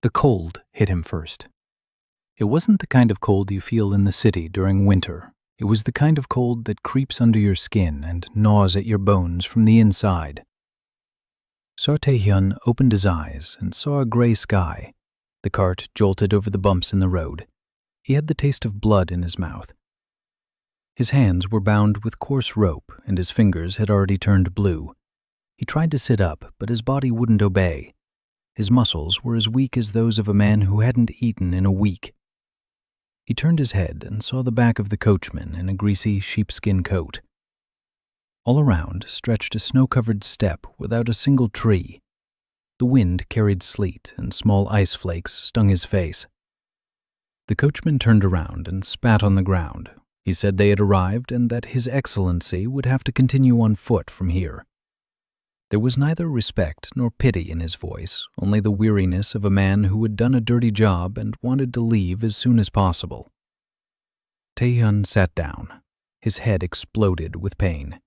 The cold hit him first. It wasn't the kind of cold you feel in the city during winter. It was the kind of cold that creeps under your skin and gnaws at your bones from the inside. Seo Tae-hyun opened his eyes and saw a gray sky. The cart jolted over the bumps in the road. He had the taste of blood in his mouth. His hands were bound with coarse rope, and his fingers had already turned blue. He tried to sit up, but his body wouldn't obey. His muscles were as weak as those of a man who hadn't eaten in a week. He turned his head and saw the back of the coachman in a greasy sheepskin coat. All around stretched a snow-covered steppe without a single tree. The wind carried sleet, and small ice flakes stung his face. The coachman turned around and spat on the ground. He said they had arrived and that His Excellency would have to continue on foot from here. There was neither respect nor pity in his voice, only the weariness of a man who had done a dirty job and wanted to leave as soon as possible. Tae-hyun sat down. His head exploded with pain.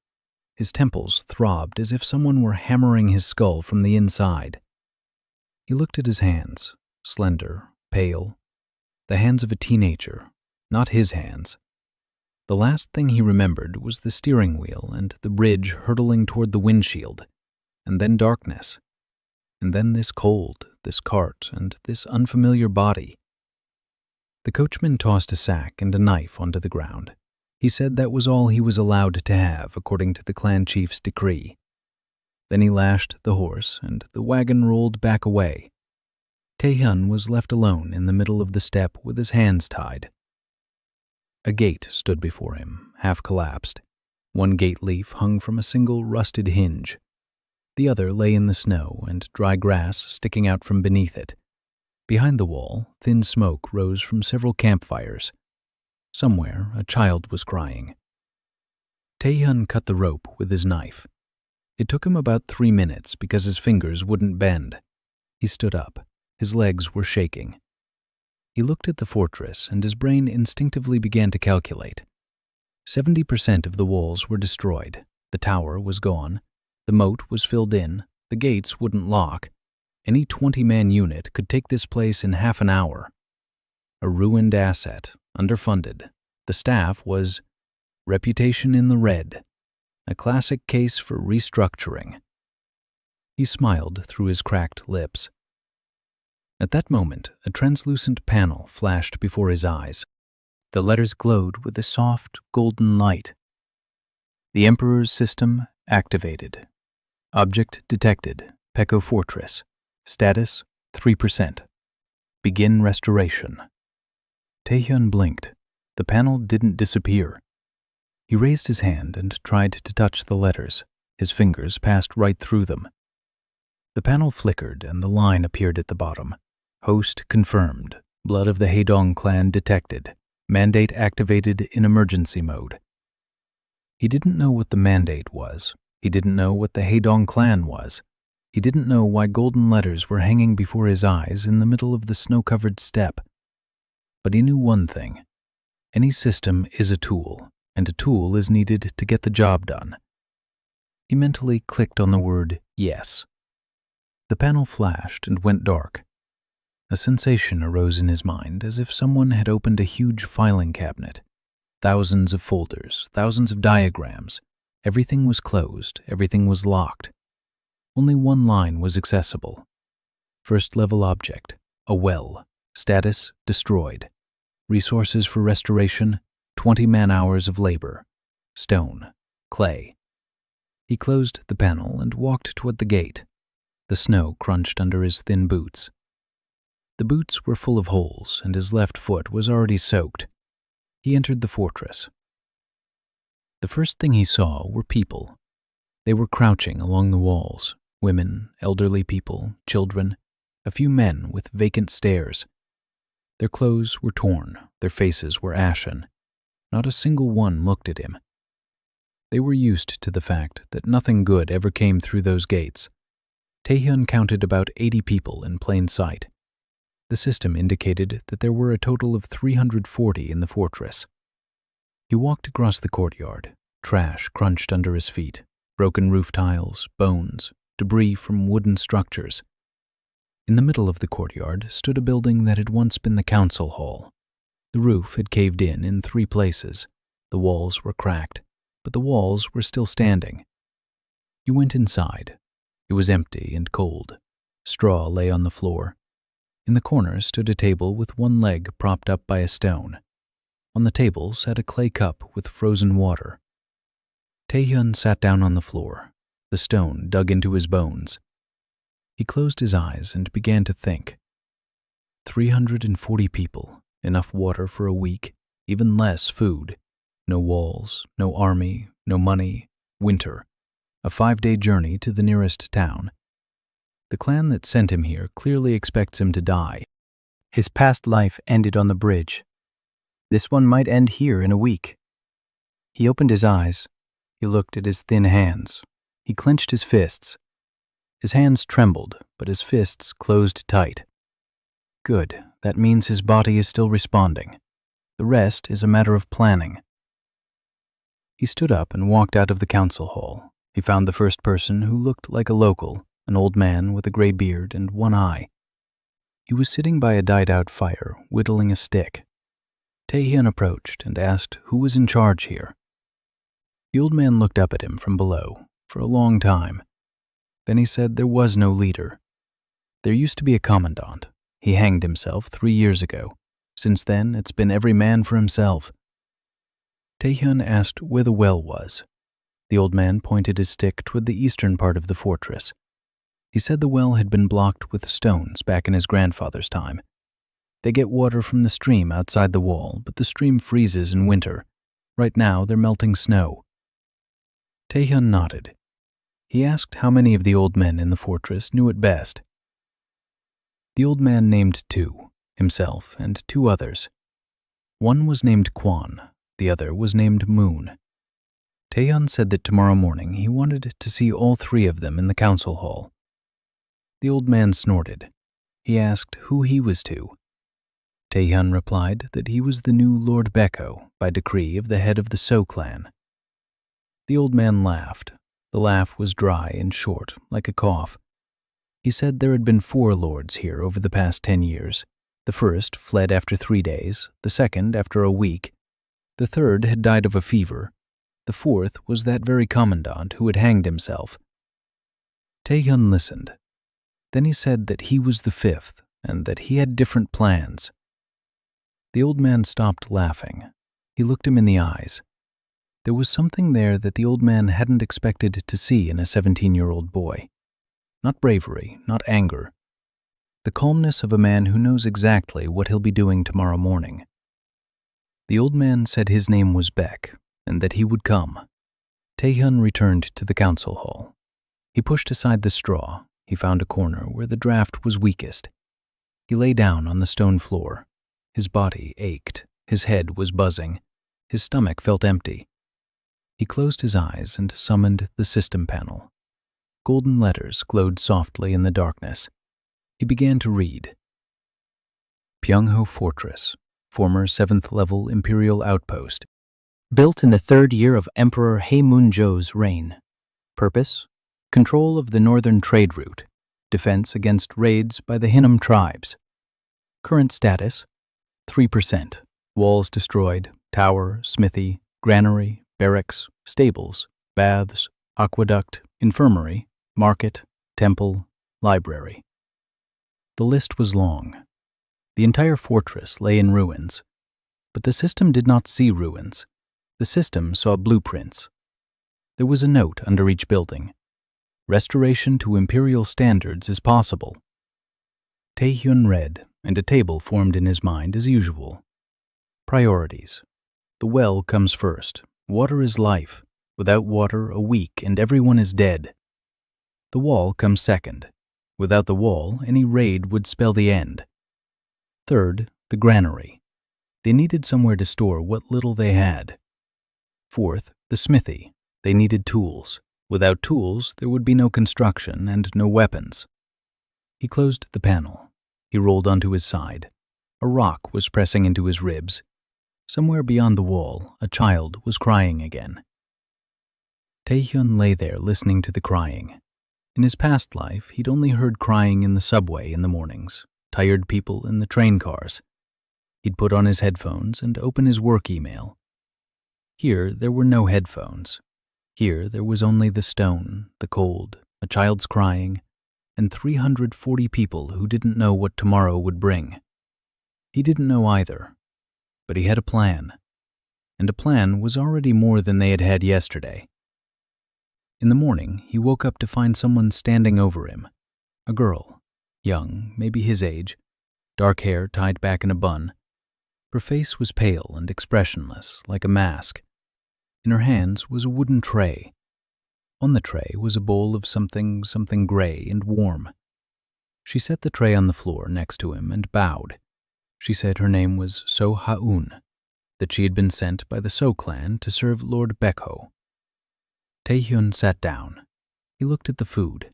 His temples throbbed as if someone were hammering his skull from the inside. He looked at his hands, slender, pale, the hands of a teenager, not his hands. The last thing he remembered was the steering wheel and the bridge hurtling toward the windshield, and then darkness, and then this cold, this cart, and this unfamiliar body. The coachman tossed a sack and a knife onto the ground. He said that was all he was allowed to have according to the clan chief's decree. Then he lashed the horse, and the wagon rolled back away. Tae-hyun was left alone in the middle of the steppe with his hands tied. A gate stood before him, half collapsed. One gate leaf hung from a single rusted hinge. The other lay in the snow and dry grass sticking out from beneath it. Behind the wall, thin smoke rose from several campfires. Somewhere, a child was crying. Tae-hyun cut the rope with his knife. It took him about 3 minutes because his fingers wouldn't bend. He stood up. His legs were shaking. He looked at the fortress, and his brain instinctively began to calculate. 70% of the walls were destroyed. The tower was gone. The moat was filled in. The gates wouldn't lock. Any 20-man unit could take this place in half an hour. A ruined asset, underfunded. The staff was reputation in the red. A classic case for restructuring. He smiled through his cracked lips. At that moment, a translucent panel flashed before his eyes. The letters glowed with a soft, golden light. The Emperor's system activated. Object detected. Peko Fortress. Status 3%. Begin restoration. Tae-hyun blinked. The panel didn't disappear. He raised his hand and tried to touch the letters. His fingers passed right through them. The panel flickered and the line appeared at the bottom. Host confirmed. Blood of the Haedong clan detected. Mandate activated in emergency mode. He didn't know what the mandate was. He didn't know what the Haedong clan was. He didn't know why golden letters were hanging before his eyes in the middle of the snow-covered steppe. But he knew one thing. Any system is a tool, and a tool is needed to get the job done. He mentally clicked on the word yes. The panel flashed and went dark. A sensation arose in his mind as if someone had opened a huge filing cabinet. Thousands of folders, thousands of diagrams. Everything was closed, everything was locked. Only one line was accessible. First-level object, a well. Status destroyed. Resources for restoration, 20 man-hours of labor. Stone, clay. He closed the panel and walked toward the gate. The snow crunched under his thin boots. The boots were full of holes, and his left foot was already soaked. He entered the fortress. The first thing he saw were people. They were crouching along the walls, women, elderly people, children, a few men with vacant stares. Their clothes were torn, their faces were ashen. Not a single one looked at him. They were used to the fact that nothing good ever came through those gates. Tae-hyun counted about 80 people in plain sight. The system indicated that there were a total of 340 in the fortress. He walked across the courtyard. Trash crunched under his feet, broken roof tiles, bones, debris from wooden structures. In the middle of the courtyard stood a building that had once been the council hall. The roof had caved in 3 places. The walls were cracked, but the walls were still standing. You went inside. It was empty and cold. Straw lay on the floor. In the corner stood a table with one leg propped up by a stone. On the table sat a clay cup with frozen water. Taehyun sat down on the floor. The stone dug into his bones. He closed his eyes and began to think. 340 people, enough water for a week, even less food. No walls, no army, no money, winter. A 5-day journey to the nearest town. The clan that sent him here clearly expects him to die. His past life ended on the bridge. This one might end here in a week. He opened his eyes. He looked at his thin hands. He clenched his fists. His hands trembled, but his fists closed tight. Good, that means his body is still responding. The rest is a matter of planning. He stood up and walked out of the council hall. He found the first person who looked like a local, an old man with a gray beard and one eye. He was sitting by a dyed-out fire, whittling a stick. Taehyun approached and asked who was in charge here. The old man looked up at him from below for a long time. Then he said there was no leader. There used to be a commandant. He hanged himself 3 years ago. Since then, it's been every man for himself. Taehyun asked where the well was. The old man pointed his stick toward the eastern part of the fortress. He said the well had been blocked with stones back in his grandfather's time. They get water from the stream outside the wall, but the stream freezes in winter. Right now, they're melting snow. Taehyun nodded. He asked how many of the old men in the fortress knew it best. The old man named 2, himself and 2 others. One was named Kwan, the other was named Moon. Taehyun said that tomorrow morning he wanted to see all 3 of them in the council hall. The old man snorted. He asked who he was to. Taehyun replied that he was the new Lord Beko by decree of the head of the So clan. The old man laughed. The laugh was dry and short, like a cough. He said there had been 4 lords here over the past 10 years. The first fled after 3 days, the second after a week. The third had died of a fever. The fourth was that very commandant who had hanged himself. Taehyun listened. Then he said that he was the 5th and that he had different plans. The old man stopped laughing. He looked him in the eyes. There was something there that the old man hadn't expected to see in a 17-year-old boy. Not bravery, not anger. The calmness of a man who knows exactly what he'll be doing tomorrow morning. The old man said his name was Beck and that he would come. Taehyun returned to the council hall. He pushed aside the straw. He found a corner where the draft was weakest. He lay down on the stone floor. His body ached. His head was buzzing. His stomach felt empty. He closed his eyes and summoned the system panel. Golden letters glowed softly in the darkness. He began to read. Pyongho Fortress, former 7th level Imperial outpost. Built in the 3rd year of Emperor Haemunjo's reign. Purpose: control of the northern trade route. Defense against raids by the Hinnom tribes. Current status: 3%. Walls destroyed, tower, smithy, granary, barracks, stables, baths, aqueduct, infirmary, market, temple, library. The list was long. The entire fortress lay in ruins. But the system did not see ruins. The system saw blueprints. There was a note under each building. Restoration to imperial standards is possible. Taehyun read, and a table formed in his mind as usual. Priorities. The well comes first. Water is life. Without water, a week, and everyone is dead. The wall comes second. Without the wall, any raid would spell the end. Third, the granary. They needed somewhere to store what little they had. Fourth, the smithy. They needed tools. Without tools, there would be no construction and no weapons. He closed the panel. He rolled onto his side. A rock was pressing into his ribs. Somewhere beyond the wall, a child was crying again. Taehyun lay there listening to the crying. In his past life, he'd only heard crying in the subway in the mornings, tired people in the train cars. He'd put on his headphones and open his work email. Here, there were no headphones. Here, there was only the stone, the cold, a child's crying, and 340 people who didn't know what tomorrow would bring. He didn't know either, but he had a plan, and a plan was already more than they had had yesterday. In the morning, he woke up to find someone standing over him, a girl, young, maybe his age, dark hair tied back in a bun. Her face was pale and expressionless, like a mask. In her hands was a wooden tray. On the tray was a bowl of something gray and warm. She set the tray on the floor next to him and bowed. She said her name was So Ha-un, that she had been sent by the So clan to serve Lord Bekho. Tae-hyun sat down. He looked at the food,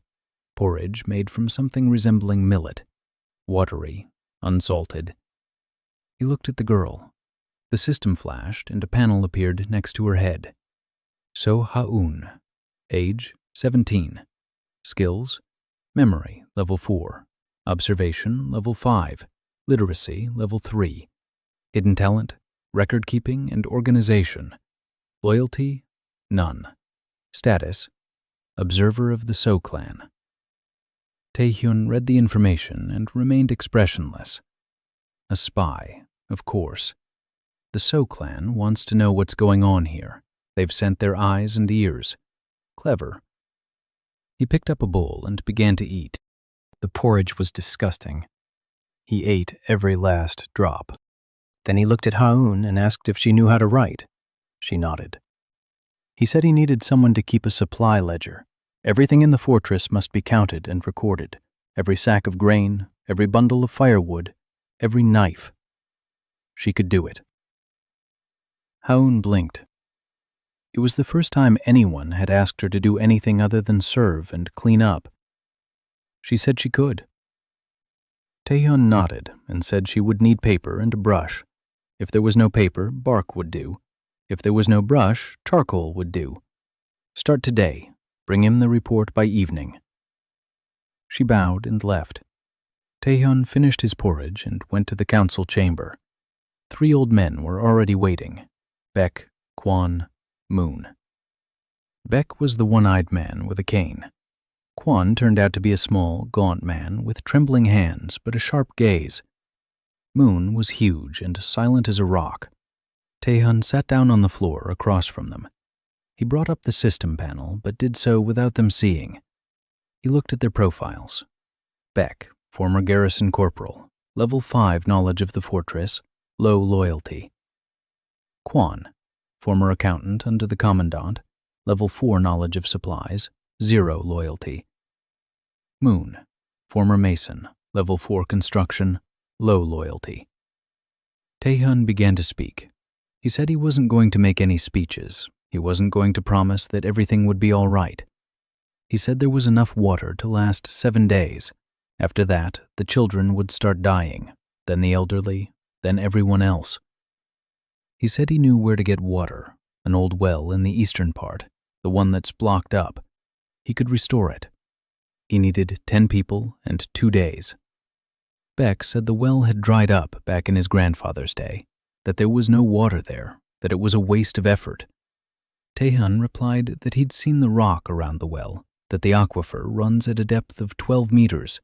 porridge made from something resembling millet, watery, unsalted. He looked at the girl. The system flashed and a panel appeared next to her head. So Ha-un, age 17, skills, memory level 4, observation level 5, literacy level 3, hidden talent, record keeping and organization, loyalty, none. Status, observer of the So clan. Tae-hyun read the information and remained expressionless. A spy, of course. The So clan wants to know what's going on here. They've sent their eyes and ears. Clever. He picked up a bowl and began to eat. The porridge was disgusting. He ate every last drop. Then he looked at Ha-un and asked if she knew how to write. She nodded. He said he needed someone to keep a supply ledger. Everything in the fortress must be counted and recorded. Every sack of grain, every bundle of firewood, every knife. She could do it. Ha-un blinked. It was the first time anyone had asked her to do anything other than serve and clean up. She said she could. Tae-hyun nodded and said she would need paper and a brush. If there was no paper, bark would do. If there was no brush, charcoal would do. Start today. Bring him the report by evening. She bowed and left. Tae-hyun finished his porridge and went to the council chamber. 3 old men were already waiting. Baek, Kwon, Moon. Baek was the one-eyed man with a cane. Kwon turned out to be a small, gaunt man with trembling hands but a sharp gaze. Moon was huge and silent as a rock. Tae-hyun sat down on the floor across from them. He brought up the system panel, but did so without them seeing. He looked at their profiles. Baek, former garrison corporal, level 5 knowledge of the fortress, low loyalty. Kwon, former accountant under the commandant, level 4 knowledge of supplies, 0 loyalty. Moon, former mason, level 4 construction, low loyalty. Tae-hyun began to speak. He said he wasn't going to make any speeches. He wasn't going to promise that everything would be all right. He said there was enough water to last 7 days. After that, the children would start dying, then the elderly, then everyone else. He said he knew where to get water, an old well in the eastern part, the one that's blocked up. He could restore it. He needed 10 people and 2 days. Baek said the well had dried up back in his grandfather's day, that there was no water there, that it was a waste of effort. Tae-hyun replied that he'd seen the rock around the well, that the aquifer runs at a depth of 12 meters,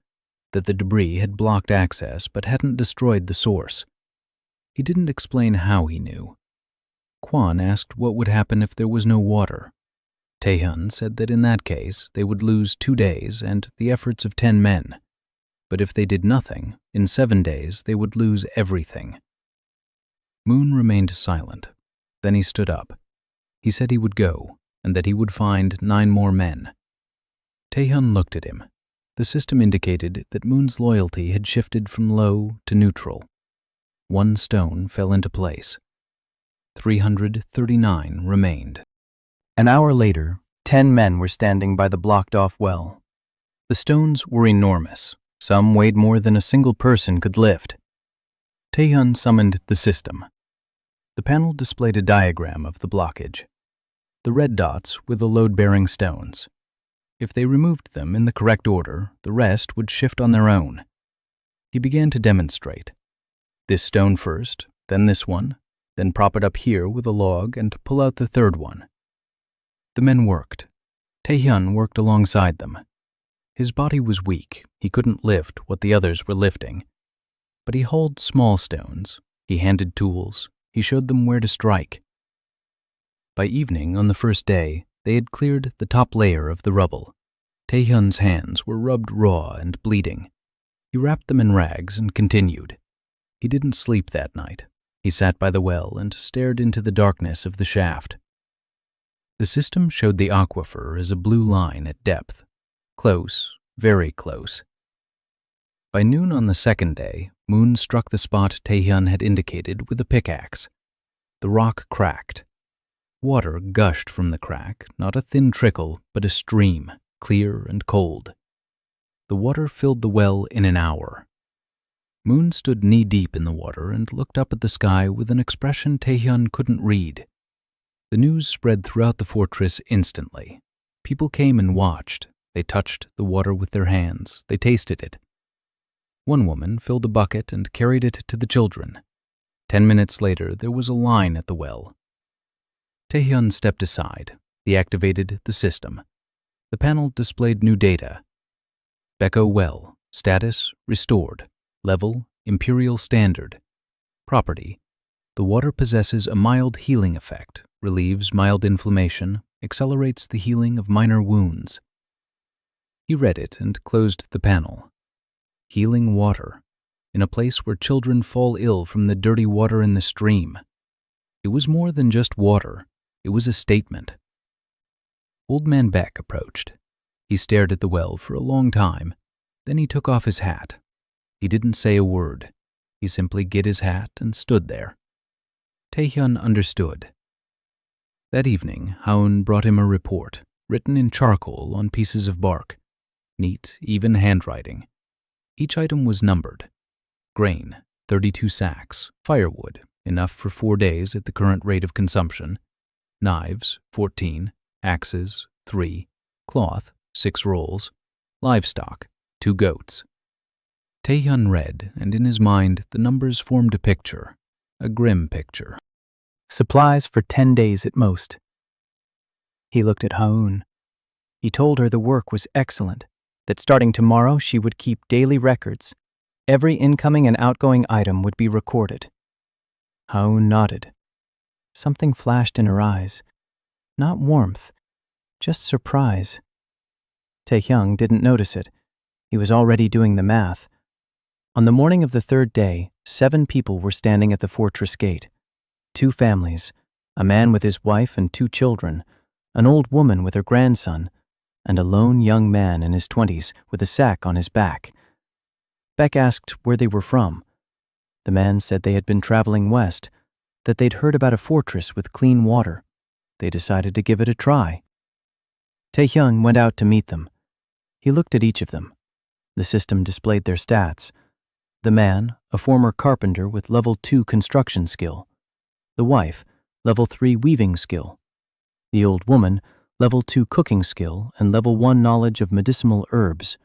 that the debris had blocked access but hadn't destroyed the source. He didn't explain how he knew. Kwon asked what would happen if there was no water. Tae-hyun said that in that case they would lose 2 days and the efforts of 10 men. But if they did nothing, in 7 days they would lose everything. Moon remained silent. Then he stood up. He said he would go, and that he would find 9 more men. Tae-hyun looked at him. The system indicated that Moon's loyalty had shifted from low to neutral. 1 stone fell into place. 339 remained. An hour later, 10 men were standing by the blocked-off well. The stones were enormous. Some weighed more than a single person could lift. Tae-hyun summoned the system. The panel displayed a diagram of the blockage. The red dots were the load-bearing stones. If they removed them in the correct order, the rest would shift on their own. He began to demonstrate. This stone first, then this one, then prop it up here with a log and pull out the third one. The men worked. Tae-hyun worked alongside them. His body was weak. He couldn't lift what the others were lifting. But he hauled small stones. He handed tools. He showed them where to strike. By evening on the first day, they had cleared the top layer of the rubble. Tae-hyun's hands were rubbed raw and bleeding. He wrapped them in rags and continued. He didn't sleep that night. He sat by the well and stared into the darkness of the shaft. The system showed the aquifer as a blue line at depth. Close, very close. By noon on the second day, Moon struck the spot Tae-hyun had indicated with a pickaxe. The rock cracked. Water gushed from the crack, not a thin trickle, but a stream, clear and cold. The water filled the well in an hour. Moon stood knee-deep in the water and looked up at the sky with an expression Tae-hyun couldn't read. The news spread throughout the fortress instantly. People came and watched. They touched the water with their hands. They tasted it. One woman filled a bucket and carried it to the children. 10 minutes later, there was a line at the well. Tae-hyun stepped aside. He activated the system. The panel displayed new data. Beko well. Status, restored. Level, Imperial Standard. Property. The water possesses a mild healing effect, relieves mild inflammation, accelerates the healing of minor wounds. He read it and closed the panel. Healing water. In a place where children fall ill from the dirty water in the stream. It was more than just water. It was a statement. Old Man Beck approached. He stared at the well for a long time. Then he took off his hat. He didn't say a word. He simply get his hat and stood there. Tae-hyun understood. That evening, Haun brought him a report, written in charcoal on pieces of bark. Neat, even handwriting. Each item was numbered. Grain, 32 sacks. Firewood, enough for 4 days at the current rate of consumption. Knives, 14. Axes, 3. Cloth, 6 rolls. Livestock, 2 goats. Tae-hyun read, and in his mind the numbers formed a picture, a grim picture. Supplies for 10 days at most. He looked at Haun. He told her the work was excellent, that starting tomorrow she would keep daily records. Every incoming and outgoing item would be recorded. Haun nodded. Something flashed in her eyes. Not warmth, just surprise. Tae-hyun didn't notice it. He was already doing the math. On the morning of the third day, 7 people were standing at the fortress gate. 2 families, a man with his wife and 2 children, an old woman with her grandson, and a lone young man in his 20s with a sack on his back. Beck asked where they were from. The man said they had been traveling west, that they'd heard about a fortress with clean water. They decided to give it a try. Tae-hyun went out to meet them. He looked at each of them. The system displayed their stats. The man, a former carpenter with level 2 construction skill. The wife, level 3 weaving skill. The old woman, level 2 cooking skill and level 1 knowledge of medicinal herbs.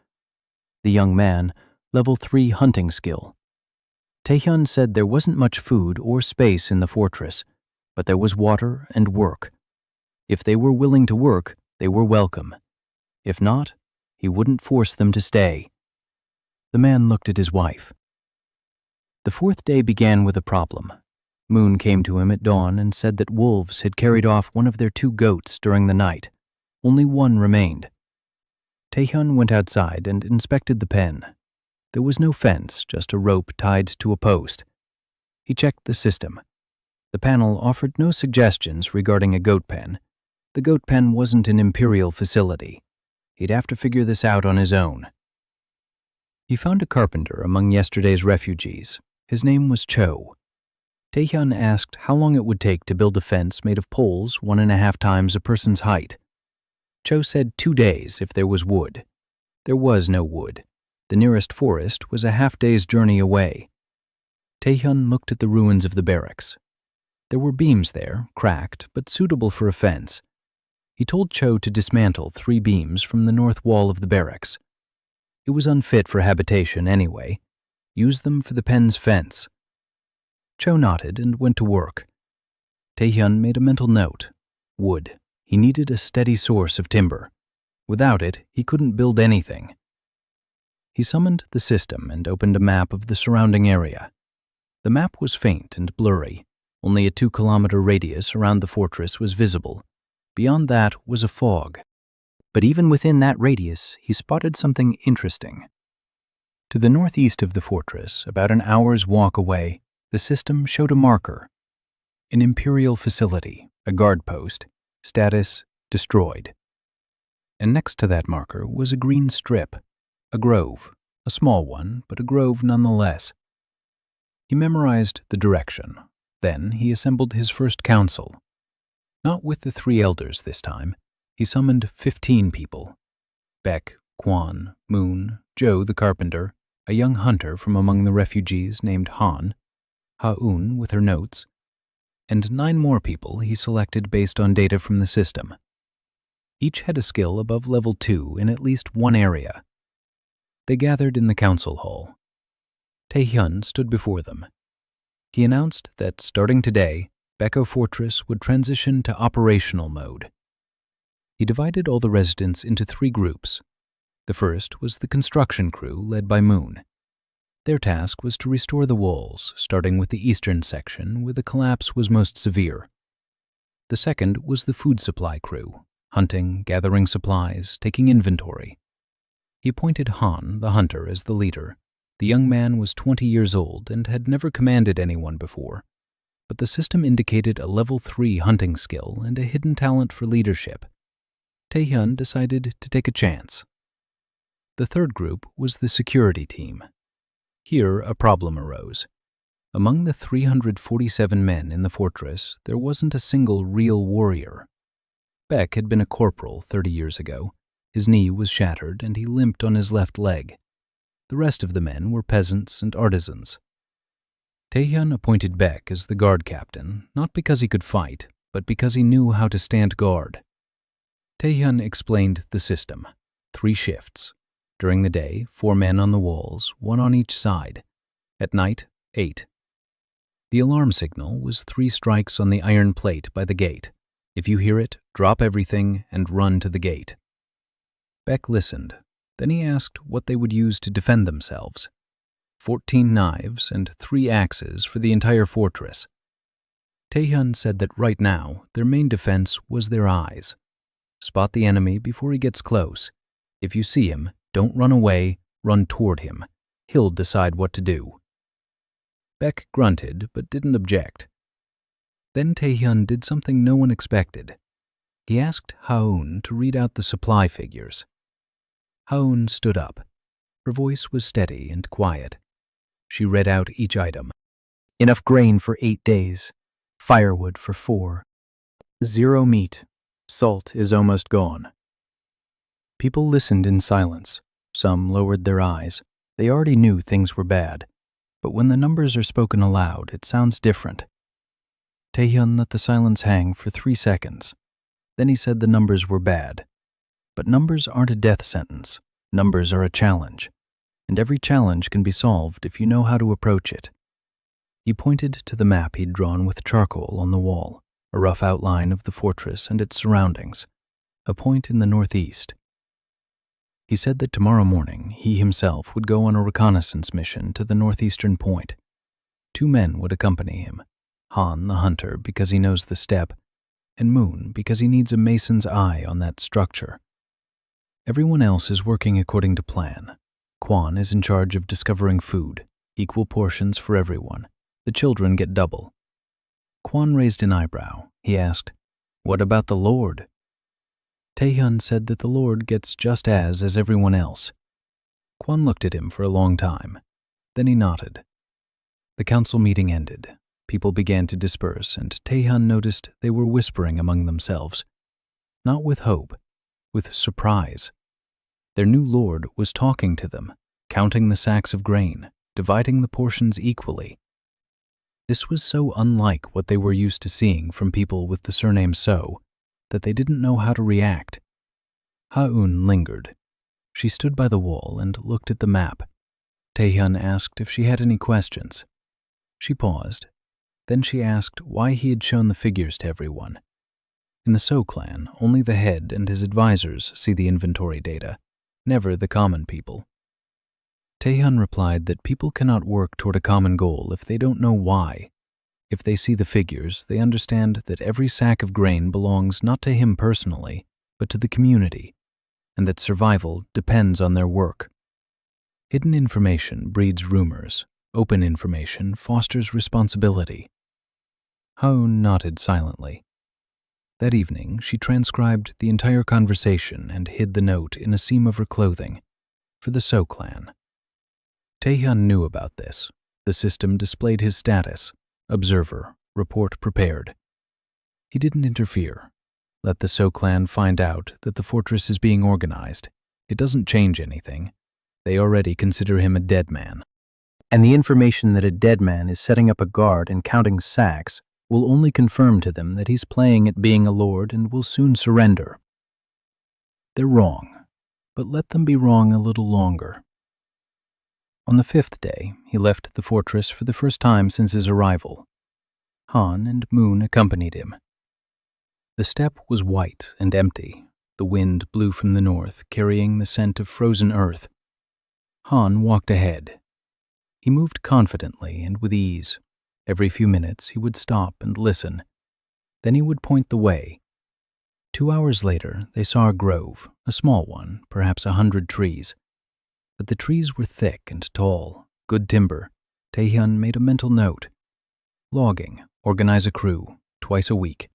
The young man, level 3 hunting skill. Tae-hyun said there wasn't much food or space in the fortress, but there was water and work. If they were willing to work, they were welcome. If not, he wouldn't force them to stay. The man looked at his wife. The 4th day began with a problem. Moon came to him at dawn and said that wolves had carried off one of their 2 goats during the night. Only one remained. Tae-hyun went outside and inspected the pen. There was no fence, just a rope tied to a post. He checked the system. The panel offered no suggestions regarding a goat pen. The goat pen wasn't an Imperial facility. He'd have to figure this out on his own. He found a carpenter among yesterday's refugees. His name was Cho. Tae-hyun asked how long it would take to build a fence made of poles 1.5 times a person's height. Cho said 2 days if there was wood. There was no wood. The nearest forest was a half-day's journey away. Tae-hyun looked at the ruins of the barracks. There were beams there, cracked, but suitable for a fence. He told Cho to dismantle 3 beams from the north wall of the barracks. It was unfit for habitation anyway. Use them for the pen's fence. Cho nodded and went to work. Taehyun made a mental note. Wood. He needed a steady source of timber. Without it, he couldn't build anything. He summoned the system and opened a map of the surrounding area. The map was faint and blurry. Only a 2-kilometer radius around the fortress was visible. Beyond that was a fog. But even within that radius, he spotted something interesting. To the northeast of the fortress, about an hour's walk away, the system showed a marker. An Imperial facility, a guard post, status destroyed. And next to that marker was a green strip, a grove, a small one, but a grove nonetheless. He memorized the direction. Then he assembled his first council. Not with the 3 elders this time. He summoned 15 people. Baek, Kwon, Moon, Joe the carpenter, a young hunter from among the refugees named Han, Ha-un with her notes, and 9 more people he selected based on data from the system. Each had a skill above level 2 in at least one area. They gathered in the council hall. Taehyun stood before them. He announced that starting today, Baeko Fortress would transition to operational mode. He divided all the residents into 3 groups. The first was the construction crew led by Moon. Their task was to restore the walls, starting with the eastern section where the collapse was most severe. The second was the food supply crew, hunting, gathering supplies, taking inventory. He appointed Han, the hunter, as the leader. The young man was 20 years old and had never commanded anyone before, but the system indicated a level 3 hunting skill and a hidden talent for leadership. Taehyun decided to take a chance. The third group was the security team. Here, a problem arose. Among the 347 men in the fortress, there wasn't a single real warrior. Baek had been a corporal 30 years ago. His knee was shattered and he limped on his left leg. The rest of the men were peasants and artisans. Taehyun appointed Baek as the guard captain, not because he could fight, but because he knew how to stand guard. Taehyun explained the system. 3 shifts. During the day, 4 men on the walls, 1 on each side. At night, 8. The alarm signal was 3 strikes on the iron plate by the gate. If you hear it, drop everything and run to the gate. Baek listened. Then he asked what they would use to defend themselves. 14 knives and 3 axes for the entire fortress. Taehyun said that right now, their main defense was their eyes. Spot the enemy before he gets close. If you see him, don't run away, run toward him. He'll decide what to do. Baek grunted but didn't object. Then Taehyun did something no one expected. He asked Ha-un to read out the supply figures. Ha-un stood up. Her voice was steady and quiet. She read out each item. Enough grain for 8 days. Firewood for 4. 0 meat. Salt is almost gone. People listened in silence. Some lowered their eyes. They already knew things were bad. But when the numbers are spoken aloud, it sounds different. Taehyun let the silence hang for 3 seconds. Then he said the numbers were bad. But numbers aren't a death sentence. Numbers are a challenge. And every challenge can be solved if you know how to approach it. He pointed to the map he'd drawn with charcoal on the wall, a rough outline of the fortress and its surroundings, a point in the northeast. He said that tomorrow morning he himself would go on a reconnaissance mission to the northeastern point. 2 men would accompany him, Han the hunter because he knows the steppe, and Moon because he needs a mason's eye on that structure. Everyone else is working according to plan. Kwon is in charge of discovering food, equal portions for everyone. The children get double. Kwon raised an eyebrow. He asked, "What about the Lord?" Taehyun said that the Lord gets just as everyone else. Kwon looked at him for a long time. Then he nodded. The council meeting ended. People began to disperse, and Taehyun noticed they were whispering among themselves. Not with hope, with surprise. Their new lord was talking to them, counting the sacks of grain, dividing the portions equally. This was so unlike what they were used to seeing from people with the surname So. that they didn't know how to react. Ha-un lingered. She stood by the wall and looked at the map. Tae-hyun asked if she had any questions. She paused. Then she asked why he had shown the figures to everyone. In the So clan, only the head and his advisors see the inventory data, never the common people. Tae-hyun replied that people cannot work toward a common goal if they don't know why. If they see the figures, they understand that every sack of grain belongs not to him personally, but to the community, and that survival depends on their work. Hidden information breeds rumors. Open information fosters responsibility. Ha-un nodded silently. That evening, she transcribed the entire conversation and hid the note in a seam of her clothing for the So clan. Tae-hyun knew about this. The system displayed his status: observer, report prepared. He didn't interfere. Let the So clan find out that the fortress is being organized. It doesn't change anything. They already consider him a dead man. And the information that a dead man is setting up a guard and counting sacks will only confirm to them that he's playing at being a lord and will soon surrender. They're wrong, but let them be wrong a little longer. On the 5th day, he left the fortress for the first time since his arrival. Han and Moon accompanied him. The steppe was white and empty. The wind blew from the north, carrying the scent of frozen earth. Han walked ahead. He moved confidently and with ease. Every few minutes he would stop and listen. Then he would point the way. 2 hours later, they saw a grove, a small one, perhaps 100 trees. But the trees were thick and tall, good timber. Tae-hyun made a mental note. Logging, organize a crew, twice a week.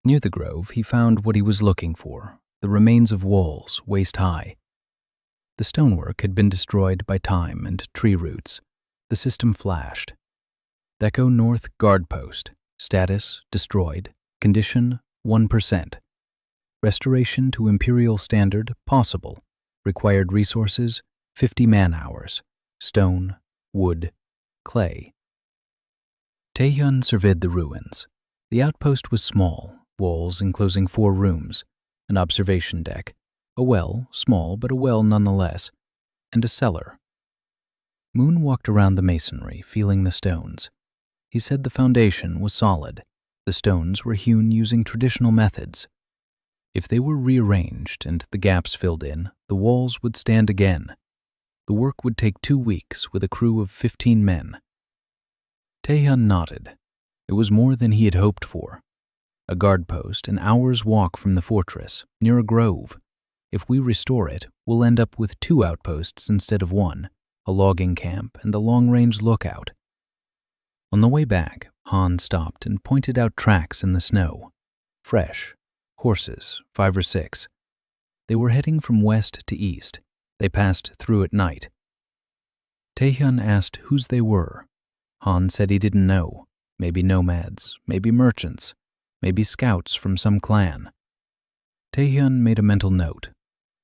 Near the grove, he found what he was looking for, the remains of walls, waist high. The stonework had been destroyed by time and tree roots. The system flashed. Deco North Guard Post. Status, destroyed. Condition, 1%. Restoration to Imperial Standard, possible. Required resources, 50 man-hours. Stone, wood, clay. Tae-hyun surveyed the ruins. The outpost was small, walls enclosing 4 rooms, an observation deck, a well, small but a well nonetheless, and a cellar. Moon walked around the masonry, feeling the stones. He said the foundation was solid. The stones were hewn using traditional methods. If they were rearranged and the gaps filled in, the walls would stand again. The work would take 2 weeks with a crew of 15 men. Tae-hyun nodded. It was more than he had hoped for. A guard post an hour's walk from the fortress, near a grove. If we restore it, we'll end up with 2 outposts instead of 1, a logging camp and the long-range lookout. On the way back, Han stopped and pointed out tracks in the snow. Fresh. Horses, 5 or 6. They were heading from west to east. They passed through at night. Tae-hyun asked whose they were. Han said he didn't know. Maybe nomads, maybe merchants, maybe scouts from some clan. Tae-hyun made a mental note.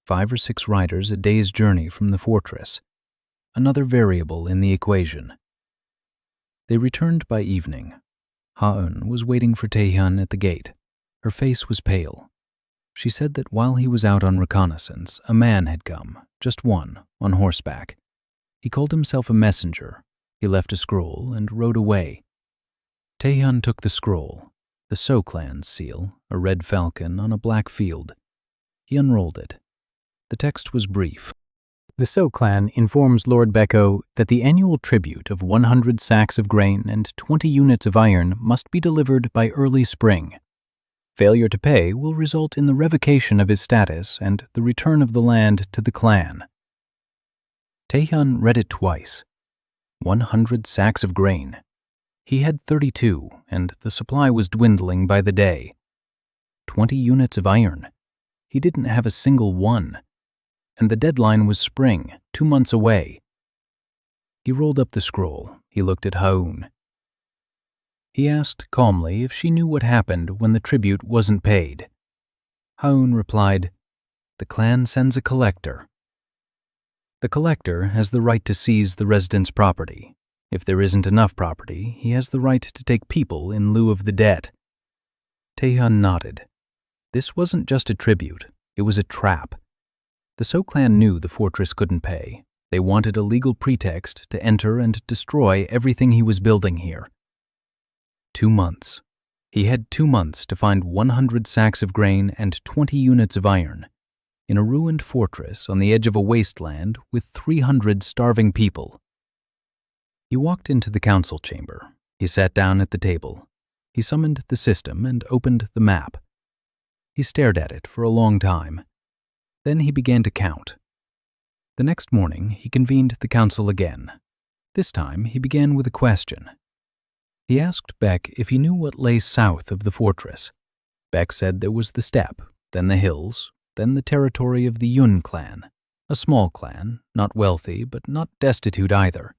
5 or 6 riders a day's journey from the fortress. Another variable in the equation. They returned by evening. Ha-un was waiting for Tae-hyun at the gate. Her face was pale. She said that while he was out on reconnaissance, a man had come, just one, on horseback. He called himself a messenger. He left a scroll and rode away. Tae-hyun took the scroll, the So clan's seal, a red falcon on a black field. He unrolled it. The text was brief. The So clan informs Lord Beko that the annual tribute of 100 sacks of grain and 20 units of iron must be delivered by early spring. Failure to pay will result in the revocation of his status and the return of the land to the clan. Tae-hyun read it twice. 100 sacks of grain. He had 32, and the supply was dwindling by the day. 20 units of iron. He didn't have a single one. And the deadline was spring, 2 months away. He rolled up the scroll. He looked at Ha-un. He asked calmly if she knew what happened when the tribute wasn't paid. Ha-un replied, "The clan sends a collector. The collector has the right to seize the resident's property. If there isn't enough property, he has the right to take people in lieu of the debt." Tae-hyun nodded. This wasn't just a tribute, it was a trap. The So clan knew the fortress couldn't pay. They wanted a legal pretext to enter and destroy everything he was building here. 2 months. He had 2 months to find 100 sacks of grain and 20 units of iron in a ruined fortress on the edge of a wasteland with 300 starving people. He walked into the council chamber. He sat down at the table. He summoned the system and opened the map. He stared at it for a long time. Then he began to count. The next morning, he convened the council again. This time, he began with a question. He asked Beck if he knew what lay south of the fortress. Beck said there was the steppe, then the hills, then the territory of the Yun clan, a small clan, not wealthy but not destitute either.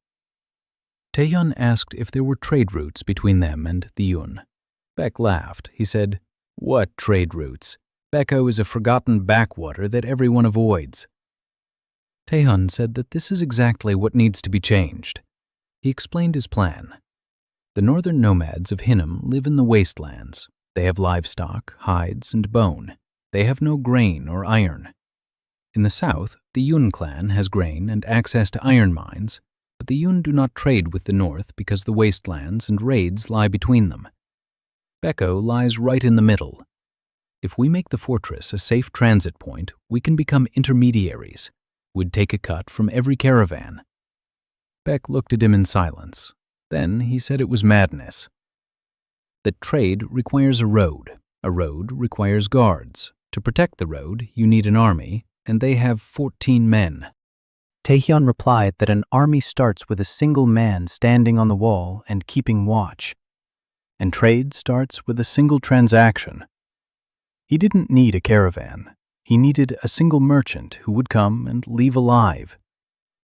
Taehyun asked if there were trade routes between them and the Yun. Beck laughed. He said, "What trade routes? Baekho is a forgotten backwater that everyone avoids." Taehyun said that this is exactly what needs to be changed. He explained his plan. The northern nomads of Hinnom live in the wastelands. They have livestock, hides, and bone. They have no grain or iron. In the south, the Yun clan has grain and access to iron mines, but the Yun do not trade with the north because the wastelands and raids lie between them. Baekho lies right in the middle. If we make the fortress a safe transit point, we can become intermediaries. We'd take a cut from every caravan. Beck looked at him in silence. Then he said it was madness. That trade requires a road. A road requires guards. To protect the road, you need an army, and they have 14 men. Taehyun replied that an army starts with a single man standing on the wall and keeping watch. And trade starts with a single transaction. He didn't need a caravan. He needed a single merchant who would come and leave alive.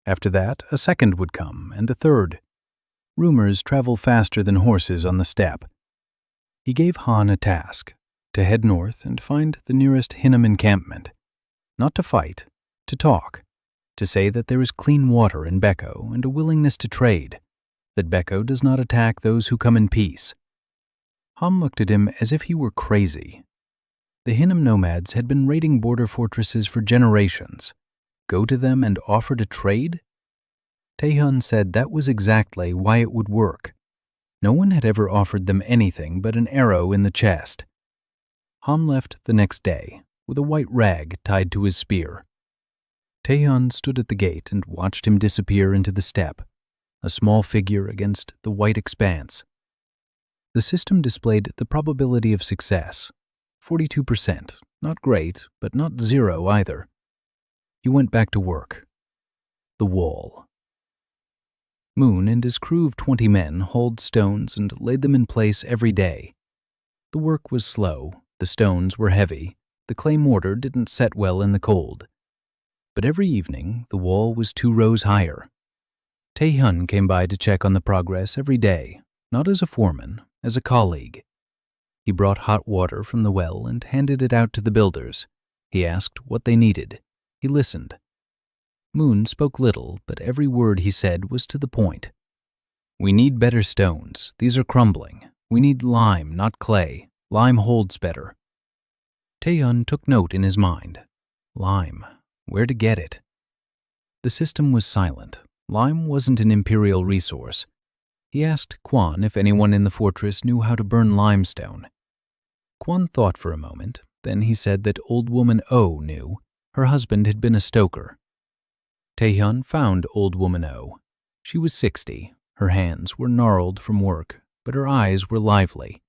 After that, a second would come, and a third. Rumors travel faster than horses on the steppe. He gave Han a task, to head north and find the nearest Hinnom encampment. Not to fight, to talk, to say that there is clean water in Baekho and a willingness to trade, that Baekho does not attack those who come in peace. Han looked at him as if he were crazy. The Hinnom nomads had been raiding border fortresses for generations. Go to them and offer to trade? Taehyun said that was exactly why it would work. No one had ever offered them anything but an arrow in the chest. Han left the next day, with a white rag tied to his spear. Taehyun stood at the gate and watched him disappear into the steppe, a small figure against the white expanse. The system displayed the probability of success, 42%, not great, but not zero either. He went back to work. The wall. Moon and his crew of 20 men hauled stones and laid them in place every day. The work was slow, the stones were heavy, the clay mortar didn't set well in the cold. But every evening, the wall was 2 rows higher. Taehyun came by to check on the progress every day, not as a foreman, as a colleague. He brought hot water from the well and handed it out to the builders. He asked what they needed. He listened. Moon spoke little, but every word he said was to the point. "We need better stones. These are crumbling. We need lime, not clay. Lime holds better." Taehyun took note in his mind. Lime. Where to get it? The system was silent. Lime wasn't an imperial resource. He asked Kwan if anyone in the fortress knew how to burn limestone. Kwan thought for a moment. Then he said that old woman Oh knew. Her husband had been a stoker. Taehyun found old woman Oh. She was 60. Her hands were gnarled from work, but her eyes were lively.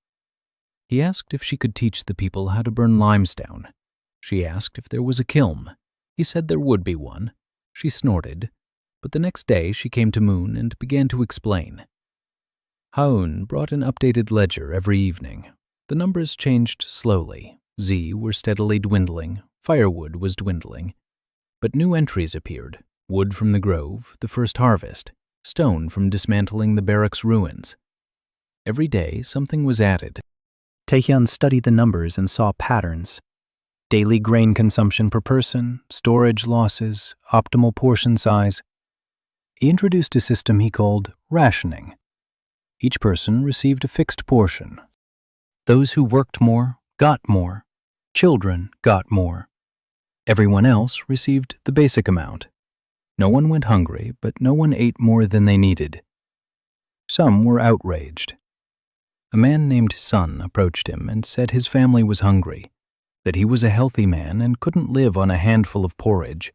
He asked if she could teach the people how to burn limestone. She asked if there was a kiln. He said there would be one. She snorted, but the next day she came to Moon and began to explain. Haun brought an updated ledger every evening. The numbers changed slowly. Z were steadily dwindling, firewood was dwindling. But new entries appeared. Wood from the grove, the first harvest, stone from dismantling the barracks ruins. Every day something was added. Taehyun studied the numbers and saw patterns. Daily grain consumption per person, storage losses, optimal portion size. He introduced a system he called rationing. Each person received a fixed portion. Those who worked more got more. Children got more. Everyone else received the basic amount. No one went hungry, but no one ate more than they needed. Some were outraged. A man named Sun approached him and said his family was hungry, that he was a healthy man and couldn't live on a handful of porridge.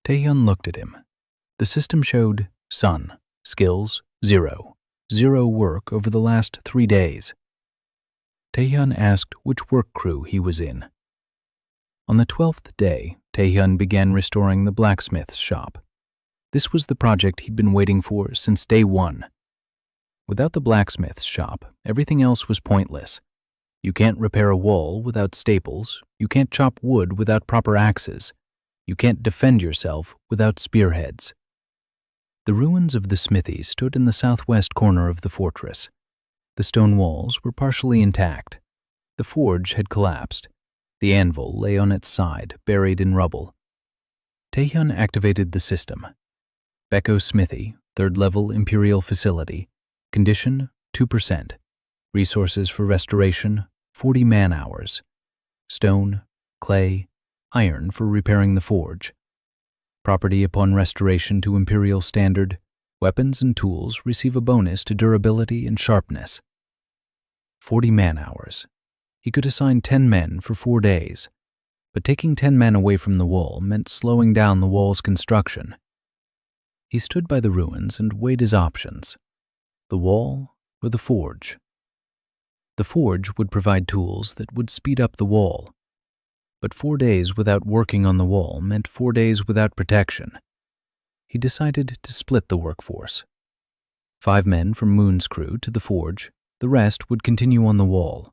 Taehyun looked at him. The system showed Sun, skills 0, 0 work over the last 3 days. Taehyun asked which work crew he was in. On the 12th day, Taehyun began restoring the blacksmith's shop. This was the project he'd been waiting for since day 1. Without the blacksmith's shop, everything else was pointless. You can't repair a wall without staples, you can't chop wood without proper axes, you can't defend yourself without spearheads. The ruins of the smithy stood in the southwest corner of the fortress. The stone walls were partially intact. The forge had collapsed. The anvil lay on its side, buried in rubble. Taehyun activated the system. Beko Smithy, 3rd level Imperial Facility. Condition, 2%. Resources for restoration, 40 man-hours. Stone, clay, iron for repairing the forge. Property upon restoration to Imperial Standard, weapons and tools receive a bonus to durability and sharpness. 40 man-hours. He could assign 10 men for 4 days, but taking 10 men away from the wall meant slowing down the wall's construction. He stood by the ruins and weighed his options. The wall or the forge? The forge would provide tools that would speed up the wall, but 4 days without working on the wall meant 4 days without protection. He decided to split the workforce. 5 men from Moon's crew to the forge, the rest would continue on the wall.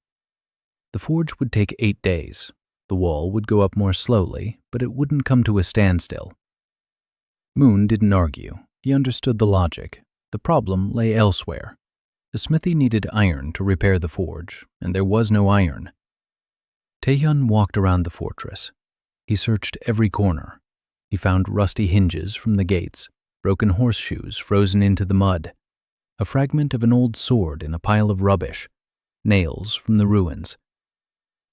The forge would take 8 days. The wall would go up more slowly, but it wouldn't come to a standstill. Moon didn't argue. He understood the logic. The problem lay elsewhere. The smithy needed iron to repair the forge, and there was no iron. Taehyun walked around the fortress. He searched every corner. He found rusty hinges from the gates, broken horseshoes frozen into the mud, a fragment of an old sword in a pile of rubbish, nails from the ruins.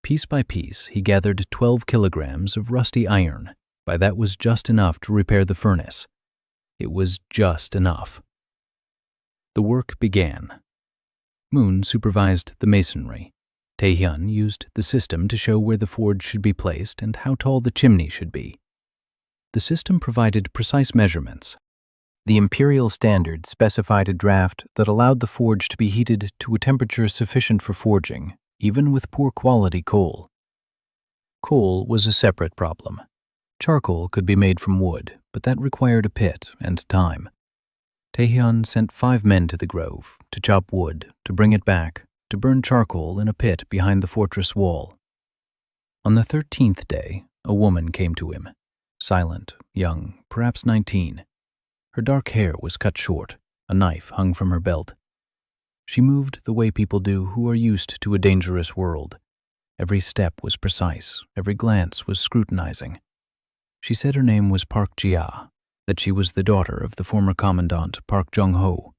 Piece by piece, he gathered 12 kilograms of rusty iron. By that was just enough to repair the furnace. It was just enough. The work began. Moon supervised the masonry. Taehyun used the system to show where the forge should be placed and how tall the chimney should be. The system provided precise measurements. The Imperial Standard specified a draft that allowed the forge to be heated to a temperature sufficient for forging, even with poor quality coal. Coal was a separate problem. Charcoal could be made from wood, but that required a pit and time. Taehyun sent 5 men to the grove, to chop wood, to bring it back, to burn charcoal in a pit behind the fortress wall. On the 13th day, a woman came to him, silent, young, perhaps 19. Her dark hair was cut short, a knife hung from her belt. She moved the way people do who are used to a dangerous world. Every step was precise, every glance was scrutinizing. She said her name was Park Jia, that she was the daughter of the former commandant Park Jong-ho,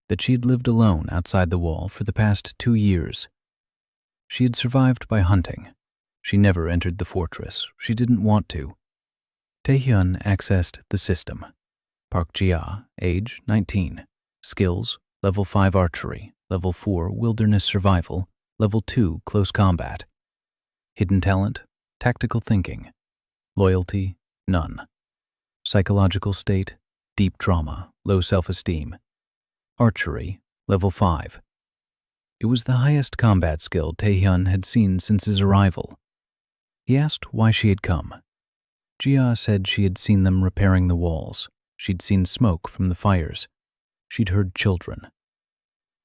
that she had lived alone outside the wall for the past 2 years. She had survived by hunting. She never entered the fortress. She didn't want to. Taehyun accessed the system. Park Jia, age 19, skills, level 5 archery, level 4 wilderness survival, level 2 close combat. Hidden talent, tactical thinking. Loyalty, none. Psychological state, deep trauma, low self-esteem. Archery, level 5. It was the highest combat skill Taehyun had seen since his arrival. He asked why she had come. Jia said she had seen them repairing the walls. She'd seen smoke from the fires. She'd heard children.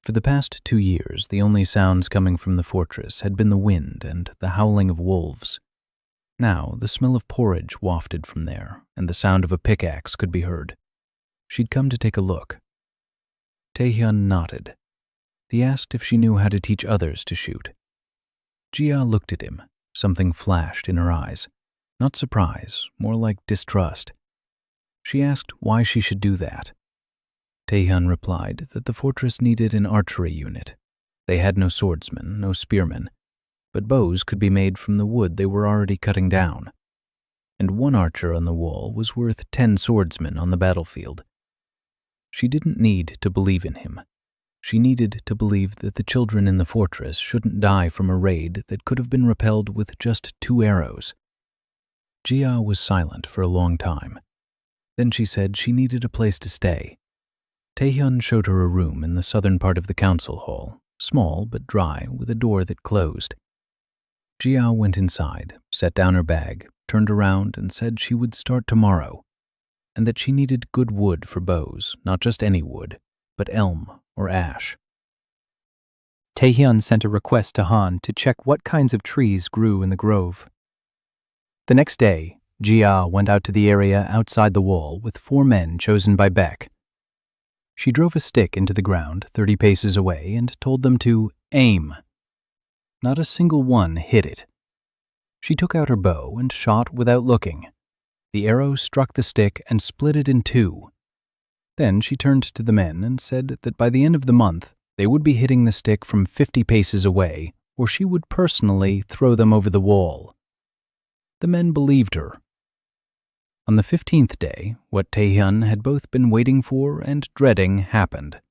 For the past 2 years, the only sounds coming from the fortress had been the wind and the howling of wolves. Now, the smell of porridge wafted from there, and the sound of a pickaxe could be heard. She'd come to take a look. Taehyun nodded. He asked if she knew how to teach others to shoot. Jia looked at him. Something flashed in her eyes. Not surprise, more like distrust. She asked why she should do that. Taehyun replied that the fortress needed an archery unit. They had no swordsmen, no spearmen. but bows could be made from the wood they were already cutting down. And one archer on the wall was worth 10 swordsmen on the battlefield. She didn't need to believe in him. She needed to believe that the children in the fortress shouldn't die from a raid that could have been repelled with just 2 arrows. Jia was silent for a long time. Then she said she needed a place to stay. Taehyun showed her a room in the southern part of the council hall, small but dry, with a door that closed. Jia went inside, set down her bag, turned around and said she would start tomorrow, and that she needed good wood for bows, not just any wood, but elm or ash. Taehyun sent a request to Han to check what kinds of trees grew in the grove. The next day, Jia went out to the area outside the wall with 4 men chosen by Baek. She drove a stick into the ground 30 paces away and told them to aim. Not a single one hit it. She took out her bow and shot without looking. The arrow struck the stick and split it in 2. Then she turned to the men and said that by the end of the month, they would be hitting the stick from 50 paces away, or she would personally throw them over the wall. The men believed her. On the 15th day, what Taehyun had both been waiting for and dreading happened.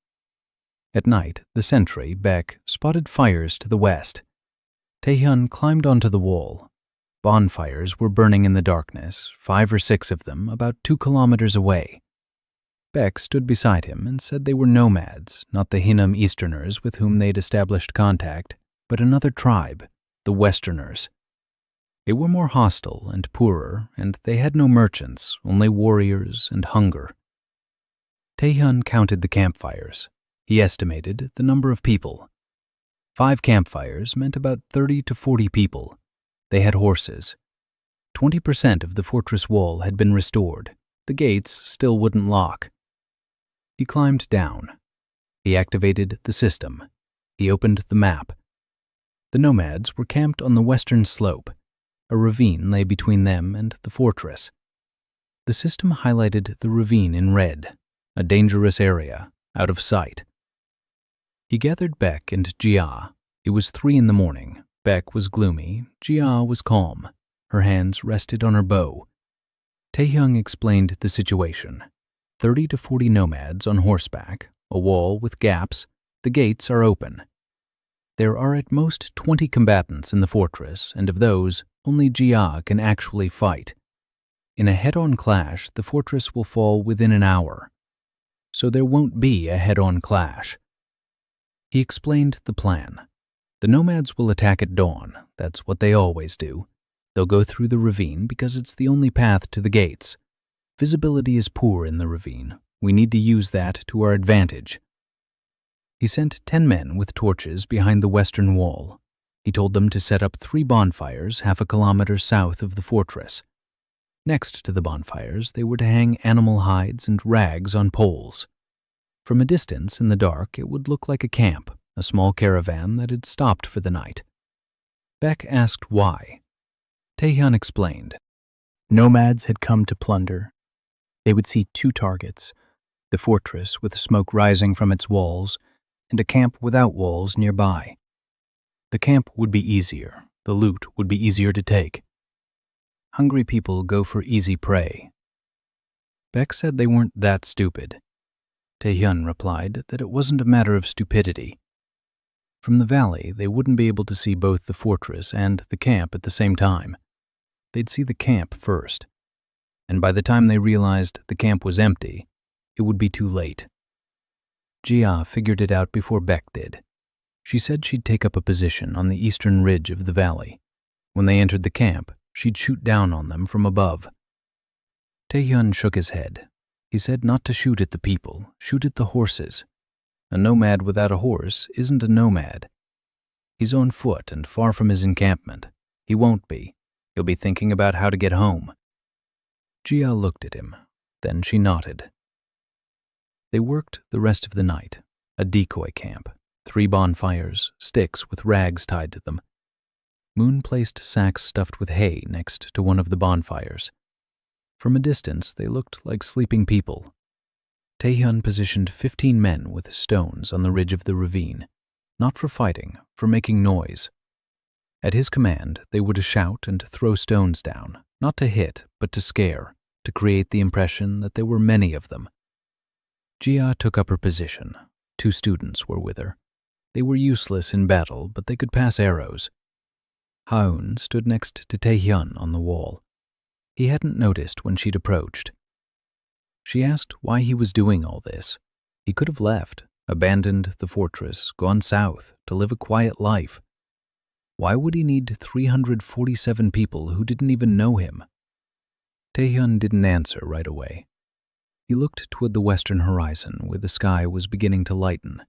At night, the sentry, Baek, spotted fires to the west. Taehyun climbed onto the wall. Bonfires were burning in the darkness, 5 or 6 of them, about 2 kilometers away. Baek stood beside him and said they were nomads, not the Hinnom Easterners with whom they'd established contact, but another tribe, the Westerners. They were more hostile and poorer, and they had no merchants, only warriors and hunger. Taehyun counted the campfires. He estimated the number of people. 5 campfires meant about 30 to 40 people. They had horses. 20% of the fortress wall had been restored. The gates still wouldn't lock. He climbed down. He activated the system. He opened the map. The nomads were camped on the western slope. A ravine lay between them and the fortress. The system highlighted the ravine in red, a dangerous area, out of sight. He gathered Baek and Jia. It was 3 in the morning. Baek was gloomy. Jia was calm. Her hands rested on her bow. Taehyung explained the situation. 30 to 40 nomads on horseback, a wall with gaps, the gates are open. There are at most 20 combatants in the fortress, and of those, only Jia can actually fight. In a head-on clash, the fortress will fall within an hour. So there won't be a head-on clash. He explained the plan. The nomads will attack at dawn. That's what they always do. They'll go through the ravine because it's the only path to the gates. Visibility is poor in the ravine. We need to use that to our advantage. He sent 10 men with torches behind the western wall. He told them to set up 3 bonfires half a kilometer south of the fortress. Next to the bonfires, they were to hang animal hides and rags on poles. From a distance, in the dark, it would look like a camp, a small caravan that had stopped for the night. Baek asked why. Taehyun explained. Nomads had come to plunder. They would see 2 targets, the fortress with smoke rising from its walls, and a camp without walls nearby. The camp would be easier. The loot would be easier to take. Hungry people go for easy prey. Baek said they weren't that stupid. Taehyun replied that it wasn't a matter of stupidity. From the valley, they wouldn't be able to see both the fortress and the camp at the same time. They'd see the camp first. And by the time they realized the camp was empty, it would be too late. Jia figured it out before Baek did. She said she'd take up a position on the eastern ridge of the valley. When they entered the camp, she'd shoot down on them from above. Taehyun shook his head. He said not to shoot at the people, shoot at the horses. A nomad without a horse isn't a nomad. He's on foot and far from his encampment. He won't be. He'll be thinking about how to get home. Jia looked at him. Then she nodded. They worked the rest of the night. A decoy camp. 3 bonfires, sticks with rags tied to them. Moon placed sacks stuffed with hay next to one of the bonfires. From a distance, they looked like sleeping people. Taehyun positioned 15 men with stones on the ridge of the ravine, not for fighting, for making noise. At his command, they were to shout and throw stones down, not to hit, but to scare, to create the impression that there were many of them. Jia took up her position. 2 students were with her. They were useless in battle, but they could pass arrows. Haun stood next to Taehyun on the wall. He hadn't noticed when she'd approached. She asked why he was doing all this. He could have left, abandoned the fortress, gone south to live a quiet life. Why would he need 347 people who didn't even know him? Taehyun didn't answer right away. He looked toward the western horizon where the sky was beginning to lighten.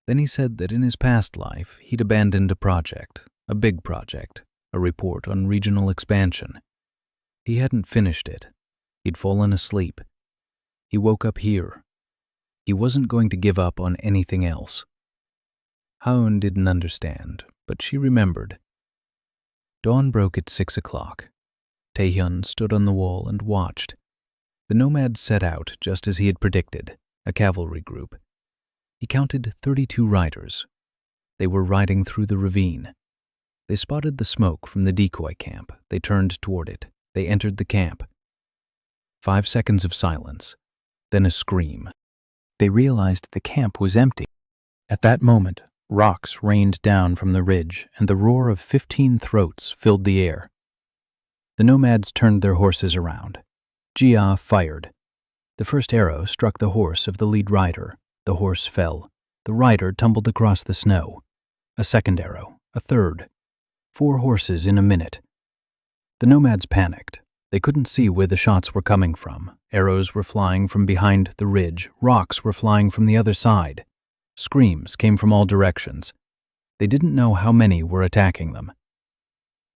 Then he said that in his past life he'd abandoned a project, a big project, a report on regional expansion. He hadn't finished it. He'd fallen asleep. He woke up here. He wasn't going to give up on anything else. Haun didn't understand, but she remembered. Dawn broke at 6 o'clock. Taehyun stood on the wall and watched. The nomads set out just as he had predicted, a cavalry group. He counted 32 riders. They were riding through the ravine. They spotted the smoke from the decoy camp. They turned toward it. They entered the camp. 5 seconds of silence, then a scream. They realized the camp was empty. At that moment, rocks rained down from the ridge, and the roar of 15 throats filled the air. The nomads turned their horses around. Jia fired. The first arrow struck the horse of the lead rider. The horse fell. The rider tumbled across the snow. A second arrow, a third. 4 horses in a minute. The nomads panicked. They couldn't see where the shots were coming from. Arrows were flying from behind the ridge. Rocks were flying from the other side. Screams came from all directions. They didn't know how many were attacking them.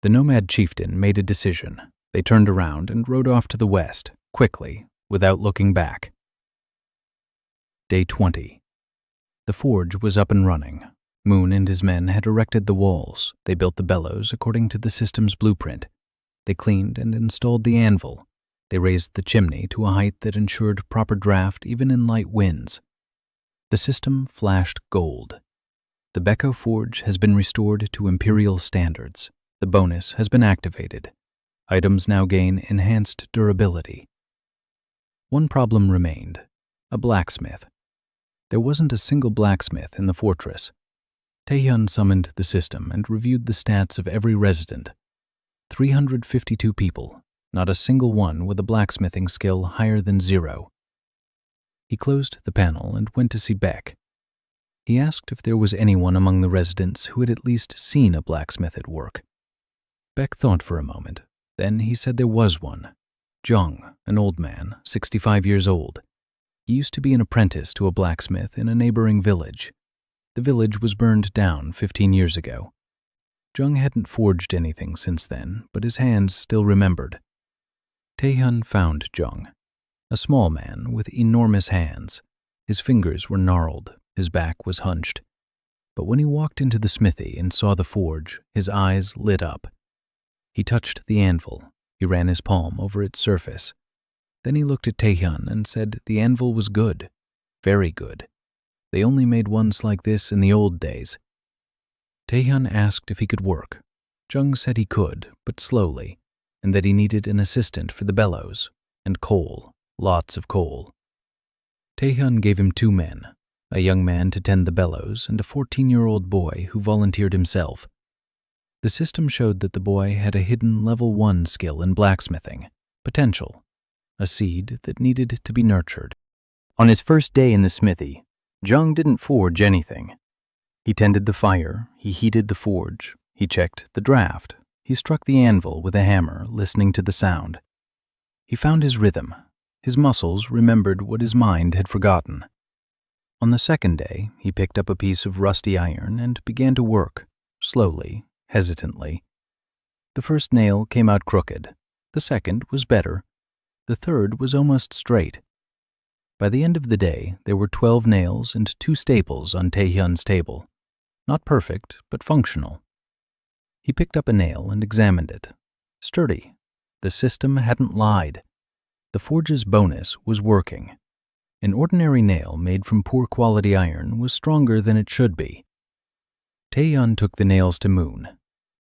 The nomad chieftain made a decision. They turned around and rode off to the west, quickly, without looking back. Day 20. The forge was up and running. Moon and his men had erected the walls. They built the bellows according to the system's blueprint. They cleaned and installed the anvil. They raised the chimney to a height that ensured proper draft even in light winds. The system flashed gold. The Beko forge has been restored to imperial standards. The bonus has been activated. Items now gain enhanced durability. One problem remained: a blacksmith. There wasn't a single blacksmith in the fortress. Taehyun summoned the system and reviewed the stats of every resident. 352 people, not a single one with a blacksmithing skill higher than 0. He closed the panel and went to see Beck. He asked if there was anyone among the residents who had at least seen a blacksmith at work. Beck thought for a moment. Then he said there was one. Jung, an old man, 65 years old. He used to be an apprentice to a blacksmith in a neighboring village. The village was burned down 15 years ago. Jung hadn't forged anything since then, but his hands still remembered. Taehyun found Jung, a small man with enormous hands. His fingers were gnarled, his back was hunched. But when he walked into the smithy and saw the forge, his eyes lit up. He touched the anvil. He ran his palm over its surface. Then he looked at Taehyun and said the anvil was good, very good. They only made ones like this in the old days. Taehyun asked if he could work. Jung said he could, but slowly, and that he needed an assistant for the bellows, and coal, lots of coal. Taehyun gave him 2 men, a young man to tend the bellows and a 14-year-old boy who volunteered himself. The system showed that the boy had a hidden level 1 skill in blacksmithing, potential, a seed that needed to be nurtured. On his first day in the smithy, Jung didn't forge anything. He tended the fire, he heated the forge, he checked the draft, he struck the anvil with a hammer, listening to the sound. He found his rhythm. His muscles remembered what his mind had forgotten. On the second day, he picked up a piece of rusty iron and began to work, slowly, hesitantly. The first nail came out crooked. The second was better. The third was almost straight. By the end of the day, there were 12 nails and 2 staples on Taehyun's table. Not perfect, but functional. He picked up a nail and examined it. Sturdy. The system hadn't lied. The forge's bonus was working. An ordinary nail made from poor quality iron was stronger than it should be. Taehyun took the nails to Moon.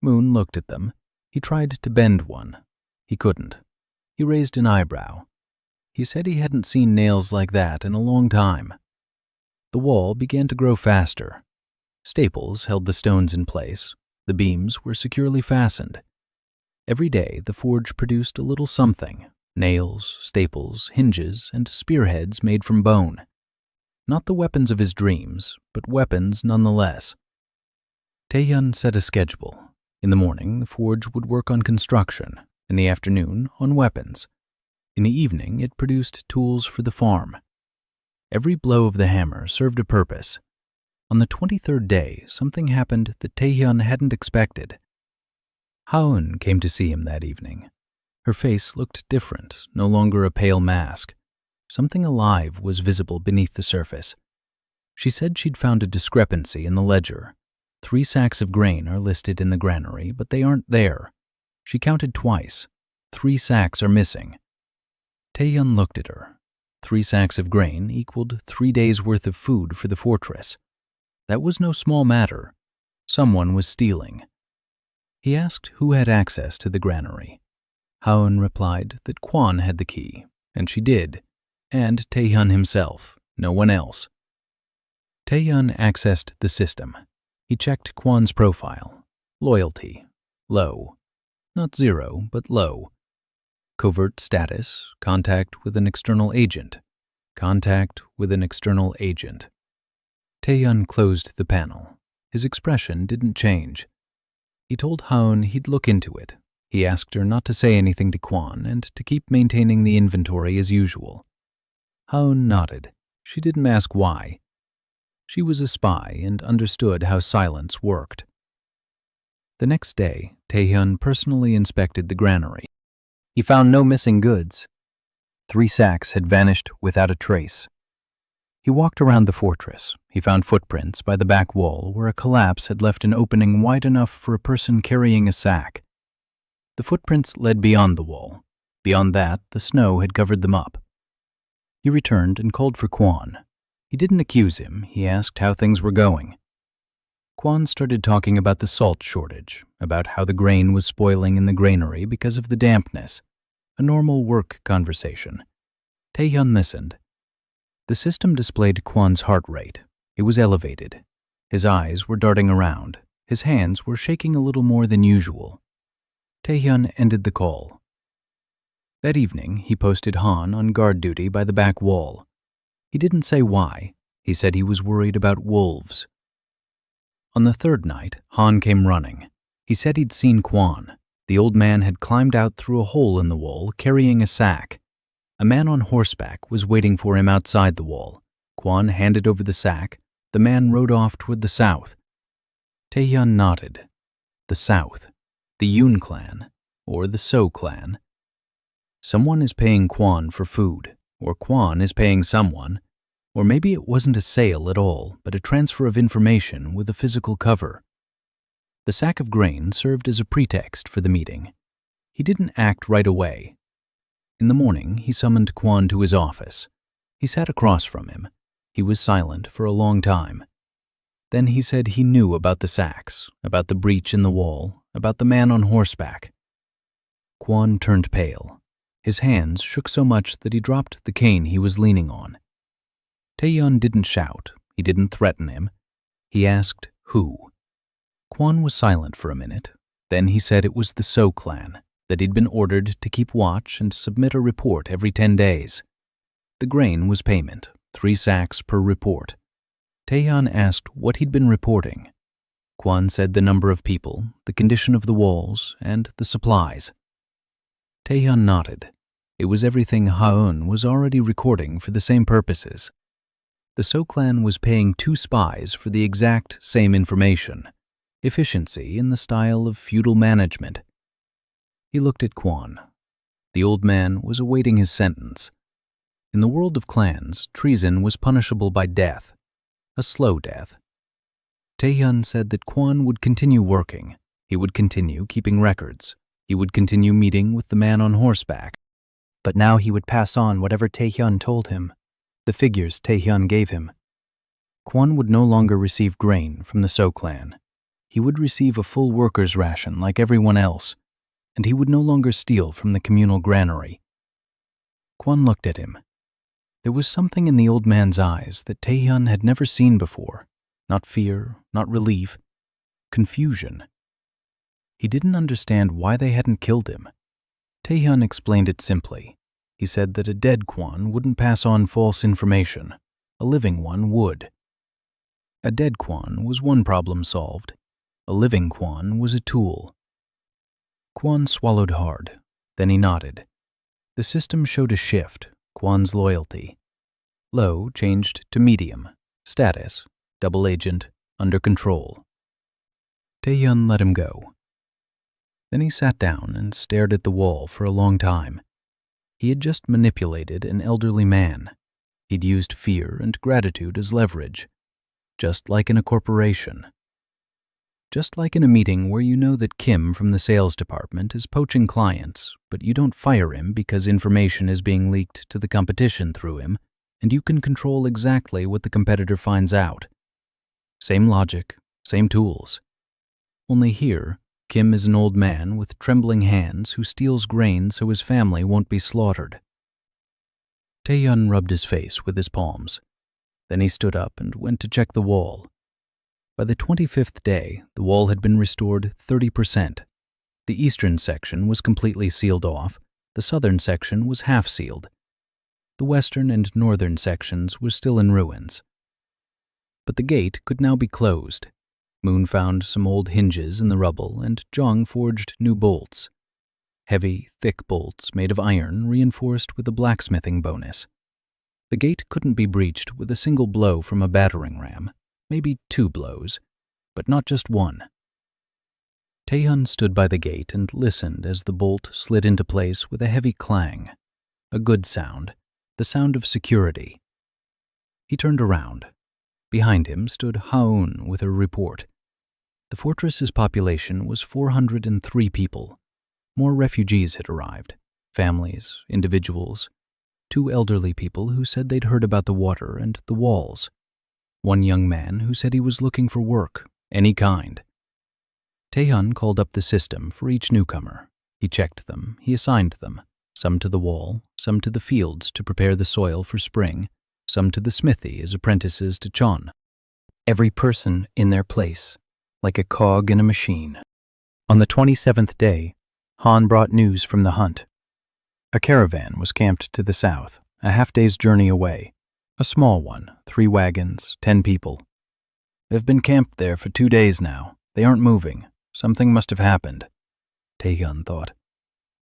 Moon looked at them. He tried to bend one. He couldn't. He raised an eyebrow. He said he hadn't seen nails like that in a long time. The wall began to grow faster. Staples held the stones in place. The beams were securely fastened. Every day the forge produced a little something: nails, staples, hinges, and spearheads made from bone. Not the weapons of his dreams, but weapons nonetheless. Taehyun set a schedule. In the morning, the forge would work on construction. In the afternoon, on weapons. In the evening, it produced tools for the farm. Every blow of the hammer served a purpose. On the 23rd day, something happened that Taehyun hadn't expected. Haeun came to see him that evening. Her face looked different, no longer a pale mask. Something alive was visible beneath the surface. She said she'd found a discrepancy in the ledger. 3 sacks of grain are listed in the granary, but they aren't there. She counted twice. 3 sacks are missing. Taehyun looked at her. 3 sacks of grain equaled 3 days' worth of food for the fortress. That was no small matter. Someone was stealing. He asked who had access to the granary. Haeun replied that Kwon had the key, and she did, and Taehyun himself, no one else. Taehyun accessed the system. He checked Kwon's profile. Loyalty, low. Not 0, but low. Covert status, contact with an external agent. Contact with an external agent. Taehyun closed the panel. His expression didn't change. He told Haeun he'd look into it. He asked her not to say anything to Kwon and to keep maintaining the inventory as usual. Haeun nodded. She didn't ask why. She was a spy and understood how silence worked. The next day, Taehyun personally inspected the granary. He found no missing goods. 3 sacks had vanished without a trace. He walked around the fortress. He found footprints by the back wall where a collapse had left an opening wide enough for a person carrying a sack. The footprints led beyond the wall. Beyond that, the snow had covered them up. He returned and called for Kwon. He didn't accuse him. He asked how things were going. Kwon started talking about the salt shortage, about how the grain was spoiling in the granary because of the dampness. A normal work conversation. Taehyun listened. The system displayed Kwon's heart rate. It was elevated. His eyes were darting around. His hands were shaking a little more than usual. Taehyun ended the call. That evening, he posted Han on guard duty by the back wall. He didn't say why. He said he was worried about wolves. On the 3rd night, Han came running. He said he'd seen Kwon. The old man had climbed out through a hole in the wall, carrying a sack. A man on horseback was waiting for him outside the wall. Kwon handed over the sack. The man rode off toward the south. Taehyun nodded. The south. The Yoon clan, or the So clan. Someone is paying Kwon for food, or Kwon is paying someone. Or maybe it wasn't a sale at all, but a transfer of information with a physical cover. The sack of grain served as a pretext for the meeting. He didn't act right away. In the morning, he summoned Kwon to his office. He sat across from him. He was silent for a long time. Then he said he knew about the sacks, about the breach in the wall, about the man on horseback. Kwon turned pale. His hands shook so much that he dropped the cane he was leaning on. Taehyun didn't shout. He didn't threaten him. He asked, who? Kwon was silent for a minute. Then he said it was the So clan, that he'd been ordered to keep watch and submit a report every 10 days. The grain was payment, 3 sacks per report. Taehyun asked what he'd been reporting. Kwon said the number of people, the condition of the walls, and the supplies. Taehyun nodded. It was everything Haeun was already recording for the same purposes. The So clan was paying 2 spies for the exact same information. Efficiency in the style of feudal management. He looked at Kwon. The old man was awaiting his sentence. In the world of clans, treason was punishable by death. A slow death. Taehyun said that Kwon would continue working. He would continue keeping records. He would continue meeting with the man on horseback. But now he would pass on whatever Taehyun told him, the figures Taehyun gave him. Kwon would no longer receive grain from the So clan. He He would receive a full worker's ration like everyone else, and he would no longer steal from the communal granary. Kwon looked at him. There was something in the old man's eyes that Taehyun had never seen before. Not fear, not relief, confusion. He didn't understand why they hadn't killed him. Taehyun explained it simply. He said that a dead Kwon wouldn't pass on false information. A living one would. A dead Kwon was one problem solved. A living Kwon was a tool. Kwon swallowed hard. Then he nodded. The system showed a shift, Kwon's loyalty. Low changed to medium. Status, double agent, under control. Taehyun let him go. Then he sat down and stared at the wall for a long time. He had just manipulated an elderly man. He'd used fear and gratitude as leverage, just like in a corporation. Just like in a meeting where you know that Kim from the sales department is poaching clients, but you don't fire him because information is being leaked to the competition through him, and you can control exactly what the competitor finds out. Same logic, same tools. Only here, Kim is an old man with trembling hands who steals grain so his family won't be slaughtered. Taehyun rubbed his face with his palms. Then he stood up and went to check the wall. By the 25th day, the wall had been restored 30%. The eastern section was completely sealed off. The southern section was half sealed. The western and northern sections were still in ruins. But the gate could now be closed. Moon found some old hinges in the rubble, and Jong forged new bolts. Heavy, thick bolts made of iron reinforced with a blacksmithing bonus. The gate couldn't be breached with a single blow from a battering ram, maybe 2 blows, but not just one. Taehyun stood by the gate and listened as the bolt slid into place with a heavy clang. A good sound, the sound of security. He turned around. Behind him stood Haun with a report. The fortress's population was 403 people. More refugees had arrived, families, individuals, 2 elderly people who said they'd heard about the water and the walls. One young man who said he was looking for work, any kind. Taehyun called up the system for each newcomer. He checked them, he assigned them, some to the wall, some to the fields to prepare the soil for spring, some to the smithy as apprentices to Chon. Every person in their place, like a cog in a machine. On the 27th day, Han brought news from the hunt. A caravan was camped to the south, a half-day's journey away. A small one, 3 wagons, 10 people. They've been camped there for 2 days now. They aren't moving. Something must have happened, Taehyun thought.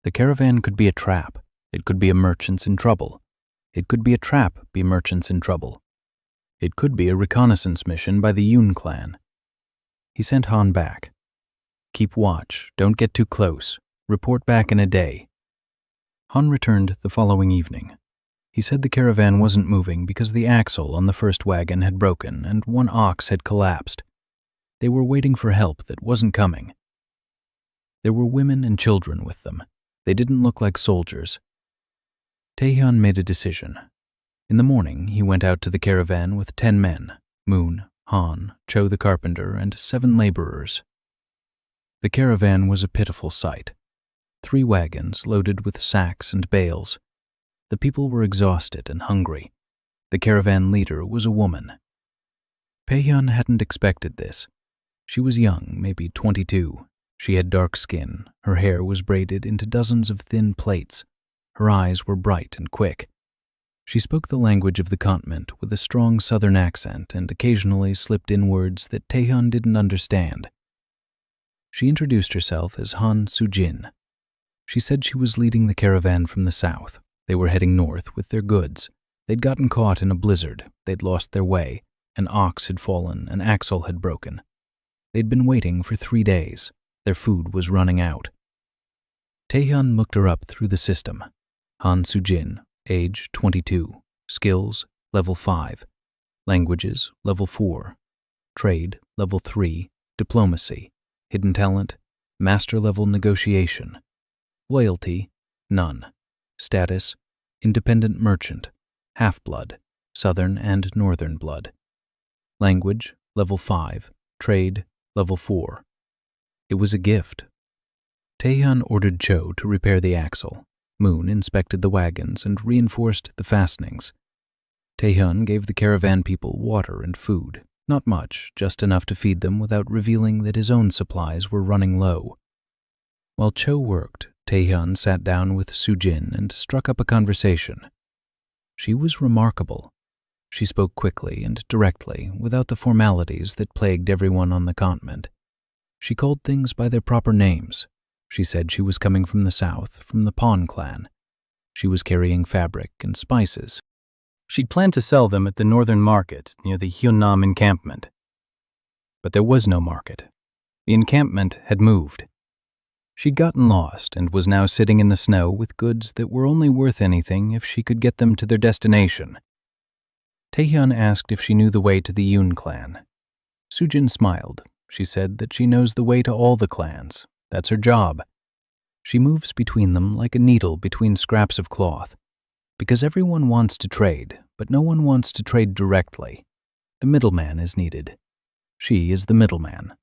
The caravan could be a trap. It could be a merchants in trouble. It could be a trap, be merchants in trouble. It could be a reconnaissance mission by the Yoon clan. He sent Han back. Keep watch, don't get too close. Report back in a day. Han returned the following evening. He said the caravan wasn't moving because the axle on the first wagon had broken and 1 ox had collapsed. They were waiting for help that wasn't coming. There were women and children with them. They didn't look like soldiers. Taehyun made a decision. In the morning, he went out to the caravan with 10 men, Moon, Han, Cho the carpenter, and 7 laborers. The caravan was a pitiful sight. 3 wagons loaded with sacks and bales. The people were exhausted and hungry. The caravan leader was a woman. Taehyun hadn't expected this. She was young, maybe 22. She had dark skin. Her hair was braided into dozens of thin plaits. Her eyes were bright and quick. She spoke the language of the continent with a strong southern accent and occasionally slipped in words that Taehyun didn't understand. She introduced herself as Han Soo-jin. She said she was leading the caravan from the south. They were heading north with their goods. They'd gotten caught in a blizzard. They'd lost their way. An ox had fallen. An axle had broken. They'd been waiting for 3 days. Their food was running out. Taehyun looked her up through the system. Han Soo-jin, age 22. Skills, level 5. Languages, level 4. Trade, level 3. Diplomacy. Hidden talent, master level negotiation. Loyalty, none. Status, independent merchant. Half-blood, southern and northern blood. Language, level 5. Trade, Level 4. It was a gift. Taehyun ordered Cho to repair the axle. Moon inspected the wagons and reinforced the fastenings. Taehyun gave the caravan people water and food. Not much, just enough to feed them without revealing that his own supplies were running low. While Cho worked, Taehyun sat down with Sujin and struck up a conversation. She was remarkable. She spoke quickly and directly, without the formalities that plagued everyone on the continent. She called things by their proper names. She said she was coming from the south, from the Pawn clan. She was carrying fabric and spices. She'd planned to sell them at the northern market near the Hyunnam encampment. But there was no market. The encampment had moved. She'd gotten lost and was now sitting in the snow with goods that were only worth anything if she could get them to their destination. Taehyun asked if she knew the way to the Yoon clan. Sujin smiled. She said that she knows the way to all the clans. That's her job. She moves between them like a needle between scraps of cloth. Because everyone wants to trade, but no one wants to trade directly. A middleman is needed. She is the middleman.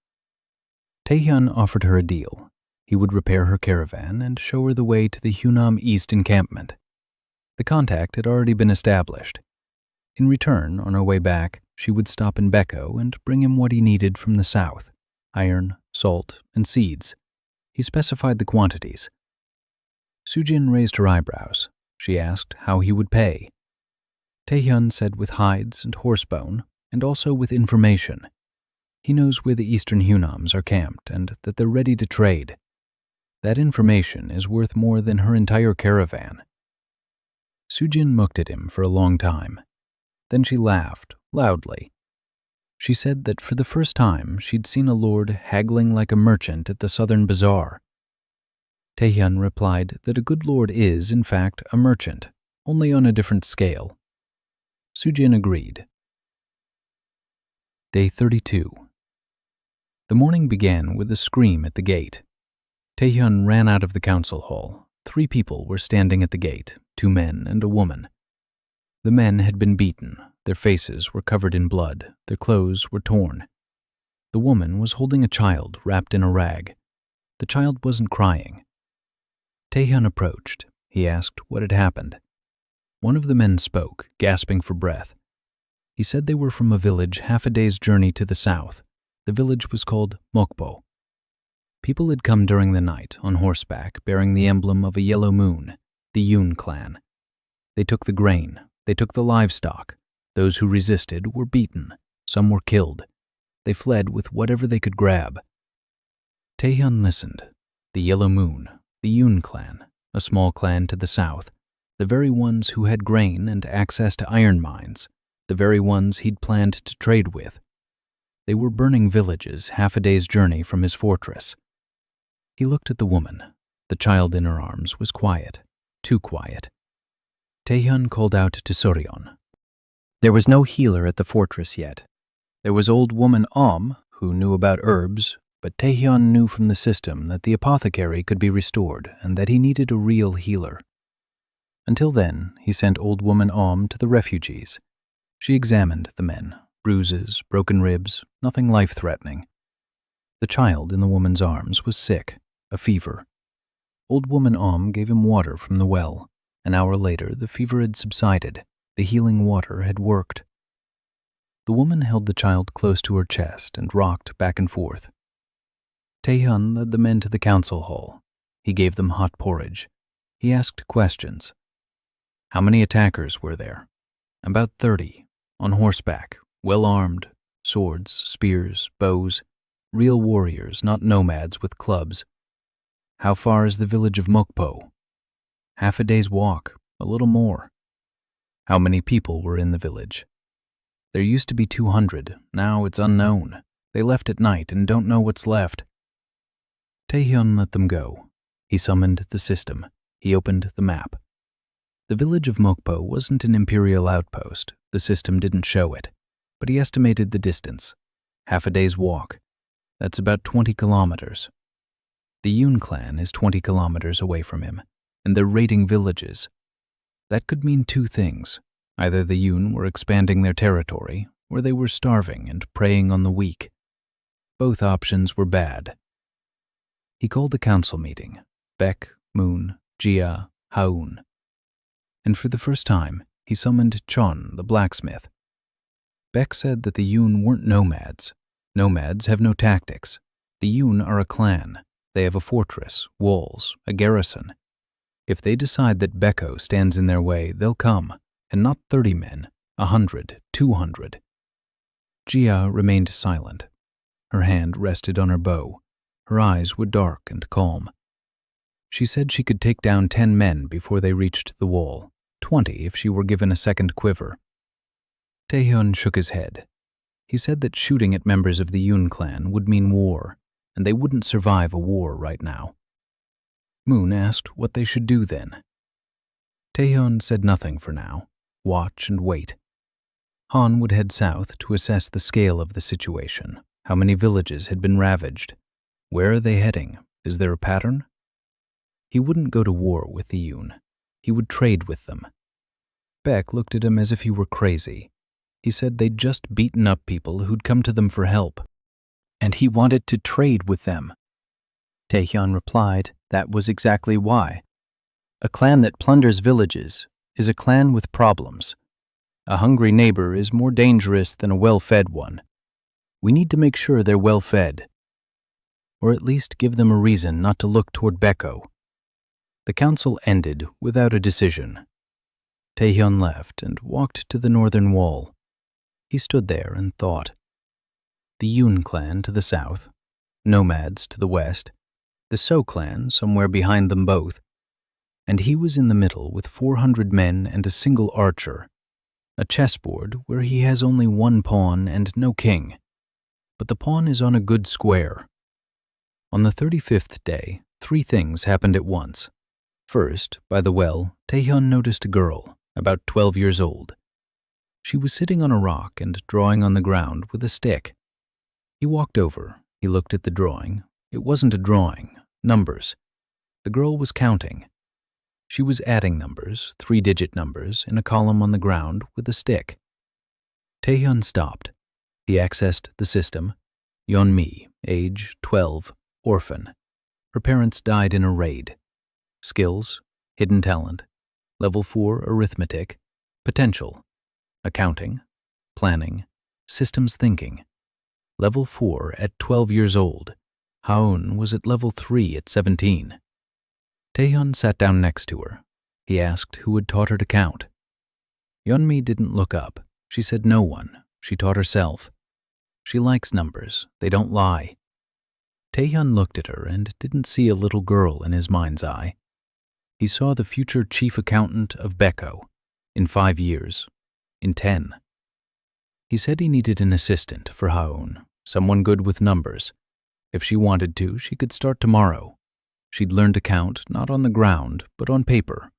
Taehyun offered her a deal. He would repair her caravan and show her the way to the Hyunnam East encampment. The contact had already been established. In return, on her way back, she would stop in Beko and bring him what he needed from the south: iron, salt, and seeds. He specified the quantities. Sujin raised her eyebrows. She asked how he would pay. Taehyun said with hides and horsebone, and also with information. He knows where the eastern Hyunnams are camped and that they're ready to trade. That information is worth more than her entire caravan. Sujin looked at him for a long time. Then she laughed, loudly. She said that for the first time she'd seen a lord haggling like a merchant at the southern bazaar. Taehyun replied that a good lord is, in fact, a merchant, only on a different scale. Sujin agreed. Day 32. The morning began with a scream at the gate. Taehyun ran out of the council hall. 3 people were standing at the gate, 2 men and a woman. The men had been beaten. Their faces were covered in blood. Their clothes were torn. The woman was holding a child wrapped in a rag. The child wasn't crying. Taehyun approached. He asked what had happened. One of the men spoke, gasping for breath. He said they were from a village half a day's journey to the south. The village was called Mokpo. People had come during the night on horseback bearing the emblem of a yellow moon, the Yoon clan. They took the grain. They took the livestock. Those who resisted were beaten. Some were killed. They fled with whatever they could grab. Taehyun listened. The yellow moon, the Yoon clan, a small clan to the south, the very ones who had grain and access to iron mines, the very ones he'd planned to trade with. They were burning villages half a day's journey from his fortress. He looked at the woman. The child in her arms was quiet, too quiet. Taehyun called out to Soryeon. There was no healer at the fortress yet. There was old woman who knew about herbs, but Taehyun knew from the system that the apothecary could be restored and that he needed a real healer. Until then, he sent old woman to the refugees. She examined the men. Bruises, broken ribs, nothing life-threatening. The child in the woman's arms was sick, a fever. Old woman gave him water from the well. An hour later, the fever had subsided. The healing water had worked. The woman held the child close to her chest and rocked back and forth. Taehyun led the men to the council hall. He gave them hot porridge. He asked questions. How many attackers were there? About 30, on horseback, well-armed, swords, spears, bows, real warriors, not nomads with clubs. How far is the village of Mokpo? Half a day's walk, a little more. How many people were in the village? There used to be 200, now it's unknown. They left at night and don't know what's left. Taehyun let them go. He summoned the system. He opened the map. The village of Mokpo wasn't an imperial outpost. The system didn't show it. But he estimated the distance. Half a day's walk. That's about 20 kilometers. The Yoon clan is 20 kilometers away from him, and they're raiding villages. That could mean 2 things. Either the Yoon were expanding their territory, or they were starving and preying on the weak. Both options were bad. He called a council meeting, Baek, Moon, Jia, Haun. And for the first time, he summoned Chon, the blacksmith. Baek said that the Yoon weren't nomads. Nomads have no tactics. The Yoon are a clan. They have a fortress, walls, a garrison. If they decide that Baeko stands in their way, they'll come, and not 30 men, 100, 200. Jia remained silent. Her hand rested on her bow. Her eyes were dark and calm. She said she could take down 10 men before they reached the wall, 20 if she were given a second quiver. Taehyun shook his head. He said that shooting at members of the Yoon clan would mean war, and they wouldn't survive a war right now. Moon asked what they should do then. Taehyun said nothing for now. Watch and wait. Han would head south to assess the scale of the situation. How many villages had been ravaged? Where are they heading? Is there a pattern? He wouldn't go to war with the Yoon. He would trade with them. Baek looked at him as if he were crazy. He said they'd just beaten up people who'd come to them for help, and he wanted to trade with them. Taehyun replied that was exactly why. A clan that plunders villages is a clan with problems. A hungry neighbor is more dangerous than a well-fed one. We need to make sure they're well-fed, or at least give them a reason not to look toward Baeko. The council ended without a decision. Taehyun left and walked to the northern wall. He stood there and thought. The Yoon clan to the south, nomads to the west, the So clan somewhere behind them both, and he was in the middle with 400 men and a single archer, a chessboard where he has only one pawn and no king, but the pawn is on a good square. On the 35th day, 3 things happened at once. First, by the well, Taehyun noticed a girl, about 12 years old. She was sitting on a rock and drawing on the ground with a stick. He walked over. He looked at the drawing. It wasn't a drawing, numbers. The girl was counting. She was adding numbers, 3-digit numbers, in a column on the ground with a stick. Taehyun stopped. He accessed the system. Yeonmi, age 12, orphan. Her parents died in a raid. Skills, hidden talent, level 4 arithmetic, potential, accounting, planning, systems thinking. Level 4 at 12 years old. Haun was at level 3 at 17. Taehyun sat down next to her. He asked who had taught her to count. Yeonmi didn't look up. She said no one. She taught herself. She likes numbers. They don't lie. Taehyun looked at her and didn't see a little girl in his mind's eye. He saw the future chief accountant of Baeko, in 5 years, in 10. He said he needed an assistant for Haun, someone good with numbers. If she wanted to, she could start tomorrow. She'd learn to count not on the ground, but on paper,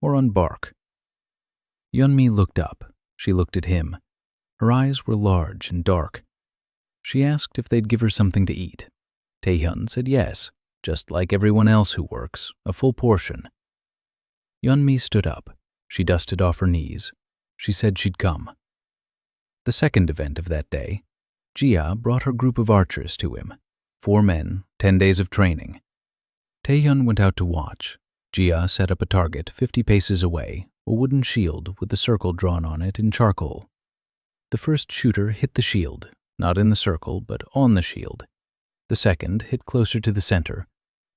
or on bark. Yeonmi looked up. She looked at him. Her eyes were large and dark. She asked if they'd give her something to eat. Taehyun said yes, just like everyone else who works, a full portion. Yeonmi stood up. She dusted off her knees. She said she'd come. The second event of that day, Jia brought her group of archers to him. 4 men, 10 days of training. Taehyun went out to watch. Jia set up a target 50 paces away, a wooden shield with a circle drawn on it in charcoal. The first shooter hit the shield, not in the circle, but on the shield. The second hit closer to the center.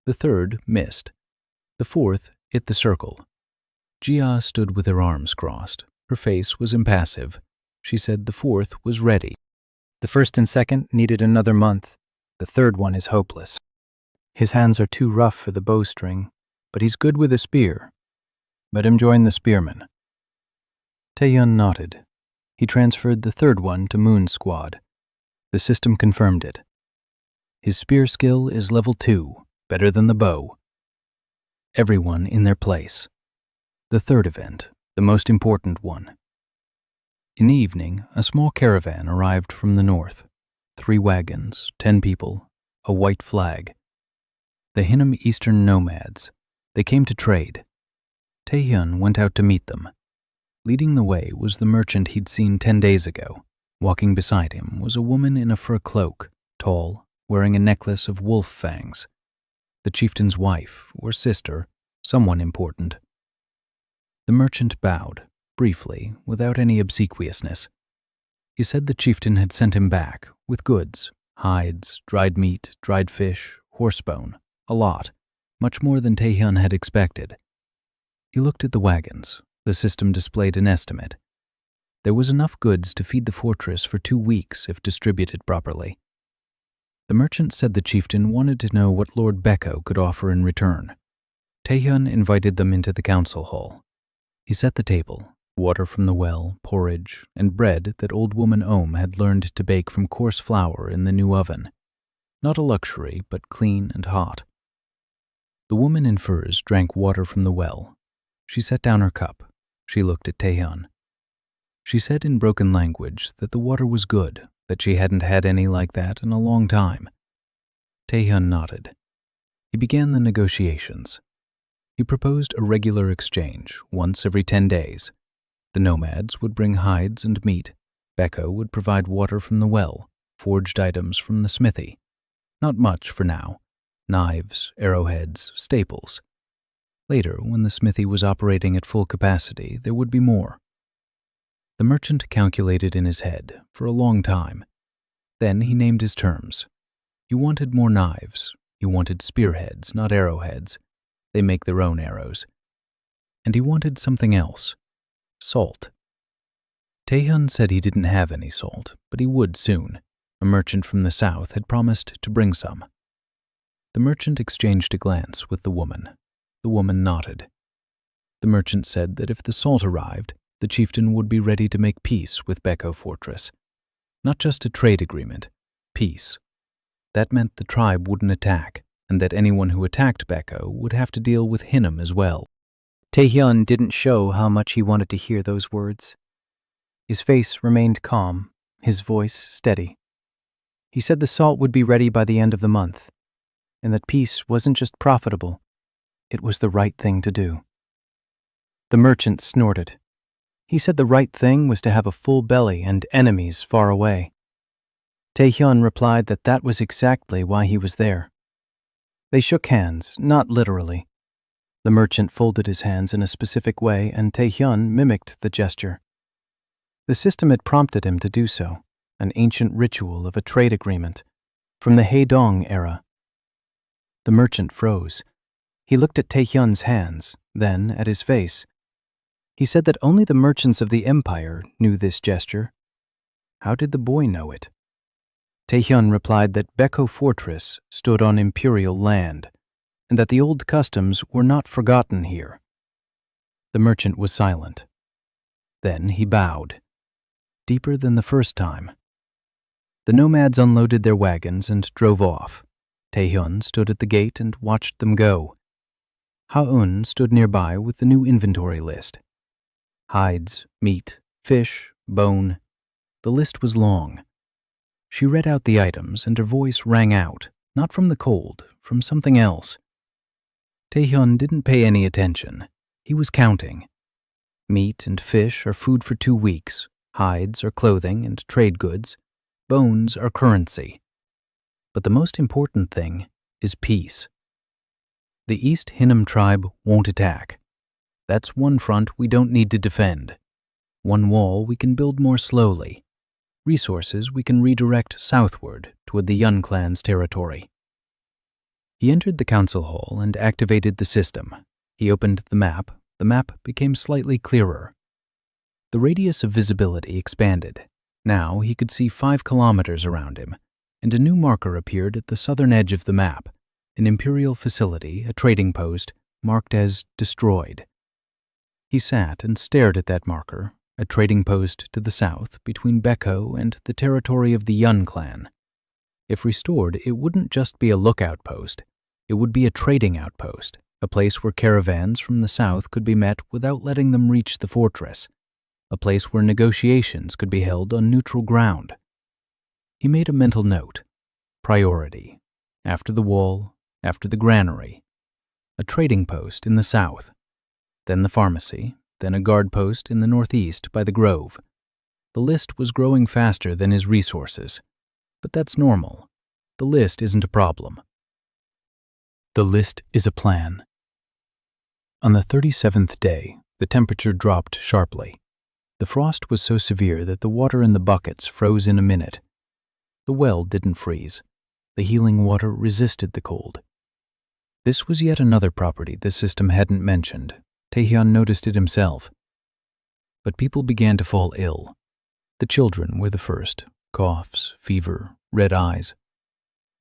The third missed. The fourth hit the circle. Jia stood with her arms crossed. Her face was impassive. She said the fourth was ready. The first and second needed another month. The third one is hopeless. His hands are too rough for the bowstring, but he's good with a spear. Let him join the spearmen. Taehyun nodded. He transferred the third one to Moon's squad. The system confirmed it. His spear skill is level 2, better than the bow. Everyone in their place. The third event, the most important one. In the evening, a small caravan arrived from the north. 3 wagons, 10 people, a white flag. The Hinnom Eastern nomads. They came to trade. Taehyun went out to meet them. Leading the way was the merchant he'd seen 10 days ago. Walking beside him was a woman in a fur cloak, tall, wearing a necklace of wolf fangs. The chieftain's wife or sister, someone important. The merchant bowed, briefly, without any obsequiousness. He said the chieftain had sent him back, with goods, hides, dried meat, dried fish, horsebone, a lot, much more than Taehyun had expected. He looked at the wagons. The system displayed an estimate. There was enough goods to feed the fortress for 2 weeks if distributed properly. The merchant said the chieftain wanted to know what Lord Becco could offer in return. Taehyun invited them into the council hall. He set the table, water from the well, porridge, and bread that old woman Ohm had learned to bake from coarse flour in the new oven. Not a luxury, but clean and hot. The woman in furs drank water from the well. She set down her cup. She looked at Taehyun. She said in broken language that the water was good, that she hadn't had any like that in a long time. Taehyun nodded. He began the negotiations. He proposed a regular exchange, once every 10 days. The nomads would bring hides and meat. Becco would provide water from the well, forged items from the smithy. Not much for now. Knives, arrowheads, staples. Later, when the smithy was operating at full capacity, there would be more. The merchant calculated in his head for a long time. Then he named his terms. You wanted more knives. You wanted spearheads, not arrowheads. They make their own arrows. And he wanted something else. Salt. Taehyun said he didn't have any salt, but he would soon. A merchant from the south had promised to bring some. The merchant exchanged a glance with the woman. The woman nodded. The merchant said that if the salt arrived, the chieftain would be ready to make peace with Becco Fortress. Not just a trade agreement, peace. That meant the tribe wouldn't attack, and that anyone who attacked Becco would have to deal with Hinnom as well. Taehyun didn't show how much he wanted to hear those words. His face remained calm, his voice steady. He said the salt would be ready by the end of the month, and that peace wasn't just profitable, it was the right thing to do. The merchant snorted. He said the right thing was to have a full belly and enemies far away. Taehyun replied that that was exactly why he was there. They shook hands, not literally. The merchant folded his hands in a specific way, and Taehyun mimicked the gesture. The system had prompted him to do so, an ancient ritual of a trade agreement, from the Haedong era. The merchant froze. He looked at Taehyun's hands, then at his face. He said that only the merchants of the empire knew this gesture. How did the boy know it? Taehyun replied that Becco Fortress stood on imperial land, and that the old customs were not forgotten here. The merchant was silent. Then he bowed, deeper than the first time. The nomads unloaded their wagons and drove off. Taehyun stood at the gate and watched them go. Ha-eun stood nearby with the new inventory list. Hides, meat, fish, bone. The list was long. She read out the items and her voice rang out, not from the cold, from something else. Taehyun didn't pay any attention. He was counting. Meat and fish are food for 2 weeks. Hides are clothing and trade goods. Bones are currency. But the most important thing is peace. The East Hinnom tribe won't attack. That's one front we don't need to defend. One wall we can build more slowly. Resources we can redirect southward toward the Yun clan's territory. He entered the council hall and activated the system. He opened the map. The map became slightly clearer. The radius of visibility expanded. Now he could see 5 kilometers around him, and a new marker appeared at the southern edge of the map, an imperial facility, a trading post, marked as destroyed. He sat and stared at that marker, a trading post to the south between Becco and the territory of the Yun clan. If restored, it wouldn't just be a lookout post. It would be a trading outpost, a place where caravans from the south could be met without letting them reach the fortress, a place where negotiations could be held on neutral ground. He made a mental note. Priority. After the wall, after the granary. A trading post in the south. Then the pharmacy, then a guard post in the northeast by the grove. The list was growing faster than his resources. But that's normal. The list isn't a problem. The list is a plan. On the 37th day, the temperature dropped sharply. The frost was so severe that the water in the buckets froze in a minute. The well didn't freeze. The healing water resisted the cold. This was yet another property the system hadn't mentioned. Taehyun noticed it himself. But people began to fall ill. The children were the first. Coughs, fever, red eyes.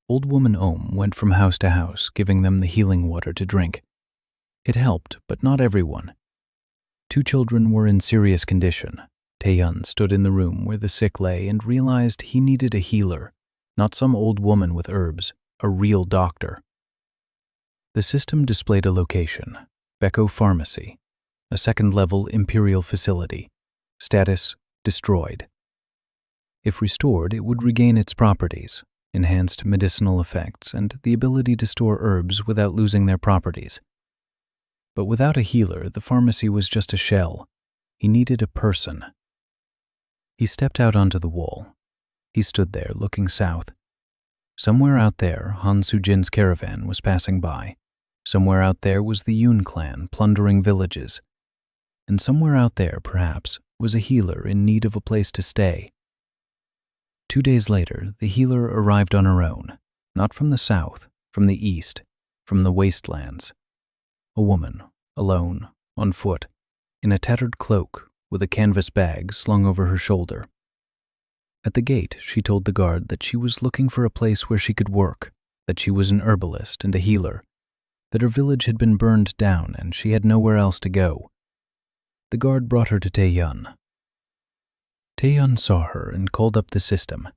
Old woman Om went from house to house, giving them the healing water to drink. It helped, but not everyone. 2 children were in serious condition. Taehyun stood in the room where the sick lay and realized he needed a healer, not some old woman with herbs, a real doctor. The system displayed a location, Beko Pharmacy, a second-level imperial facility. Status, destroyed. If restored, it would regain its properties, enhanced medicinal effects, and the ability to store herbs without losing their properties. But without a healer, the pharmacy was just a shell. He needed a person. He stepped out onto the wall. He stood there, looking south. Somewhere out there, Han Soo-jin's caravan was passing by. Somewhere out there was the Yoon clan plundering villages. And somewhere out there, perhaps, was a healer in need of a place to stay. 2 days later, the healer arrived on her own, not from the south, from the east, from the wastelands. A woman, alone, on foot, in a tattered cloak, with a canvas bag slung over her shoulder. At the gate, she told the guard that she was looking for a place where she could work, that she was an herbalist and a healer, that her village had been burned down and she had nowhere else to go. The guard brought her to Taehyun. Taehyun saw her and called up the system.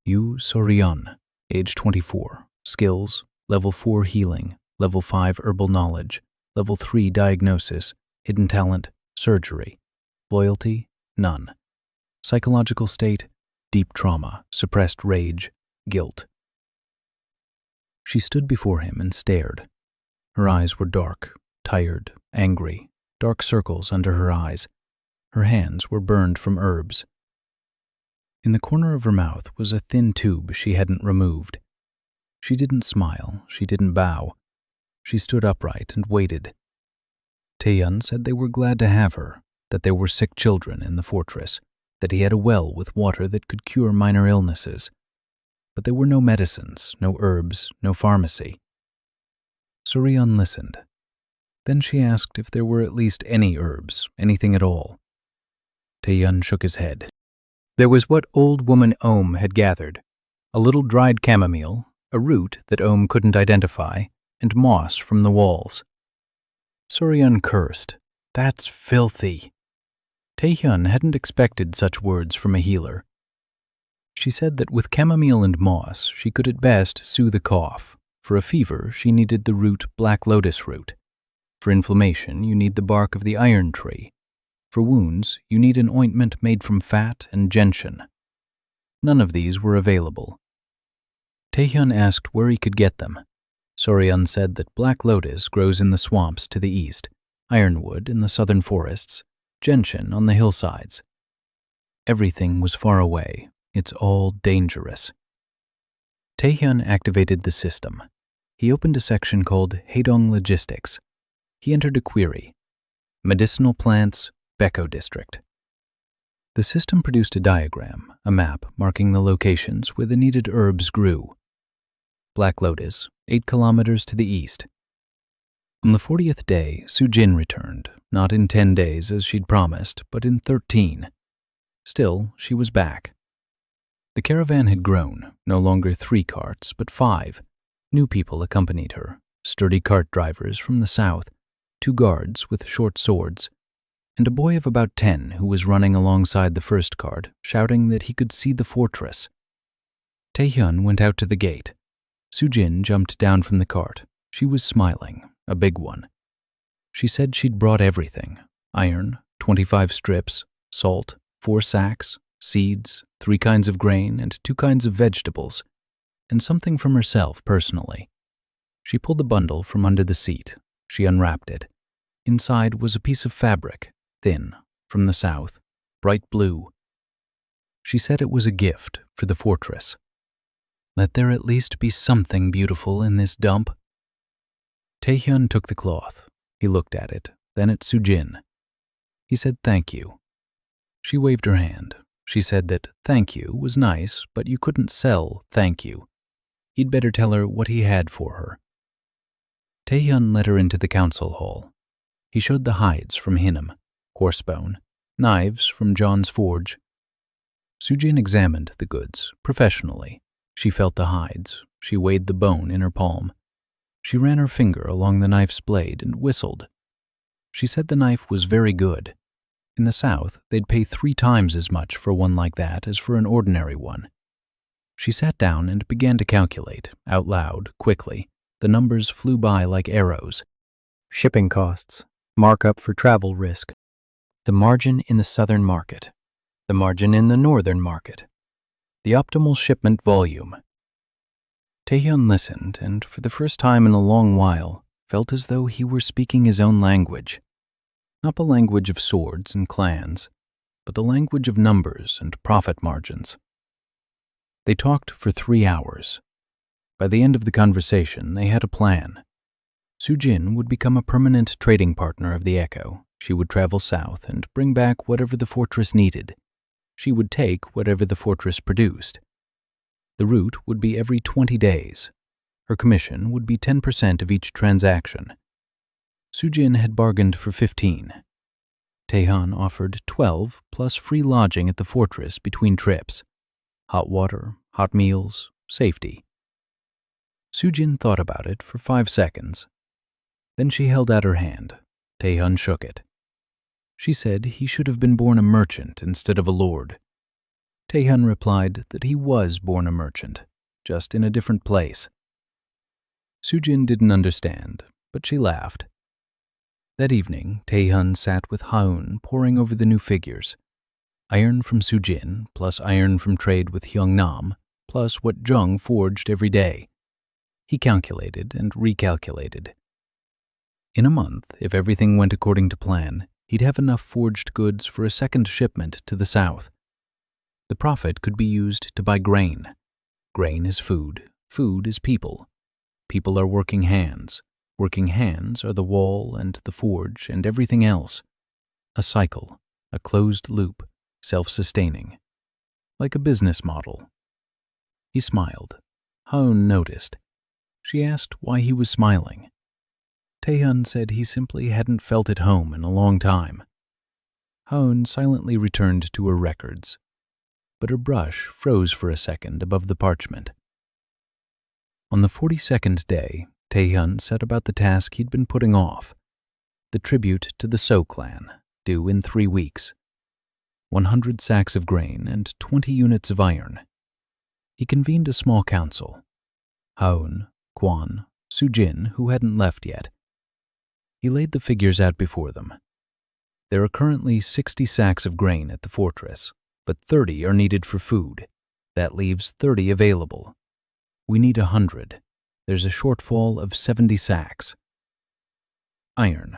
Yu Soryeon, age 24, skills, level 4 healing, level 5 herbal knowledge, level 3 diagnosis, hidden talent, surgery, loyalty, none, psychological state, deep trauma, suppressed rage, guilt. She stood before him and stared. Her eyes were dark, tired, angry, dark circles under her eyes. Her hands were burned from herbs. In the corner of her mouth was a thin tube she hadn't removed. She didn't smile, she didn't bow. She stood upright and waited. Taehyun said they were glad to have her, that there were sick children in the fortress, that he had a well with water that could cure minor illnesses. But there were no medicines, no herbs, no pharmacy. Soryeon listened. Then she asked if there were at least any herbs, anything at all. Taehyun shook his head. There was what old woman Om had gathered, a little dried chamomile, a root that Om couldn't identify, and moss from the walls. Soryeon cursed. That's filthy. Taehyun hadn't expected such words from a healer. She said that with chamomile and moss, she could at best soothe a cough. For a fever, she needed the root black lotus root. For inflammation, you need the bark of the iron tree. For wounds, you need an ointment made from fat and gentian. None of these were available. Taehyun asked where he could get them. Soryeon said that black lotus grows in the swamps to the east, ironwood in the southern forests, gentian on the hillsides. Everything was far away. It's all dangerous. Taehyun activated the system. He opened a section called Haedong Logistics. He entered a query. Medicinal plants, Beko District. The system produced a diagram, a map marking the locations where the needed herbs grew. Black lotus, 8 kilometers to the east. On the 40th day, Soo-jin returned, not in 10 days as she'd promised, but in 13. Still, she was back. The caravan had grown, no longer 3 carts, but 5. New people accompanied her, sturdy cart drivers from the south, 2 guards with short swords, and a boy of about 10 who was running alongside the first cart, shouting that he could see the fortress. Taehyun went out to the gate. Soo-jin jumped down from the cart. She was smiling, a big one. She said she'd brought everything: iron, 25 strips, salt, 4 sacks, seeds, 3 kinds of grain, and 2 kinds of vegetables, and something from herself personally. She pulled the bundle from under the seat. She unwrapped it. Inside was a piece of fabric, thin, from the south, bright blue. She said it was a gift for the fortress. Let there at least be something beautiful in this dump. Taehyun took the cloth. He looked at it, then at Sujin. He said thank you. She waved her hand. She said that thank you was nice, but you couldn't sell thank you. He'd better tell her what he had for her. Taehyun led her into the council hall. He showed the hides from Hinnom, horsebone, knives from John's forge. Sujin examined the goods professionally. She felt the hides. She weighed the bone in her palm. She ran her finger along the knife's blade and whistled. She said the knife was very good. In the South, they'd pay 3 times as much for one like that as for an ordinary one. She sat down and began to calculate, out loud, quickly. The numbers flew by like arrows. Shipping costs, markup for travel risk, the margin in the southern market, the margin in the northern market, the optimal shipment volume. Taehyun listened and, for the first time in a long while, felt as though he were speaking his own language. Not the language of swords and clans, but the language of numbers and profit margins. They talked for 3 hours. By the end of the conversation, they had a plan. Sujin would become a permanent trading partner of the Echo. She would travel south and bring back whatever the fortress needed. She would take whatever the fortress produced. The route would be every 20 days. Her commission would be 10% of each transaction. Sujin had bargained for 15. Taehyun offered 12 plus free lodging at the fortress between trips. Hot water, hot meals, safety. Sujin thought about it for 5 seconds. Then she held out her hand. Taehyun shook it. She said he should have been born a merchant instead of a lord. Taehyun replied that he was born a merchant, just in a different place. Sujin didn't understand, but she laughed. That evening, Taehyun sat with Haun poring over the new figures. Iron from Sujin, plus iron from trade with Hyungnam, plus what Jung forged every day. He calculated and recalculated. In a month, if everything went according to plan, he'd have enough forged goods for a second shipment to the south. The profit could be used to buy grain. Grain is food. Food is people. People are working hands. Working hands are the wall and the forge and everything else. A cycle, a closed loop, self-sustaining. Like a business model. He smiled. Haun noticed. She asked why he was smiling. Taehyun said he simply hadn't felt at home in a long time. Haun silently returned to her records, but her brush froze for a second above the parchment. On the 42nd day, Taehyun set about the task he'd been putting off, the tribute to the So clan, due in 3 weeks. 100 sacks of grain and 20 units of iron. He convened a small council. Haun, Kwon, Sujin, who hadn't left yet. He laid the figures out before them. There are currently 60 sacks of grain at the fortress, but 30 are needed for food. That leaves 30 available. We need 100. There's a shortfall of 70 sacks. Iron.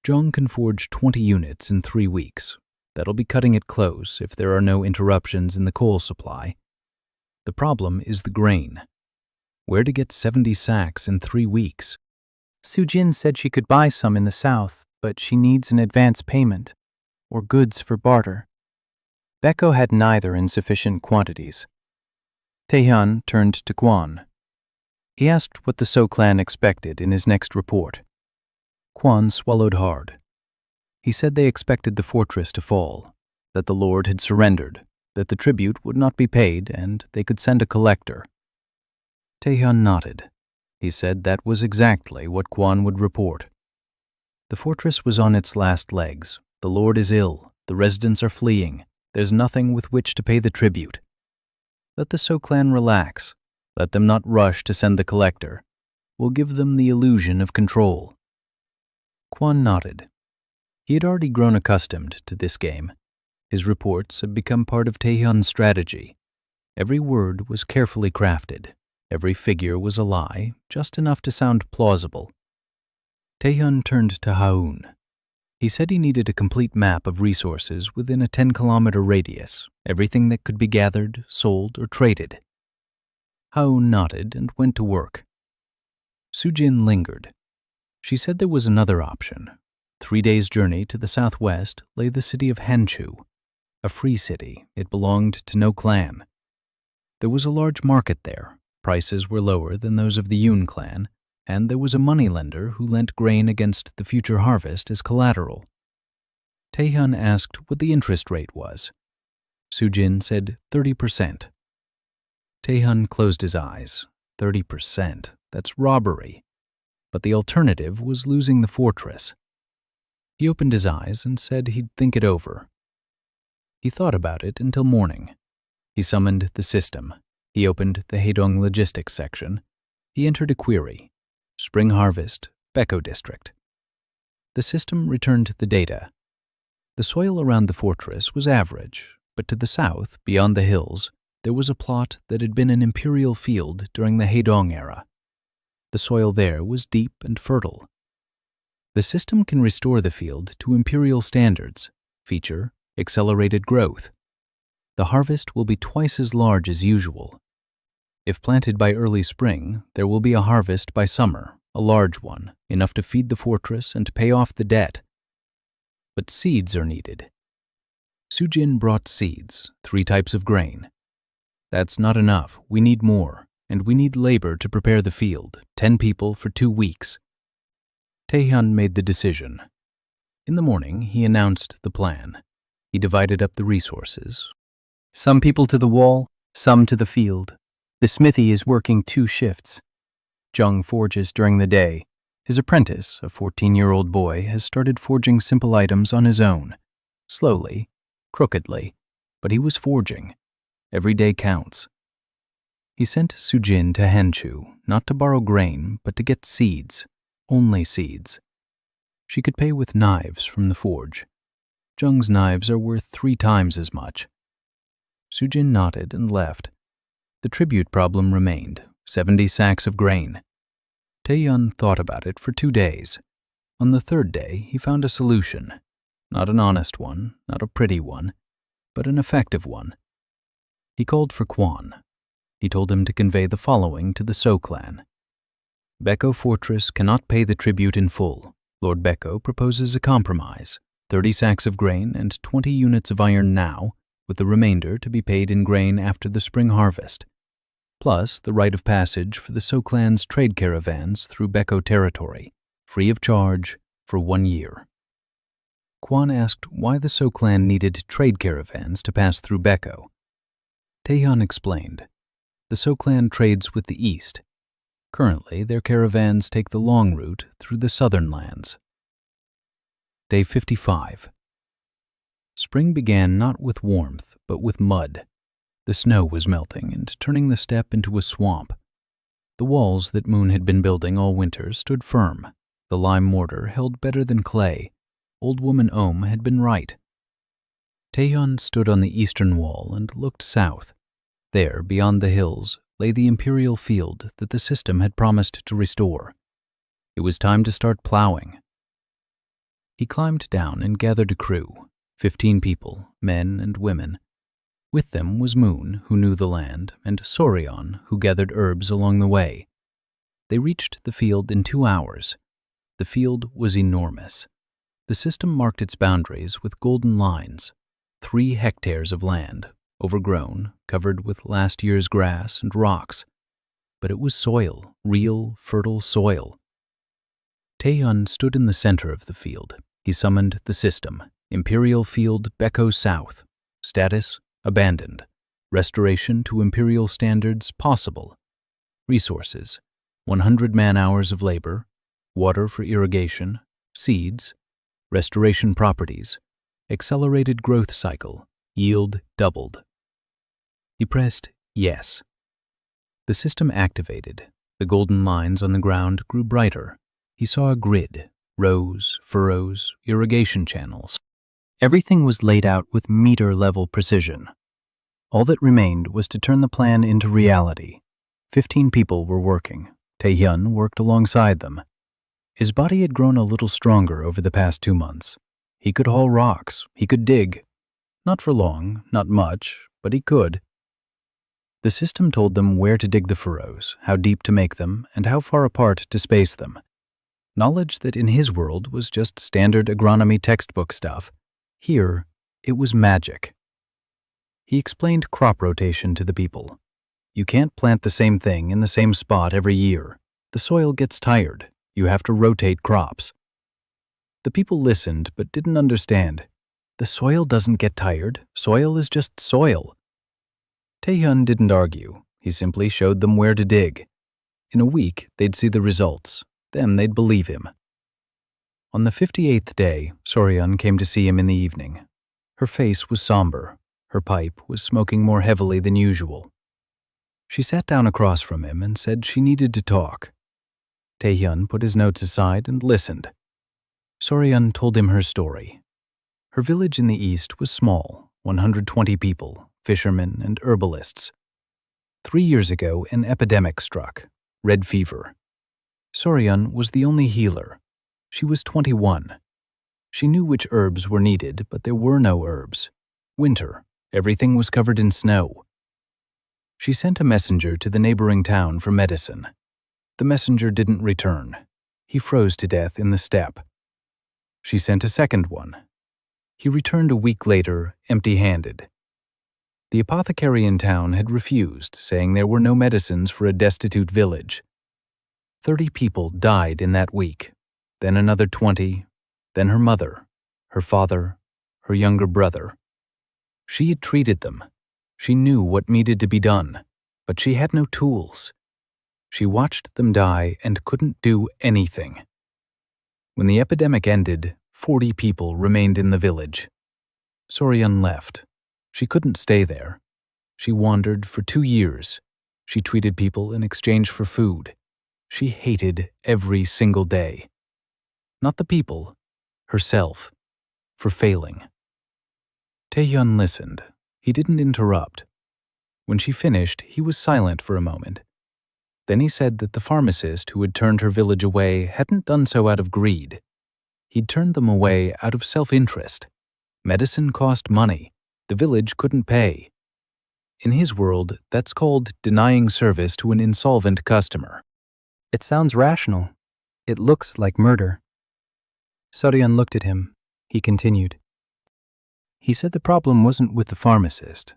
Jung can forge 20 units in 3 weeks. That'll be cutting it close if there are no interruptions in the coal supply. The problem is the grain. Where to get 70 sacks in 3 weeks? Sujin said she could buy some in the south, but she needs an advance payment, or goods for barter. Beko had neither in sufficient quantities. Taehyun turned to Kwon. He asked what the So clan expected in his next report. Kwon swallowed hard. He said they expected the fortress to fall, that the lord had surrendered, that the tribute would not be paid, and they could send a collector. Taehyun nodded. He said that was exactly what Kwon would report. The fortress was on its last legs. The lord is ill. The residents are fleeing. There's nothing with which to pay the tribute. Let the So clan relax. Let them not rush to send the collector. We'll give them the illusion of control. Kwon nodded. He had already grown accustomed to this game. His reports had become part of Taehyun's strategy. Every word was carefully crafted. Every figure was a lie, just enough to sound plausible. Taehyun turned to Haun. He said he needed a complete map of resources within a 10-kilometer radius, everything that could be gathered, sold, or traded. Hao nodded and went to work. Sujin lingered. She said there was another option. 3 days' journey to the southwest lay the city of Hanchu, a free city. It belonged to no clan. There was a large market there. Prices were lower than those of the Yun clan, and there was a moneylender who lent grain against the future harvest as collateral. Taehyun asked what the interest rate was. Sujin said 30%. Taehyun closed his eyes. 30%. That's robbery. But the alternative was losing the fortress. He opened his eyes and said he'd think it over. He thought about it until morning. He summoned the system. He opened the Haedong logistics section. He entered a query. Spring harvest, Baekho district. The system returned the data. The soil around the fortress was average, but to the south, beyond the hills, there was a plot that had been an imperial field during the Haedong era. The soil there was deep and fertile. The system can restore the field to imperial standards, feature accelerated growth. The harvest will be twice as large as usual. If planted by early spring, there will be a harvest by summer, a large one, enough to feed the fortress and pay off the debt. But seeds are needed. Sujin brought seeds, 3 types of grain. That's not enough. We need more, and we need labor to prepare the field, 10 people for 2 weeks. Taehyun made the decision. In the morning, he announced the plan. He divided up the resources. Some people to the wall, some to the field. The smithy is working 2 shifts. Jung forges during the day. His apprentice, a 14-year-old boy, has started forging simple items on his own. Slowly, crookedly, but he was forging. Every day counts. He sent Sujin to Hanchu, not to borrow grain, but to get seeds. Only seeds. She could pay with knives from the forge. Jung's knives are worth 3 times as much. Sujin nodded and left. The tribute problem remained, 70 sacks of grain. Taehyun thought about it for 2 days. On the 3rd day, he found a solution. Not an honest one, not a pretty one, but an effective one. He called for Kwon. He told him to convey the following to the So clan. Baekho Fortress cannot pay the tribute in full. Lord Baekho proposes a compromise, 30 sacks of grain and 20 units of iron now, with the remainder to be paid in grain after the spring harvest, plus the right of passage for the So clan's trade caravans through Baekho territory, free of charge, for 1 year. Kwon asked why the So clan needed trade caravans to pass through Baekho. Taehyun explained. The So clan trades with the east. Currently, their caravans take the long route through the southern lands. Day 55. Spring began not with warmth, but with mud. The snow was melting and turning the steppe into a swamp. The walls that Moon had been building all winter stood firm. The lime mortar held better than clay. Old woman Ohm had been right. Taehyun stood on the eastern wall and looked south. There, beyond the hills, lay the imperial field that the system had promised to restore. It was time to start plowing. He climbed down and gathered a crew, 15 people, men and women. With them was Moon, who knew the land, and Soryeon, who gathered herbs along the way. They reached the field in 2 hours. The field was enormous. The system marked its boundaries with golden lines, 3 hectares of land, overgrown, covered with last year's grass and rocks. But it was soil, real, fertile soil. Taehyun stood in the center of the field. He summoned the system. Imperial Field Baekho South. Status, abandoned. Restoration to imperial standards possible. Resources, 100 man-hours of labor, water for irrigation, seeds, restoration properties, accelerated growth cycle, yield doubled. He pressed yes. The system activated. The golden lines on the ground grew brighter. He saw a grid, rows, furrows, irrigation channels. Everything was laid out with meter-level precision. All that remained was to turn the plan into reality. 15 people were working. Taehyun worked alongside them. His body had grown a little stronger over the past 2 months. He could haul rocks. He could dig. Not for long, not much, but he could. The system told them where to dig the furrows, how deep to make them, and how far apart to space them. Knowledge that in his world was just standard agronomy textbook stuff. Here, it was magic. He explained crop rotation to the people. You can't plant the same thing in the same spot every year. The soil gets tired. You have to rotate crops. The people listened but didn't understand. The soil doesn't get tired. Soil is just soil. Taehyun didn't argue. He simply showed them where to dig. In a week, they'd see the results. Then they'd believe him. On the 58th day, Soryeon came to see him in the evening. Her face was somber. Her pipe was smoking more heavily than usual. She sat down across from him and said she needed to talk. Taehyun put his notes aside and listened. Soryeon told him her story. Her village in the east was small, 120 people, fishermen and herbalists. 3 years ago, an epidemic struck, red fever. Soryeon was the only healer. She was 21. She knew which herbs were needed, but there were no herbs. Winter, everything was covered in snow. She sent a messenger to the neighboring town for medicine. The messenger didn't return. He froze to death in the steppe. She sent a second one. He returned a week later, empty-handed. The apothecary in town had refused, saying there were no medicines for a destitute village. 30 people died in that week, then another 20, then her mother, her father, her younger brother. She had treated them. She knew what needed to be done, but she had no tools. She watched them die and couldn't do anything. When the epidemic ended, 40 people remained in the village. Soryeon left. She couldn't stay there. She wandered for 2 years. She treated people in exchange for food. She hated every single day. Not the people, herself, for failing. Taehyun listened. He didn't interrupt. When she finished, he was silent for a moment. Then he said that the pharmacist who had turned her village away hadn't done so out of greed. He'd turned them away out of self-interest. Medicine cost money. The village couldn't pay. In his world, that's called denying service to an insolvent customer. It sounds rational. It looks like murder. Soryeon looked at him. He continued. He said the problem wasn't with the pharmacist.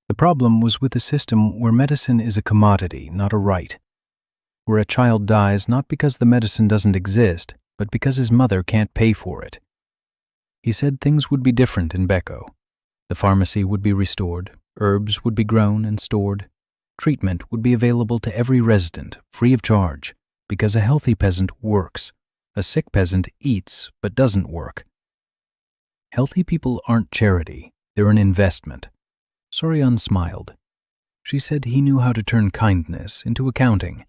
The problem was with a system where medicine is a commodity, not a right. Where a child dies not because the medicine doesn't exist, but because his mother can't pay for it. He said things would be different in Baekho. The pharmacy would be restored, herbs would be grown and stored, treatment would be available to every resident, free of charge, because a healthy peasant works. A sick peasant eats but doesn't work. Healthy people aren't charity, they're an investment. Soryeon smiled. She said he knew how to turn kindness into accounting.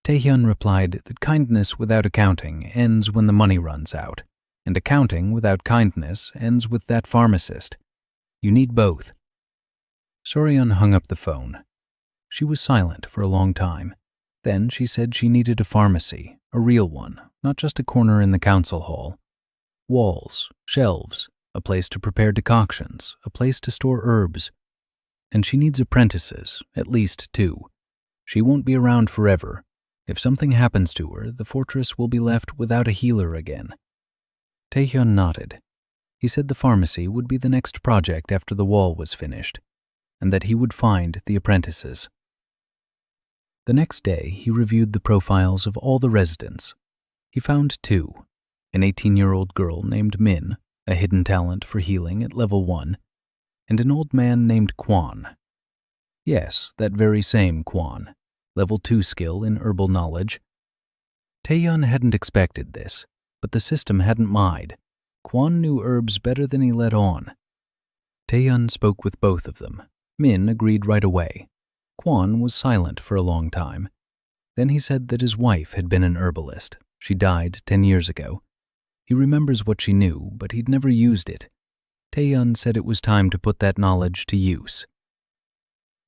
Taehyun replied that kindness without accounting ends when the money runs out, and accounting without kindness ends with that pharmacist. You need both. Soryeon hung up the phone. She was silent for a long time. Then she said she needed a pharmacy, a real one, not just a corner in the council hall. Walls, shelves, a place to prepare decoctions, a place to store herbs. And she needs apprentices, at least 2. She won't be around forever. If something happens to her, the fortress will be left without a healer again. Taehyun nodded. He said the pharmacy would be the next project after the wall was finished, and that he would find the apprentices. The next day, he reviewed the profiles of all the residents. He found 2, an 18-year-old girl named Min, a hidden talent for healing at level 1, and an old man named Kwon. Yes, that very same Kwon, level 2 skill in herbal knowledge. Taehyun hadn't expected this, but the system hadn't lied. Kwon knew herbs better than he let on. Taehyun spoke with both of them. Min agreed right away. Kwon was silent for a long time. Then he said that his wife had been an herbalist. She died 10 years ago. He remembers what she knew, but he'd never used it. Taehyun said it was time to put that knowledge to use.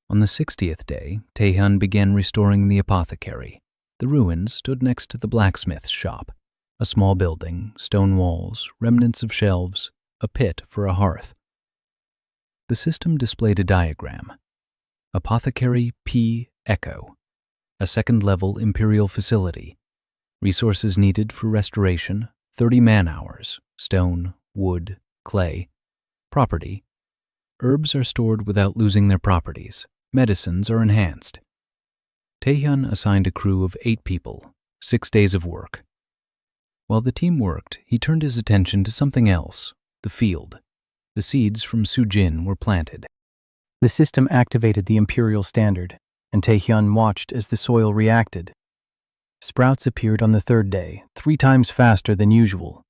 On the 60th day, Taehyun began restoring the apothecary. The ruins stood next to the blacksmith's shop. A small building, stone walls, remnants of shelves, a pit for a hearth. The system displayed a diagram. Apothecary P. Echo, a second-level Imperial facility. Resources needed for restoration, 30 man-hours, stone, wood, clay. Property. Herbs are stored without losing their properties. Medicines are enhanced. Taehyun assigned a crew of 8 people, 6 days of work. While the team worked, he turned his attention to something else, the field. The seeds from Sujin were planted. The system activated the Imperial Standard, and Taehyun watched as the soil reacted. Sprouts appeared on the 3rd day, 3 times faster than usual.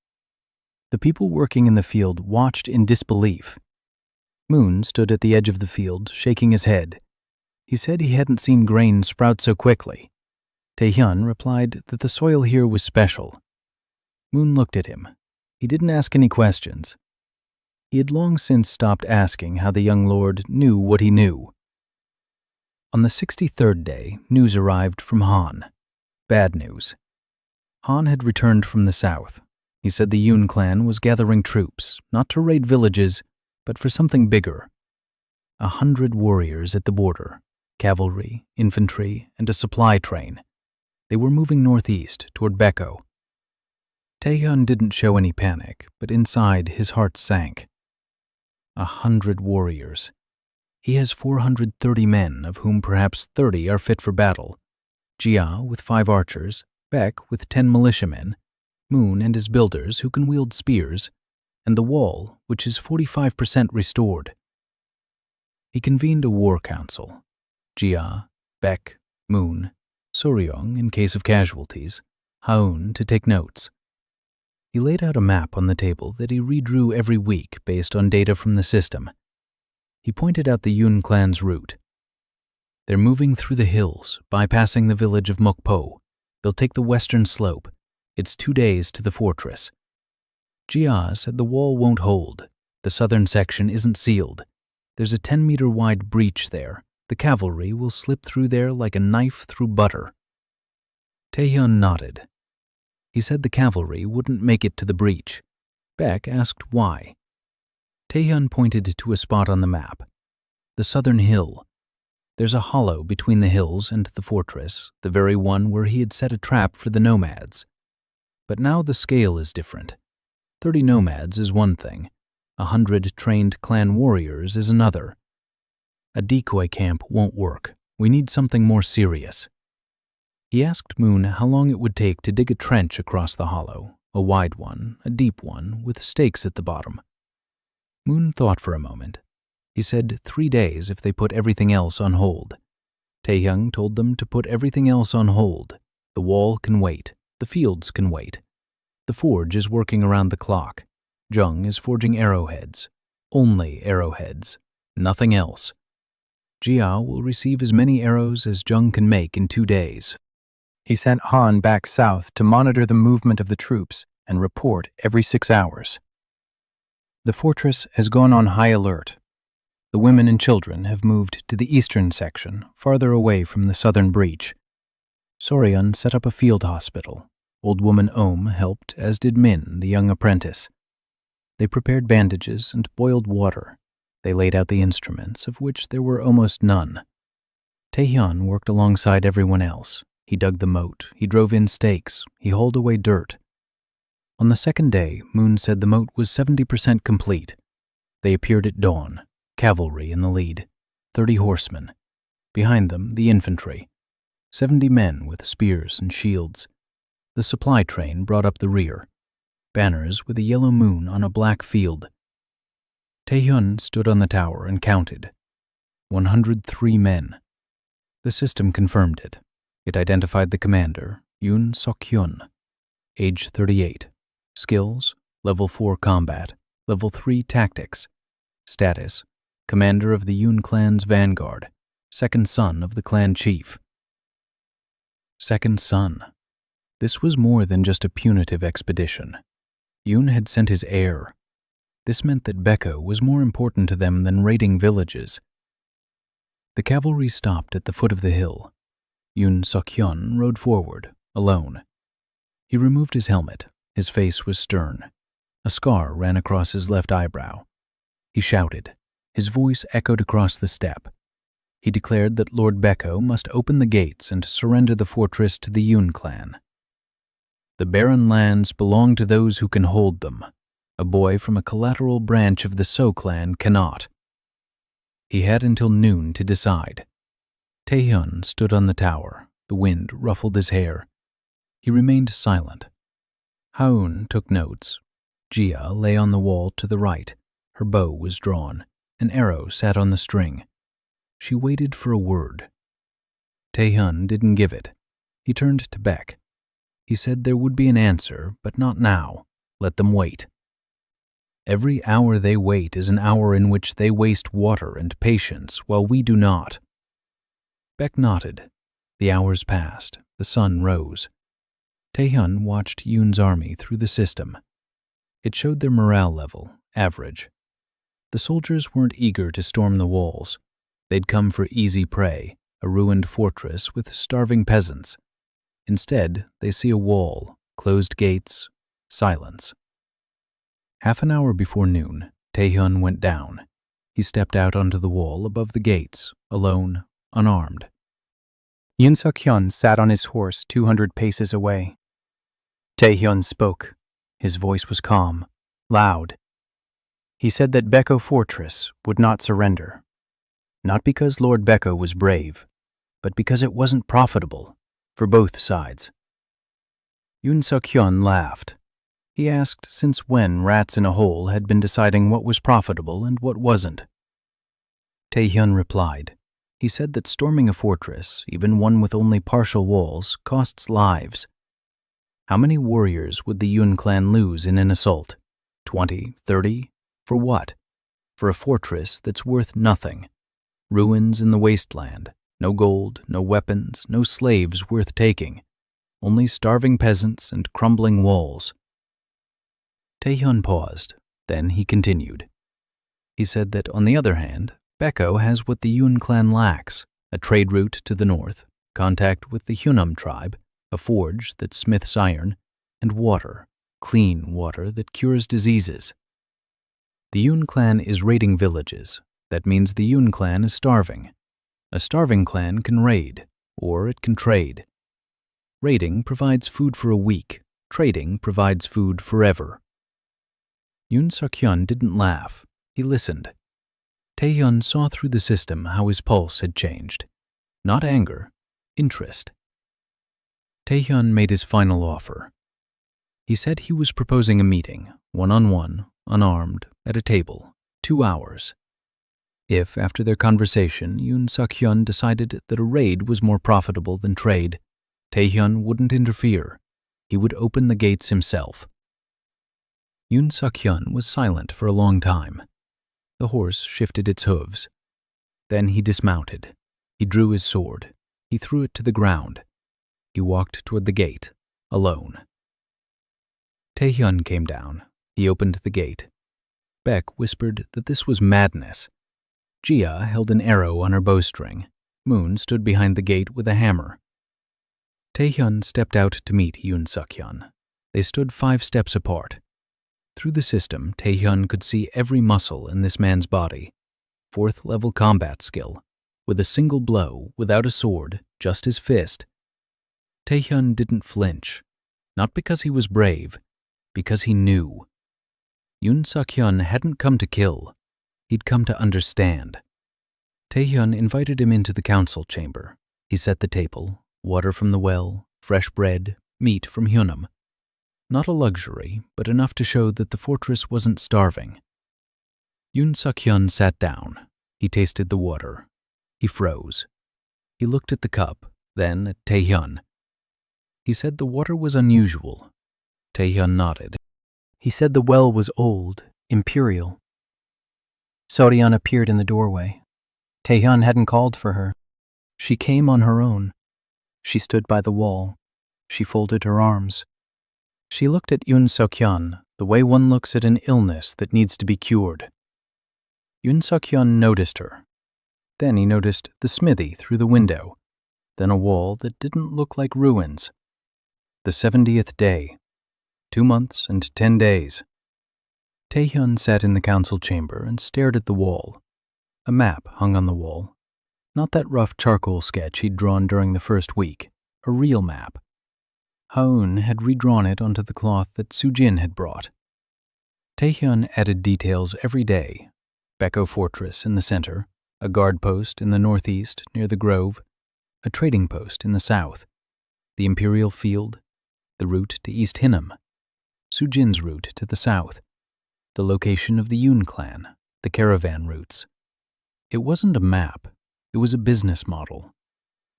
The people working in the field watched in disbelief. Moon stood at the edge of the field, shaking his head. He said he hadn't seen grain sprout so quickly. Taehyun replied that the soil here was special. Moon looked at him. He didn't ask any questions. He had long since stopped asking how the young lord knew what he knew. On the 63rd day, news arrived from Han. Bad news. Han had returned from the south. He said the Yoon clan was gathering troops, not to raid villages, but for something bigger. 100 warriors at the border, cavalry, infantry, and a supply train. They were moving northeast toward Baekho. Taehyun didn't show any panic, but inside his heart sank. 100 warriors. He has 430 men, of whom perhaps 30 are fit for battle. Jia with 5 archers, Baek with 10 militiamen, Moon and his builders who can wield spears, and the wall, which is 45% restored. He convened a war council. Jia, Baek, Moon, Soryong in case of casualties, Haun to take notes. He laid out a map on the table that he redrew every week based on data from the system. He pointed out the Yoon clan's route. They're moving through the hills, bypassing the village of Mokpo. They'll take the western slope. It's 2 days to the fortress. Jia said the wall won't hold. The southern section isn't sealed. There's a 10-meter wide breach there. The cavalry will slip through there like a knife through butter. Taehyun nodded. He said the cavalry wouldn't make it to the breach. Baek asked why. Taehyun pointed to a spot on the map. The southern hill. There's a hollow between the hills and the fortress, the very one where he had set a trap for the nomads. But now the scale is different. 30 nomads is one thing. 100 trained clan warriors is another. A decoy camp won't work. We need something more serious. He asked Moon how long it would take to dig a trench across the hollow, a wide one, a deep one, with stakes at the bottom. Moon thought for a moment. He said 3 days if they put everything else on hold. Taehyung told them to put everything else on hold. The wall can wait. The fields can wait. The forge is working around the clock. Jung is forging arrowheads. Only arrowheads. Nothing else. Jia will receive as many arrows as Jung can make in 2 days. He sent Han back south to monitor the movement of the troops and report every 6 hours. The fortress has gone on high alert. The women and children have moved to the eastern section, farther away from the southern breach. Soryeon set up a field hospital. Old woman Ohm helped, as did Min, the young apprentice. They prepared bandages and boiled water. They laid out the instruments, of which there were almost none. Taehyun worked alongside everyone else. He dug the moat, he drove in stakes, he hauled away dirt. On the 2nd day, Moon said the moat was 70% complete. They appeared at dawn, cavalry in the lead, 30 horsemen. Behind them, the infantry, 70 men with spears and shields. The supply train brought up the rear, banners with a yellow moon on a black field. Taehyun stood on the tower and counted. 103 men. The system confirmed it. It identified the commander, Yoon Sok-hyun, age 38. Skills, level 4 combat, level 3 tactics. Status, commander of the Yoon clan's vanguard, second son of the clan chief. Second son. This was more than just a punitive expedition. Yoon had sent his heir. This meant that Baekho was more important to them than raiding villages. The cavalry stopped at the foot of the hill. Yoon Sok-hyun rode forward, alone. He removed his helmet. His face was stern. A scar ran across his left eyebrow. He shouted. His voice echoed across the steppe. He declared that Lord Beko must open the gates and surrender the fortress to the Yun clan. The barren lands belong to those who can hold them. A boy from a collateral branch of the So clan cannot. He had until noon to decide. Taehyun stood on the tower. The wind ruffled his hair. He remained silent. Haun took notes. Jia lay on the wall to the right. Her bow was drawn. An arrow sat on the string. She waited for a word. Taehyun didn't give it. He turned to Baek. He said there would be an answer, but not now. Let them wait. Every hour they wait is an hour in which they waste water and patience, while we do not. Baek nodded. The hours passed. The sun rose. Taehyun watched Yoon's army through the system. It showed their morale level, average. The soldiers weren't eager to storm the walls. They'd come for easy prey, a ruined fortress with starving peasants. Instead, they see a wall, closed gates, silence. Half an hour before noon, Taehyun went down. He stepped out onto the wall above the gates, alone, unarmed. Yoon Suk-hyun sat on his horse 200 paces away. Taehyun spoke. His voice was calm, loud. He said that Beko Fortress would not surrender. Not because Lord Beko was brave, but because it wasn't profitable for both sides. Yoon Suk-hyun laughed. He asked since when rats in a hole had been deciding what was profitable and what wasn't. Taehyun replied. He said that storming a fortress, even one with only partial walls, costs lives. How many warriors would the Yun clan lose in an assault? 20, 30? For what? For a fortress that's worth nothing. Ruins in the wasteland. No gold, no weapons, no slaves worth taking. Only starving peasants and crumbling walls. Taehyun paused. Then he continued. He said that, on the other hand, Beko has what the Yun clan lacks, a trade route to the north, contact with the Hyunam tribe, a forge that smiths iron, and water, clean water that cures diseases. The Yun clan is raiding villages. That means the Yun clan is starving. A starving clan can raid, or it can trade. Raiding provides food for a week. Trading provides food forever. Yoon Suk-hyun didn't laugh. He listened. Taehyun saw through the system how his pulse had changed. Not anger, interest. Taehyun made his final offer. He said he was proposing a meeting, one-on-one, unarmed, at a table, 2 hours. If, after their conversation, Yoon Suk-hyun decided that a raid was more profitable than trade, Taehyun wouldn't interfere. He would open the gates himself. Yoon Suk-hyun was silent for a long time. The horse shifted its hooves. Then he dismounted. He drew his sword. He threw it to the ground. He walked toward the gate, alone. Taehyun came down. He opened the gate. Baek whispered that this was madness. Jia held an arrow on her bowstring. Moon stood behind the gate with a hammer. Taehyun stepped out to meet Yoon Suk-hyun. They stood 5 steps apart. Through the system, Taehyun could see every muscle in this man's body. 4th-level combat skill. With a single blow, without a sword, just his fist. Taehyun didn't flinch. Not because he was brave, because he knew. Yoon Suk-hyun hadn't come to kill. He'd come to understand. Taehyun invited him into the council chamber. He set the table, water from the well, fresh bread, meat from Hyunam. Not a luxury, but enough to show that the fortress wasn't starving. Yoon Suk-hyun sat down. He tasted the water. He froze. He looked at the cup, then at Taehyun. He said the water was unusual. Taehyun nodded. He said the well was old, imperial. Seoryeon appeared in the doorway. Taehyun hadn't called for her. She came on her own. She stood by the wall. She folded her arms. She looked at Yoon Suk-hyun the way one looks at an illness that needs to be cured. Yoon Suk-hyun noticed her. Then he noticed the smithy through the window, then a wall that didn't look like ruins. The 70th day. 2 months and 10 days. Taehyun sat in the council chamber and stared at the wall. A map hung on the wall. Not that rough charcoal sketch he'd drawn during the first week, a real map. Haun had redrawn it onto the cloth that Sujin had brought. Taehyun added details every day: Baekho Fortress in the center, a guard post in the northeast near the grove, a trading post in the south, the Imperial Field, the route to East Hinnom, Sujin's route to the south, the location of the Yoon clan, the caravan routes. It wasn't a map, it was a business model.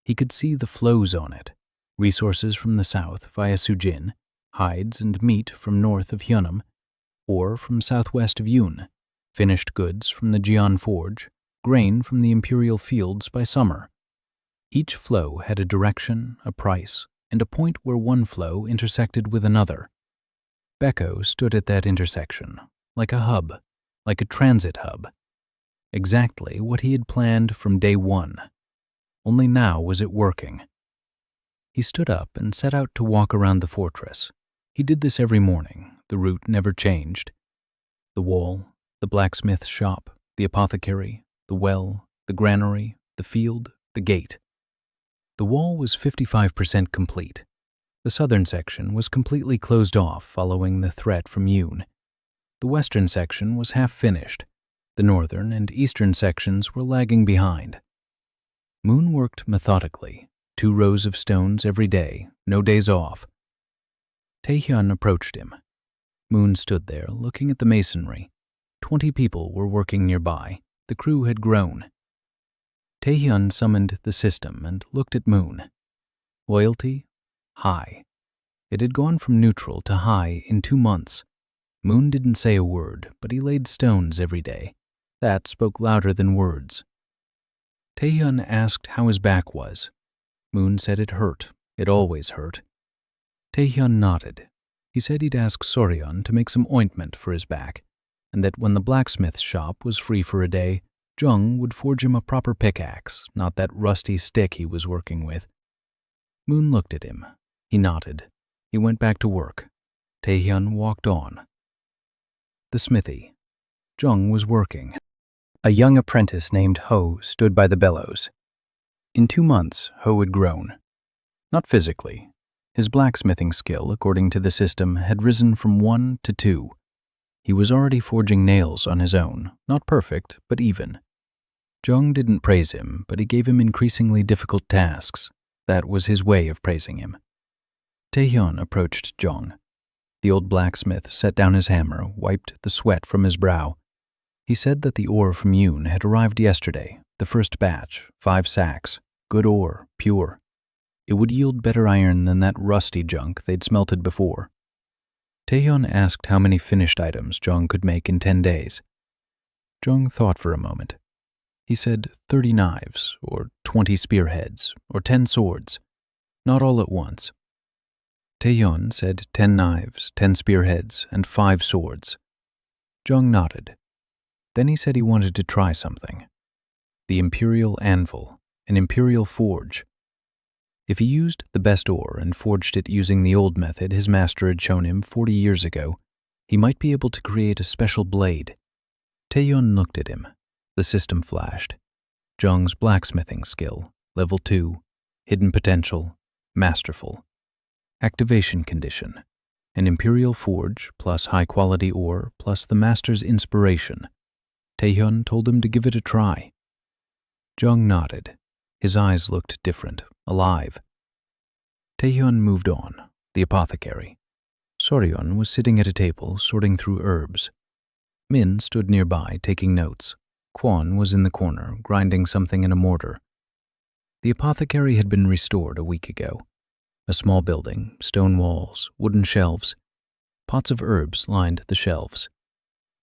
He could see the flows on it: resources from the south via Sujin, hides and meat from north of Hyunam, ore from southwest of Yoon, finished goods from the Jeon Forge, grain from the Imperial Fields by summer. Each flow had a direction, a price, and a point where one flow intersected with another. Baekho stood at that intersection, like a hub, like a transit hub. Exactly what he had planned from day one. Only now was it working. He stood up and set out to walk around the fortress. He did this every morning. The route never changed. The wall, the blacksmith shop, the apothecary, the well, the granary, the field, the gate. The wall was 55% complete. The southern section was completely closed off following the threat from Yoon. The western section was half finished. The northern and eastern sections were lagging behind. Moon worked methodically, 2 rows of stones every day, no days off. Taehyun approached him. Moon stood there, looking at the masonry. 20 people were working nearby. The crew had grown. Taehyun summoned the system and looked at Moon. Loyalty? High. It had gone from neutral to high in 2 months. Moon didn't say a word, but he laid stones every day. That spoke louder than words. Taehyun asked how his back was. Moon said it hurt. It always hurt. Taehyun nodded. He said he'd ask Soryeon to make some ointment for his back, and that when the blacksmith shop was free for a day, Jung would forge him a proper pickaxe, not that rusty stick he was working with. Moon looked at him. He nodded. He went back to work. Taehyun walked on. The smithy. Jung was working. A young apprentice named Ho stood by the bellows. In 2 months, Ho had grown. Not physically. His blacksmithing skill, according to the system, had risen from 1 to 2. He was already forging nails on his own, not perfect, but even. Jung didn't praise him, but he gave him increasingly difficult tasks. That was his way of praising him. Taehyun approached Jung. The old blacksmith set down his hammer, wiped the sweat from his brow. He said that the ore from Yoon had arrived yesterday, the first batch, 5 sacks, good ore, pure. It would yield better iron than that rusty junk they'd smelted before. Taehyun asked how many finished items Jung could make in 10 days. Jung thought for a moment. He said 30 knives, or 20 spearheads, or 10 swords, not all at once. Taehyun said 10 knives, 10 spearheads, and 5 swords. Jung nodded. Then he said he wanted to try something. The Imperial Anvil, an Imperial Forge. If he used the best ore and forged it using the old method his master had shown him 40 years ago, he might be able to create a special blade. Taehyun looked at him. The system flashed. Jung's blacksmithing skill, level 2, hidden potential, masterful. Activation condition, an Imperial Forge plus high-quality ore plus the master's inspiration. Taehyun told him to give it a try. Jung nodded. His eyes looked different, alive. Taehyun moved on, the apothecary. Soryeon was sitting at a table sorting through herbs. Min stood nearby taking notes. Kwon was in the corner, grinding something in a mortar. The apothecary had been restored a week ago. A small building, stone walls, wooden shelves. Pots of herbs lined the shelves.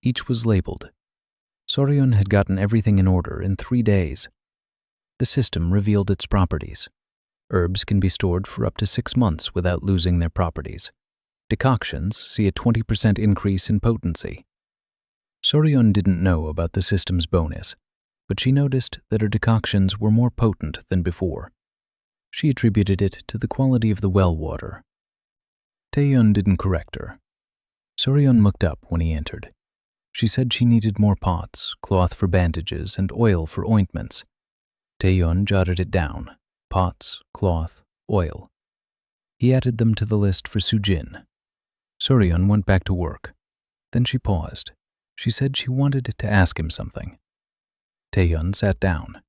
Each was labeled. Soryeon had gotten everything in order in 3 days. The system revealed its properties. Herbs can be stored for up to 6 months without losing their properties. Decoctions see a 20% increase in potency. Soryeon didn't know about the system's bonus, but she noticed that her decoctions were more potent than before. She attributed it to the quality of the well water. Taehyun didn't correct her. Soryeon looked up when he entered. She said she needed more pots, cloth for bandages, and oil for ointments. Taeyeon jotted it down: pots, cloth, oil. He added them to the list for Sujin. Soryeon went back to work. Then she paused. She said she wanted to ask him something. Taeyeon sat down.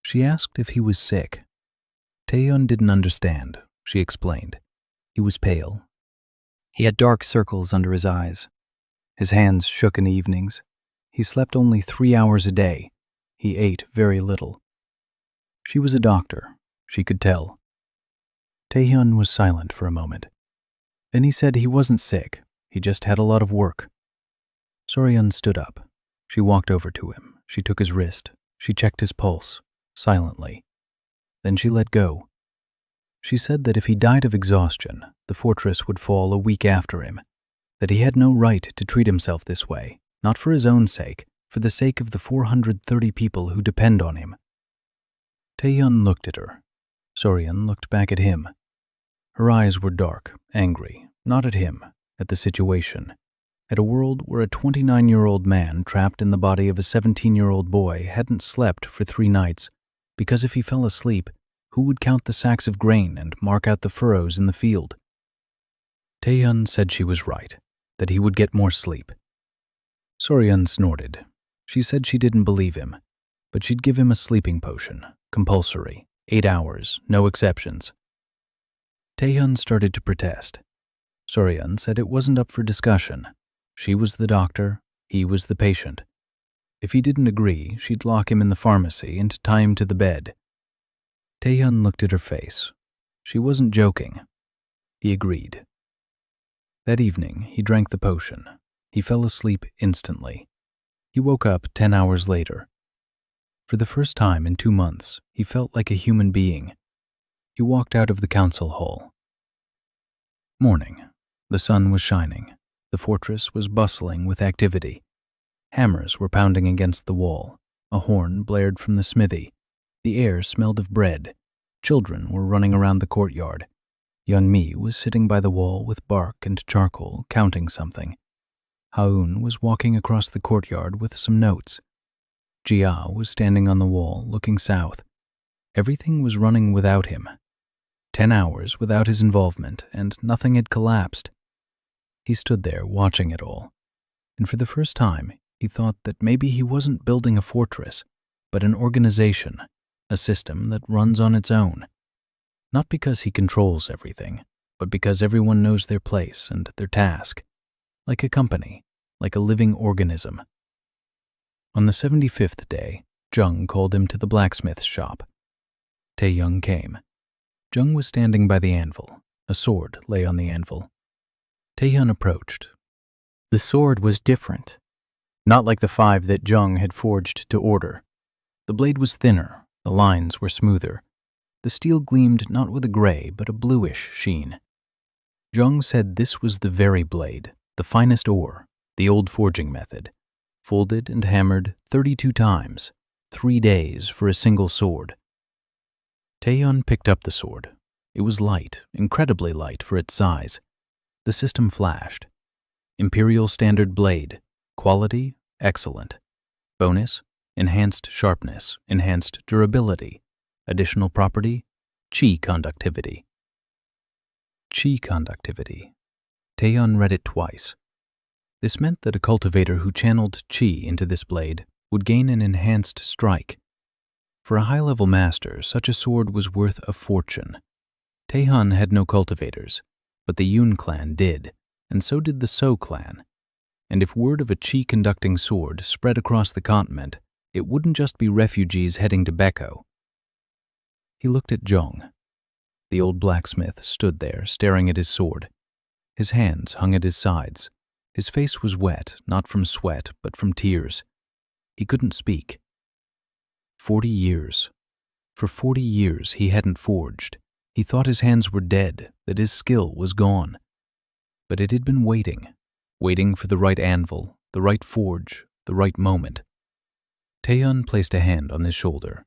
She asked if he was sick. Taeyeon didn't understand. She explained. He was pale. He had dark circles under his eyes. His hands shook in the evenings. He slept only 3 hours a day. He ate very little. She was a doctor. She could tell. Taeyeon was silent for a moment. Then he said he wasn't sick. He just had a lot of work. Soryeon stood up. She walked over to him. She took his wrist. She checked his pulse, silently. Then she let go. She said that if he died of exhaustion, the fortress would fall a week after him, that he had no right to treat himself this way, not for his own sake, for the sake of the 430 people who depend on him. Taeyeon looked at her. Soryeon looked back at him. Her eyes were dark, angry, not at him, at the situation, at a world where a 29-year-old man trapped in the body of a 17-year-old boy hadn't slept for 3 nights because if he fell asleep, who would count the sacks of grain and mark out the furrows in the field? Taeyeon said she was right, that he would get more sleep. Soryeon snorted. She said she didn't believe him, but she'd give him a sleeping potion, compulsory, 8 hours, no exceptions. Taeyeon started to protest. Soryeon said it wasn't up for discussion. She was the doctor, he was the patient. If he didn't agree, she'd lock him in the pharmacy and tie him to the bed. Taeyeon looked at her face. She wasn't joking. He agreed. That evening, he drank the potion. He fell asleep instantly. He woke up 10 hours later. For the first time in 2 months, he felt like a human being. He walked out of the council hall. Morning. The sun was shining. The fortress was bustling with activity. Hammers were pounding against the wall. A horn blared from the smithy. The air smelled of bread. Children were running around the courtyard. Yeonmi was sitting by the wall with bark and charcoal, counting something. Haun was walking across the courtyard with some notes. Jia was standing on the wall, looking south. Everything was running without him. 10 hours without his involvement, and nothing had collapsed. He stood there watching it all, and for the first time, he thought that maybe he wasn't building a fortress, but an organization, a system that runs on its own. Not because he controls everything, but because everyone knows their place and their task, like a company, like a living organism. On the 75th day, Jung called him to the blacksmith's shop. Taeyeon came. Jung was standing by the anvil. A sword lay on the anvil. Taeyeon approached. The sword was different, not like the 5 that Jung had forged to order. The blade was thinner, the lines were smoother. The steel gleamed not with a gray, but a bluish sheen. Jung said this was the very blade, the finest ore, the old forging method, folded and hammered 32 times, 3 days for a single sword. Taeyeon picked up the sword. It was light, incredibly light for its size. The system flashed. Imperial Standard Blade. Quality, excellent. Bonus, enhanced sharpness, enhanced durability. Additional property, Qi conductivity. Qi conductivity. Taeyeon read it twice. This meant that a cultivator who channeled Qi into this blade would gain an enhanced strike. For a high-level master, such a sword was worth a fortune. Taeyeon had no cultivators, but the Yoon clan did, and so did the So clan. And if word of a Qi-conducting sword spread across the continent, it wouldn't just be refugees heading to Baekho. He looked at Jung. The old blacksmith stood there, staring at his sword. His hands hung at his sides. His face was wet, not from sweat, but from tears. He couldn't speak. 40 years. For 40 years he hadn't forged. He thought his hands were dead, that his skill was gone. But it had been waiting, waiting for the right anvil, the right forge, the right moment. Taeyeon placed a hand on his shoulder.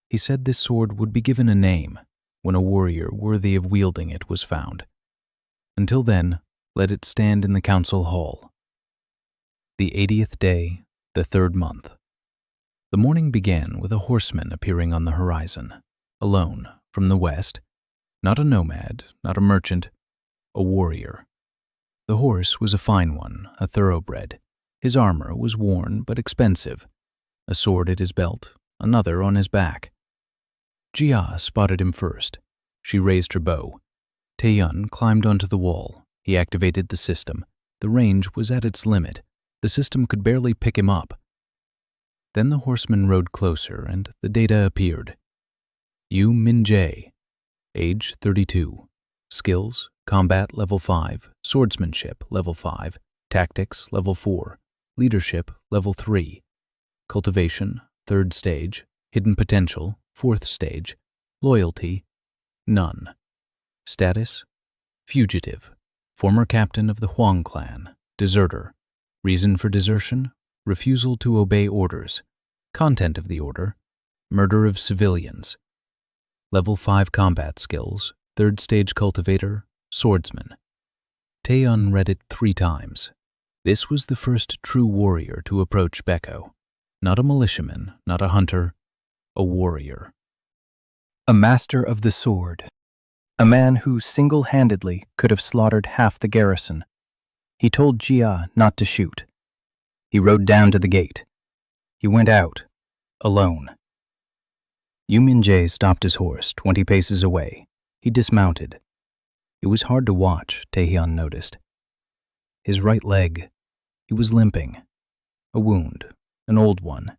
He said this sword would be given a name when a warrior worthy of wielding it was found. Until then, let it stand in the council hall. The 80th day, the 3rd month. The morning began with a horseman appearing on the horizon, alone, from the west. Not a nomad, not a merchant, a warrior. The horse was a fine one, a thoroughbred. His armor was worn but expensive, a sword at his belt, another on his back. Jia spotted him first. She raised her bow. Taeyun climbed onto the wall. He activated the system. The range was at its limit. The system could barely pick him up. Then the horseman rode closer and the data appeared. Yu Min-jae, age 32, skills, combat level 5, swordsmanship level 5, tactics level 4, leadership level 3, cultivation 3rd stage, hidden potential 4th stage, loyalty none. Status, fugitive, former captain of the Huang clan, deserter. Reason for desertion, refusal to obey orders. Content of the order, murder of civilians. Level 5 combat skills, 3rd stage cultivator, swordsman. Taeyun read it 3 times. This was the first true warrior to approach Beko. Not a militiaman, not a hunter, a warrior. A master of the sword. A man who single-handedly could have slaughtered half the garrison. He told Jia not to shoot. He rode down to the gate. He went out, alone. Yu Min-jae stopped his horse 20 paces away. He dismounted. It was hard to watch, Taehyun noticed. His right leg, he was limping. A wound, an old one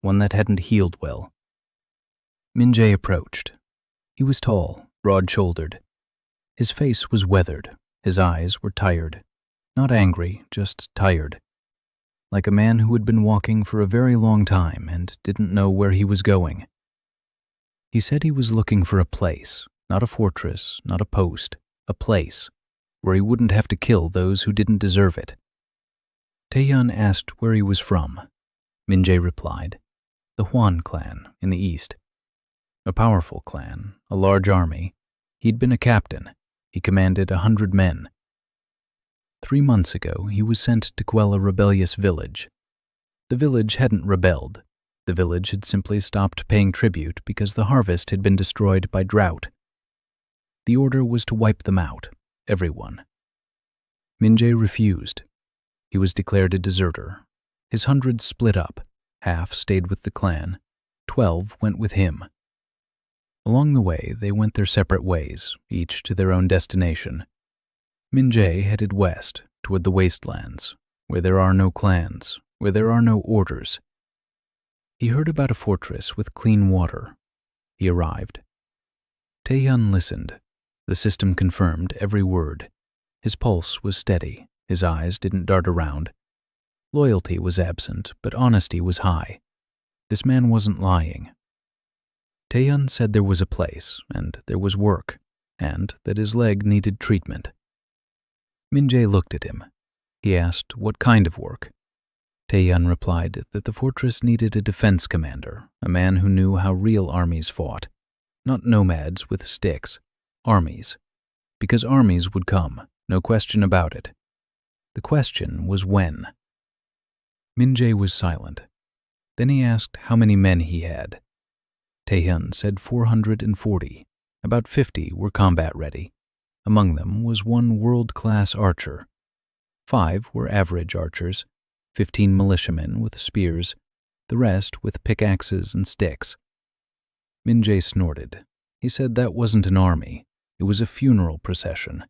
that hadn't healed well. Min-jae approached. He was tall, broad-shouldered. His face was weathered. His eyes were tired. Not angry, just tired. Like a man who had been walking for a very long time and didn't know where he was going. He said he was looking for a place, not a fortress, not a post, a place, where he wouldn't have to kill those who didn't deserve it. Taeyun asked where he was from. Min-jae replied, the Huan clan in the east. A powerful clan, a large army. He'd been a captain. He commanded 100 men. 3 months ago, he was sent to quell a rebellious village. The village hadn't rebelled. The village had simply stopped paying tribute because the harvest had been destroyed by drought. The order was to wipe them out, everyone. Min-jae refused. He was declared a deserter. His 100 split up. Half stayed with the clan. 12 went with him. Along the way, they went their separate ways, each to their own destination. Min-jae headed west, toward the wastelands, where there are no clans, where there are no orders. He heard about a fortress with clean water. He arrived. Taeyun listened. The system confirmed every word. His pulse was steady. His eyes didn't dart around. Loyalty was absent, but honesty was high. This man wasn't lying. Taeyun said there was a place, and there was work, and that his leg needed treatment. Min-jae looked at him. He asked what kind of work. Taeyun replied that the fortress needed a defense commander, a man who knew how real armies fought. Not nomads with sticks, armies. Because armies would come, no question about it. The question was when. Min-jae was silent. Then he asked how many men he had. Taeyun said 440. About 50 were combat-ready. Among them was 1 world-class archer. 5 were average archers, 15 militiamen with spears, the rest with pickaxes and sticks. Min-jae snorted. He said that wasn't an army. It was a funeral procession.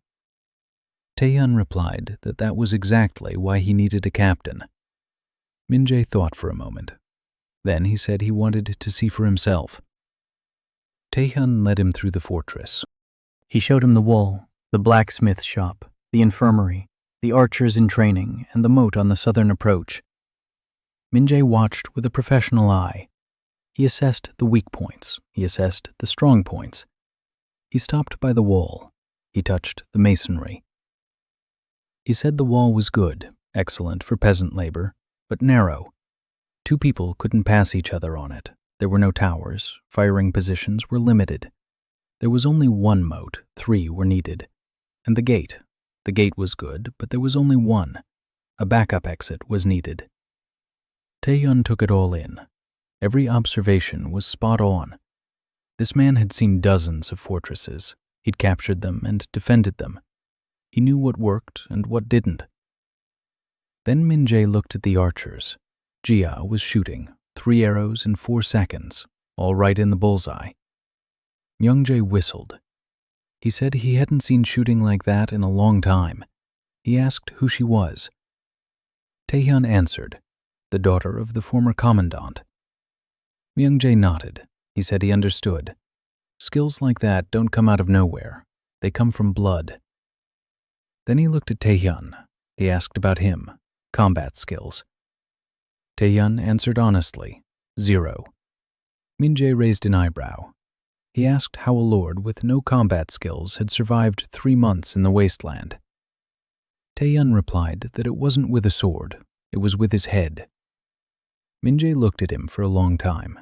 Taeyun replied that that was exactly why he needed a captain. Min-jae thought for a moment. Then he said he wanted to see for himself. Taeyun led him through the fortress. He showed him the wall, the blacksmith shop, the infirmary, the archers in training, and the moat on the southern approach. Min-jae watched with a professional eye. He assessed the weak points. He assessed the strong points. He stopped by the wall. He touched the masonry. He said the wall was good, excellent for peasant labor, but narrow. 2 people couldn't pass each other on it. There were no towers. Firing positions were limited. There was only 1 moat. 3 were needed. And the gate. The gate was good, but there was only 1. A backup exit was needed. Taeyun took it all in. Every observation was spot on. This man had seen dozens of fortresses. He'd captured them and defended them. He knew what worked and what didn't. Then Min-jae looked at the archers. Jia was shooting 3 arrows in 4 seconds, all right in the bullseye. Myung-jae whistled. He said he hadn't seen shooting like that in a long time. He asked who she was. Taehyun answered, the daughter of the former commandant. Myung-jae nodded. He said he understood. Skills like that don't come out of nowhere. They come from blood. Then he looked at Taehyun. He asked about him, combat skills. Taehyun answered honestly, 0. Min-jae raised an eyebrow. He asked how a lord with no combat skills had survived 3 months in the wasteland. Taehyun replied that it wasn't with a sword, it was with his head. Min-jae looked at him for a long time.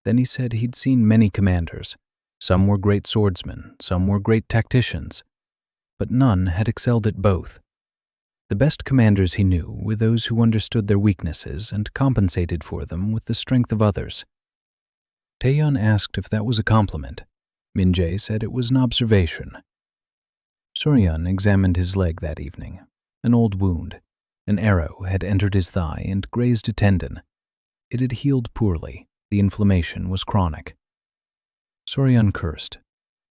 Then he said he'd seen many commanders. Some were great swordsmen, some were great tacticians, but none had excelled at both. The best commanders he knew were those who understood their weaknesses and compensated for them with the strength of others. Taehyun asked if that was a compliment. Min-jae said it was an observation. Suryeon examined his leg that evening. An old wound. An arrow had entered his thigh and grazed a tendon. It had healed poorly. The inflammation was chronic. Suryeon cursed.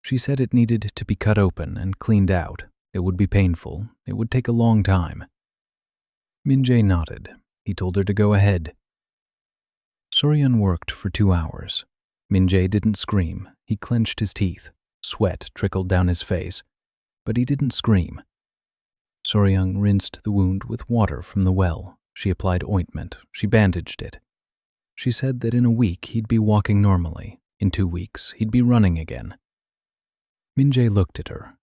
She said it needed to be cut open and cleaned out. It would be painful. It would take a long time. Min-jae nodded. He told her to go ahead. Suryeon worked for 2 hours. Min-jae didn't scream. He clenched his teeth. Sweat trickled down his face. But he didn't scream. Suryeon rinsed the wound with water from the well. She applied ointment. She bandaged it. She said that in a week he'd be walking normally. In 2 weeks, he'd be running again. Min-jae looked at her.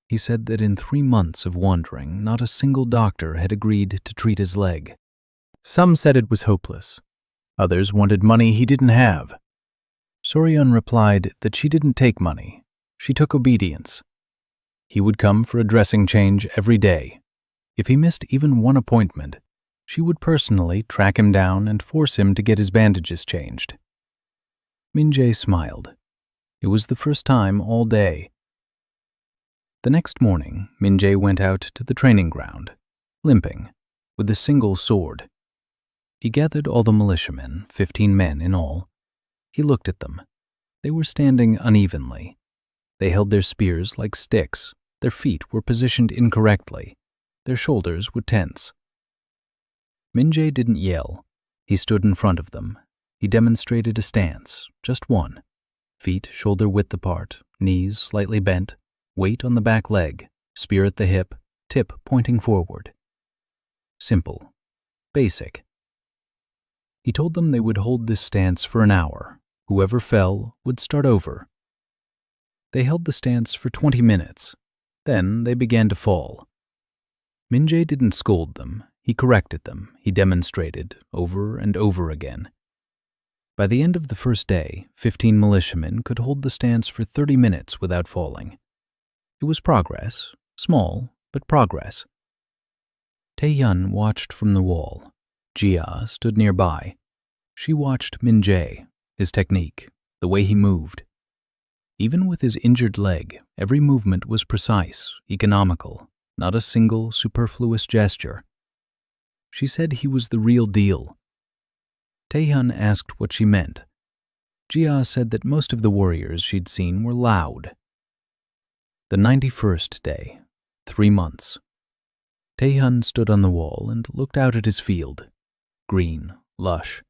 He said that in 3 months of wandering, not a single doctor had agreed to treat his leg. Some said it was hopeless. Others wanted money he didn't have. Suryeon replied that she didn't take money. She took obedience. He would come for a dressing change every day. If he missed even 1 appointment, she would personally track him down and force him to get his bandages changed. Min-jae smiled. It was the first time all day. The next morning, Min-jae went out to the training ground, limping, with a single sword. He gathered all the militiamen, 15 men in all. He looked at them. They were standing unevenly. They held their spears like sticks. Their feet were positioned incorrectly. Their shoulders were tense. Min-jae didn't yell. He stood in front of them. He demonstrated a stance, just one. Feet shoulder-width apart, knees slightly bent, weight on the back leg, spear at the hip, tip pointing forward. Simple. Basic. He told them they would hold this stance for an hour. Whoever fell would start over. They held the stance for 20 minutes. Then they began to fall. Min-jae didn't scold them. He corrected them. He demonstrated over and over again. By the end of the first day, 15 militiamen could hold the stance for 30 minutes without falling. It was progress, small, but progress. Taehyun watched from the wall. Jia stood nearby. She watched Min-jae, his technique, the way he moved. Even with his injured leg, every movement was precise, economical, not a single superfluous gesture. She said he was the real deal. Taehyun asked what she meant. Jia said that most of the warriors she'd seen were loud. The 91st day, 3 months. Taehyun stood on the wall and looked out at his field. Green, lush.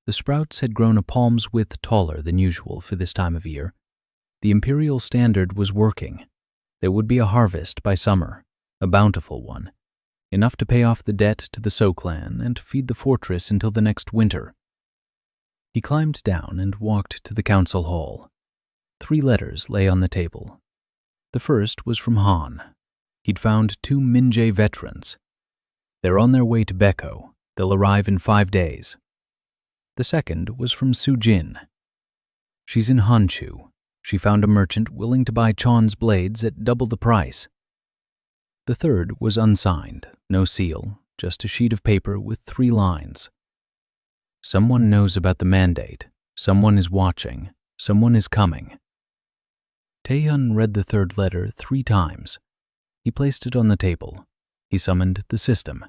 The sprouts had grown a palm's width taller than usual for this time of year. The imperial standard was working. There would be a harvest by summer, a bountiful one, enough to pay off the debt to the So clan and feed the fortress until the next winter. He climbed down and walked to the council hall. 3 letters lay on the table. The first was from Han. He'd found 2 Min-jae veterans. They're on their way to Baekho. They'll arrive in 5 days. The second was from Soo-jin. She's in Hanchu. She found a merchant willing to buy Chon's blades at double the price. The third was unsigned, no seal, just a sheet of paper with 3 lines. Someone knows about the mandate. Someone is watching. Someone is coming. Taehyun read the third letter 3 times. He placed it on the table. He summoned the system.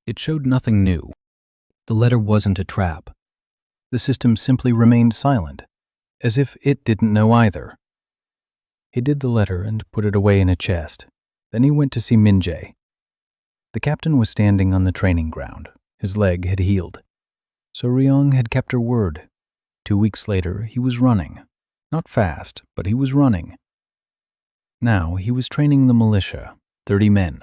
It showed nothing new. The letter wasn't a trap. The system simply remained silent, as if it didn't know either. He did the letter and put it away in a chest. Then he went to see Min-jae. The captain was standing on the training ground. His leg had healed. So Ryong had kept her word. 2 weeks later, he was running. Not fast, but he was running. Now he was training the militia, 30 men.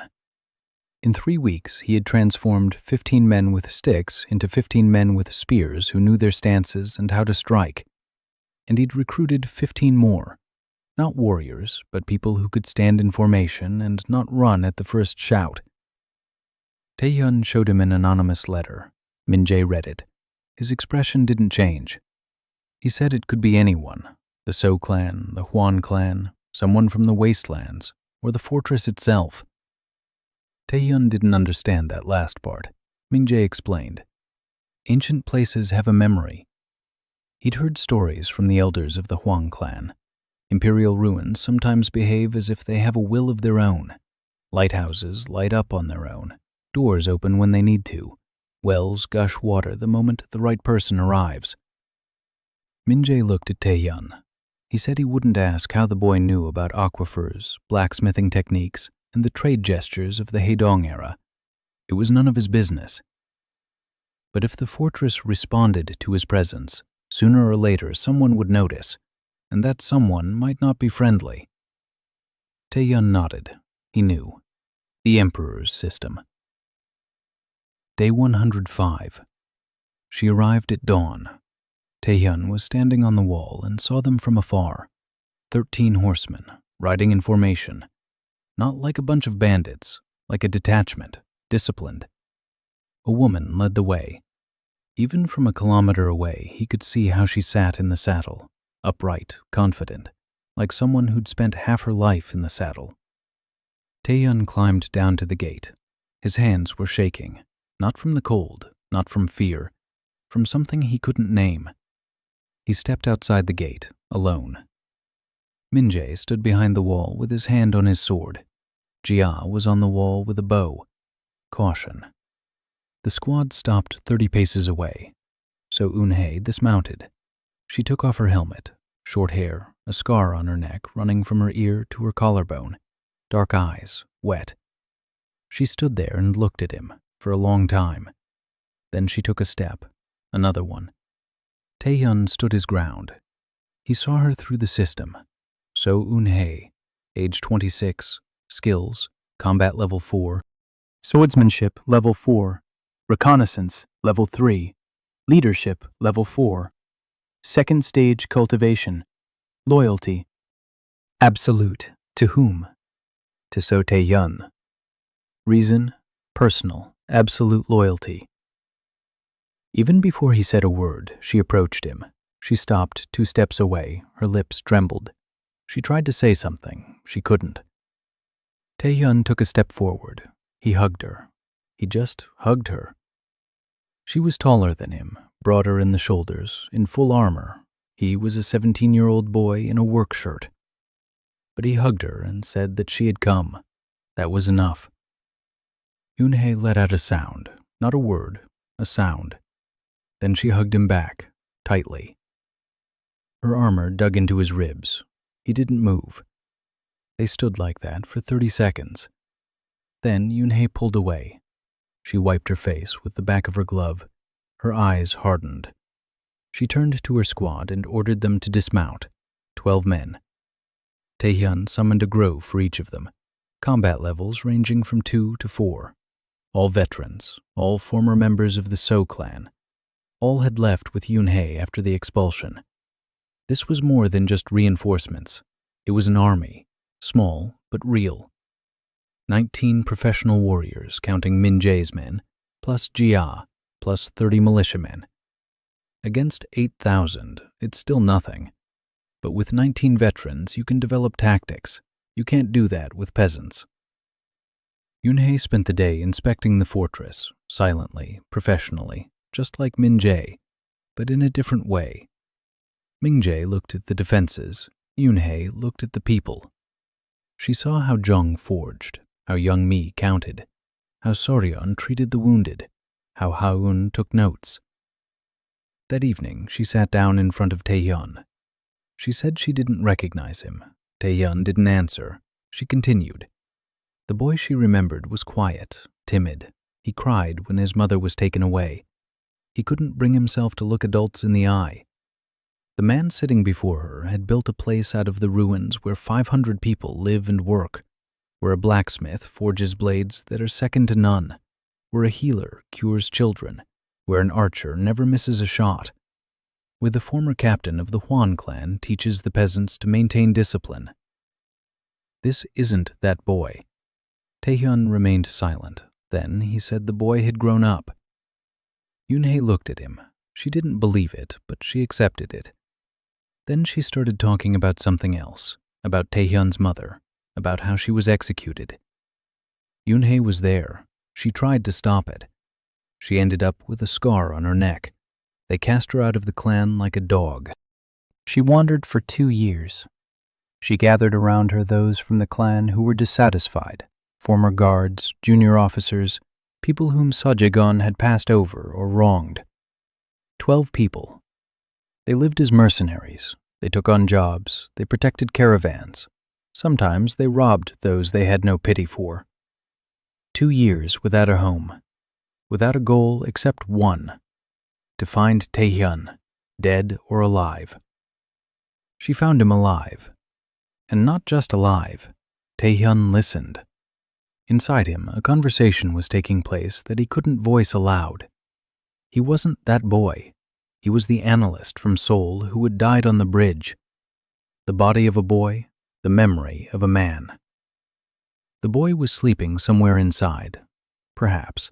In 3 weeks, he had transformed 15 men with sticks into 15 men with spears who knew their stances and how to strike. And he'd recruited 15 more. Not warriors, but people who could stand in formation and not run at the first shout. Taehyun showed him an anonymous letter. Min-jae read it. His expression didn't change. He said it could be anyone, the So clan, the Hwan clan, someone from the wastelands, or the fortress itself. Taehyun didn't understand that last part. Min-jae explained. Ancient places have a memory. He'd heard stories from the elders of the Hwan clan. Imperial ruins sometimes behave as if they have a will of their own. Lighthouses light up on their own. Doors open when they need to. Wells gush water the moment the right person arrives. Min-jae looked at Taehyun. He said he wouldn't ask how the boy knew about aquifers, blacksmithing techniques, and the trade gestures of the Haedong era. It was none of his business. But if the fortress responded to his presence, sooner or later someone would notice, and that someone might not be friendly. Taehyun nodded. He knew. The Emperor's system. Day 105. She arrived at dawn. Taehyun was standing on the wall and saw them from afar. 13 horsemen, riding in formation. Not like a bunch of bandits, like a detachment, disciplined. A woman led the way. Even from a kilometer away, he could see how she sat in the saddle, upright, confident, like someone who'd spent half her life in the saddle. Taehyun climbed down to the gate. His hands were shaking, not from the cold, not from fear, from something he couldn't name. He stepped outside the gate, alone. Min-jae stood behind the wall with his hand on his sword. Jia was on the wall with a bow. Caution. The squad stopped 30 paces away. So Eun-hae dismounted. She took off her helmet, short hair, a scar on her neck running from her ear to her collarbone, dark eyes, wet. She stood there and looked at him for a long time. Then she took a step, another one. Taehyun stood his ground. He saw her through the system. So Eun-hae, age 26, skills, combat level 4, swordsmanship level 4, reconnaissance level 3, leadership level 4, second stage cultivation, loyalty. Absolute. To whom? To So Taehyun. Reason, personal, absolute loyalty. Even before he said a word, she approached him. She stopped 2 steps away, her lips trembled. She tried to say something. She couldn't. Taehyun took a step forward. He hugged her. He just hugged her. She was taller than him, broader in the shoulders, in full armor. He was a 17-year-old boy in a work shirt. But he hugged her and said that she had come. That was enough. Eun-hae let out a sound, not a word, a sound. Then she hugged him back, tightly. Her armor dug into his ribs. He didn't move. They stood like that for 30 seconds. Then Eun-hae pulled away. She wiped her face with the back of her glove. Her eyes hardened. She turned to her squad and ordered them to dismount. 12 men. Taehyun summoned a grove for each of them. Combat levels ranging from 2 to 4. All veterans, all former members of the So clan. All had left with Eun-hae after the expulsion. This was more than just reinforcements. It was an army, small but real. 19 professional warriors, counting Min-jae's men, plus Jia, plus 30 militiamen. Against 8,000, it's still nothing. But with 19 veterans, you can develop tactics. You can't do that with peasants. Eun-hae spent the day inspecting the fortress, silently, professionally, just like Min-jae, but in a different way. Ming-jae looked at the defenses, Yoon-hae looked at the people. She saw how Jung forged, how Young Mi counted, how Soryeon treated the wounded, how Ha-eun took notes. That evening, she sat down in front of Taehyun. She said she didn't recognize him. Taehyun didn't answer. She continued. The boy she remembered was quiet, timid. He cried when his mother was taken away. He couldn't bring himself to look adults in the eye. The man sitting before her had built a place out of the ruins where 500 people live and work, where a blacksmith forges blades that are second to none, where a healer cures children, where an archer never misses a shot, where the former captain of the Hwan clan teaches the peasants to maintain discipline. This isn't that boy. Taehyun remained silent. Then he said the boy had grown up. Yoon-hae looked at him. She didn't believe it, but she accepted it. Then she started talking about something else, about Taehyun's mother, about how she was executed. Yoon-hae was there. She tried to stop it. She ended up with a scar on her neck. They cast her out of the clan like a dog. She wandered for 2 years. She gathered around her those from the clan who were dissatisfied, former guards, junior officers, people whom Seo-jae-gun had passed over or wronged. 12 people. They lived as mercenaries. They took on jobs. They protected caravans. Sometimes they robbed those they had no pity for. 2 years without a home, without a goal except one, to find Taehyun, dead or alive. She found him alive. And not just alive. Taehyun listened. Inside him, a conversation was taking place that he couldn't voice aloud. He wasn't that boy. He was the analyst from Seoul who had died on the bridge. The body of a boy, the memory of a man. The boy was sleeping somewhere inside, perhaps.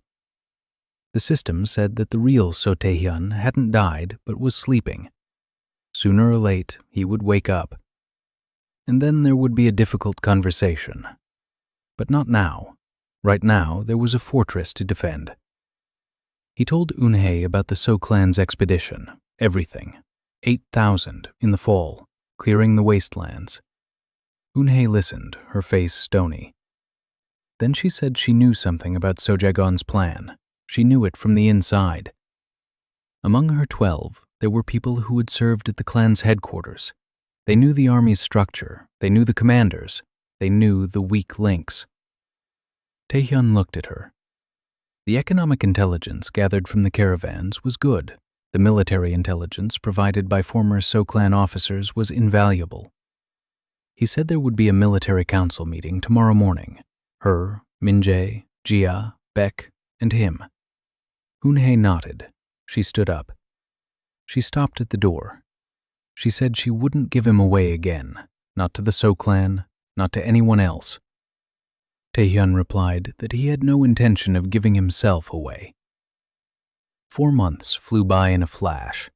The system said that the real So Taehyun hadn't died but was sleeping. Sooner or late, he would wake up. And then there would be a difficult conversation. But not now. Right now, there was a fortress to defend. He told Yoon-hae about the So clan's expedition, everything. 8,000 in the fall, clearing the wastelands. Yoon-hae listened, her face stony. Then she said she knew something about Seo-jae-gun's plan. She knew it from the inside. Among her 12, there were people who had served at the clan's headquarters. They knew the army's structure. They knew the commanders. They knew the weak links. Taehyun looked at her. The economic intelligence gathered from the caravans was good. The military intelligence provided by former So clan officers was invaluable. He said there would be a military council meeting tomorrow morning. Her, Min-jae, Jia, Baek, and him. Yoon-hae nodded. She stood up. She stopped at the door. She said she wouldn't give him away again, not to the So clan, not to anyone else. Taehyun replied that he had no intention of giving himself away. 4 months flew by in a flash.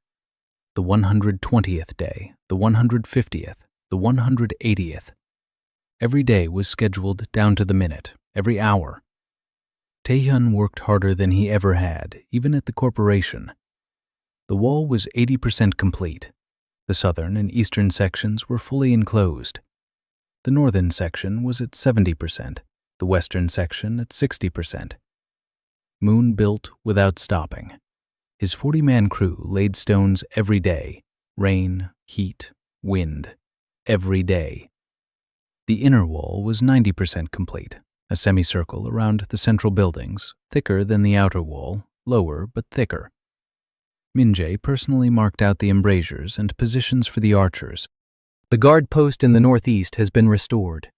The 120th day, the 150th, the 180th. Every day was scheduled down to the minute, every hour. Taehyun worked harder than he ever had, even at the corporation. The wall was 80% complete. The southern and eastern sections were fully enclosed. The northern section was at 70%, the western section at 60%. Moon built without stopping. His 40-man crew laid stones every day, rain, heat, wind, every day. The inner wall was 90% complete, a semicircle around the central buildings, thicker than the outer wall, lower but thicker. Min-jae personally marked out the embrasures and positions for the archers. The guard post in the northeast has been restored.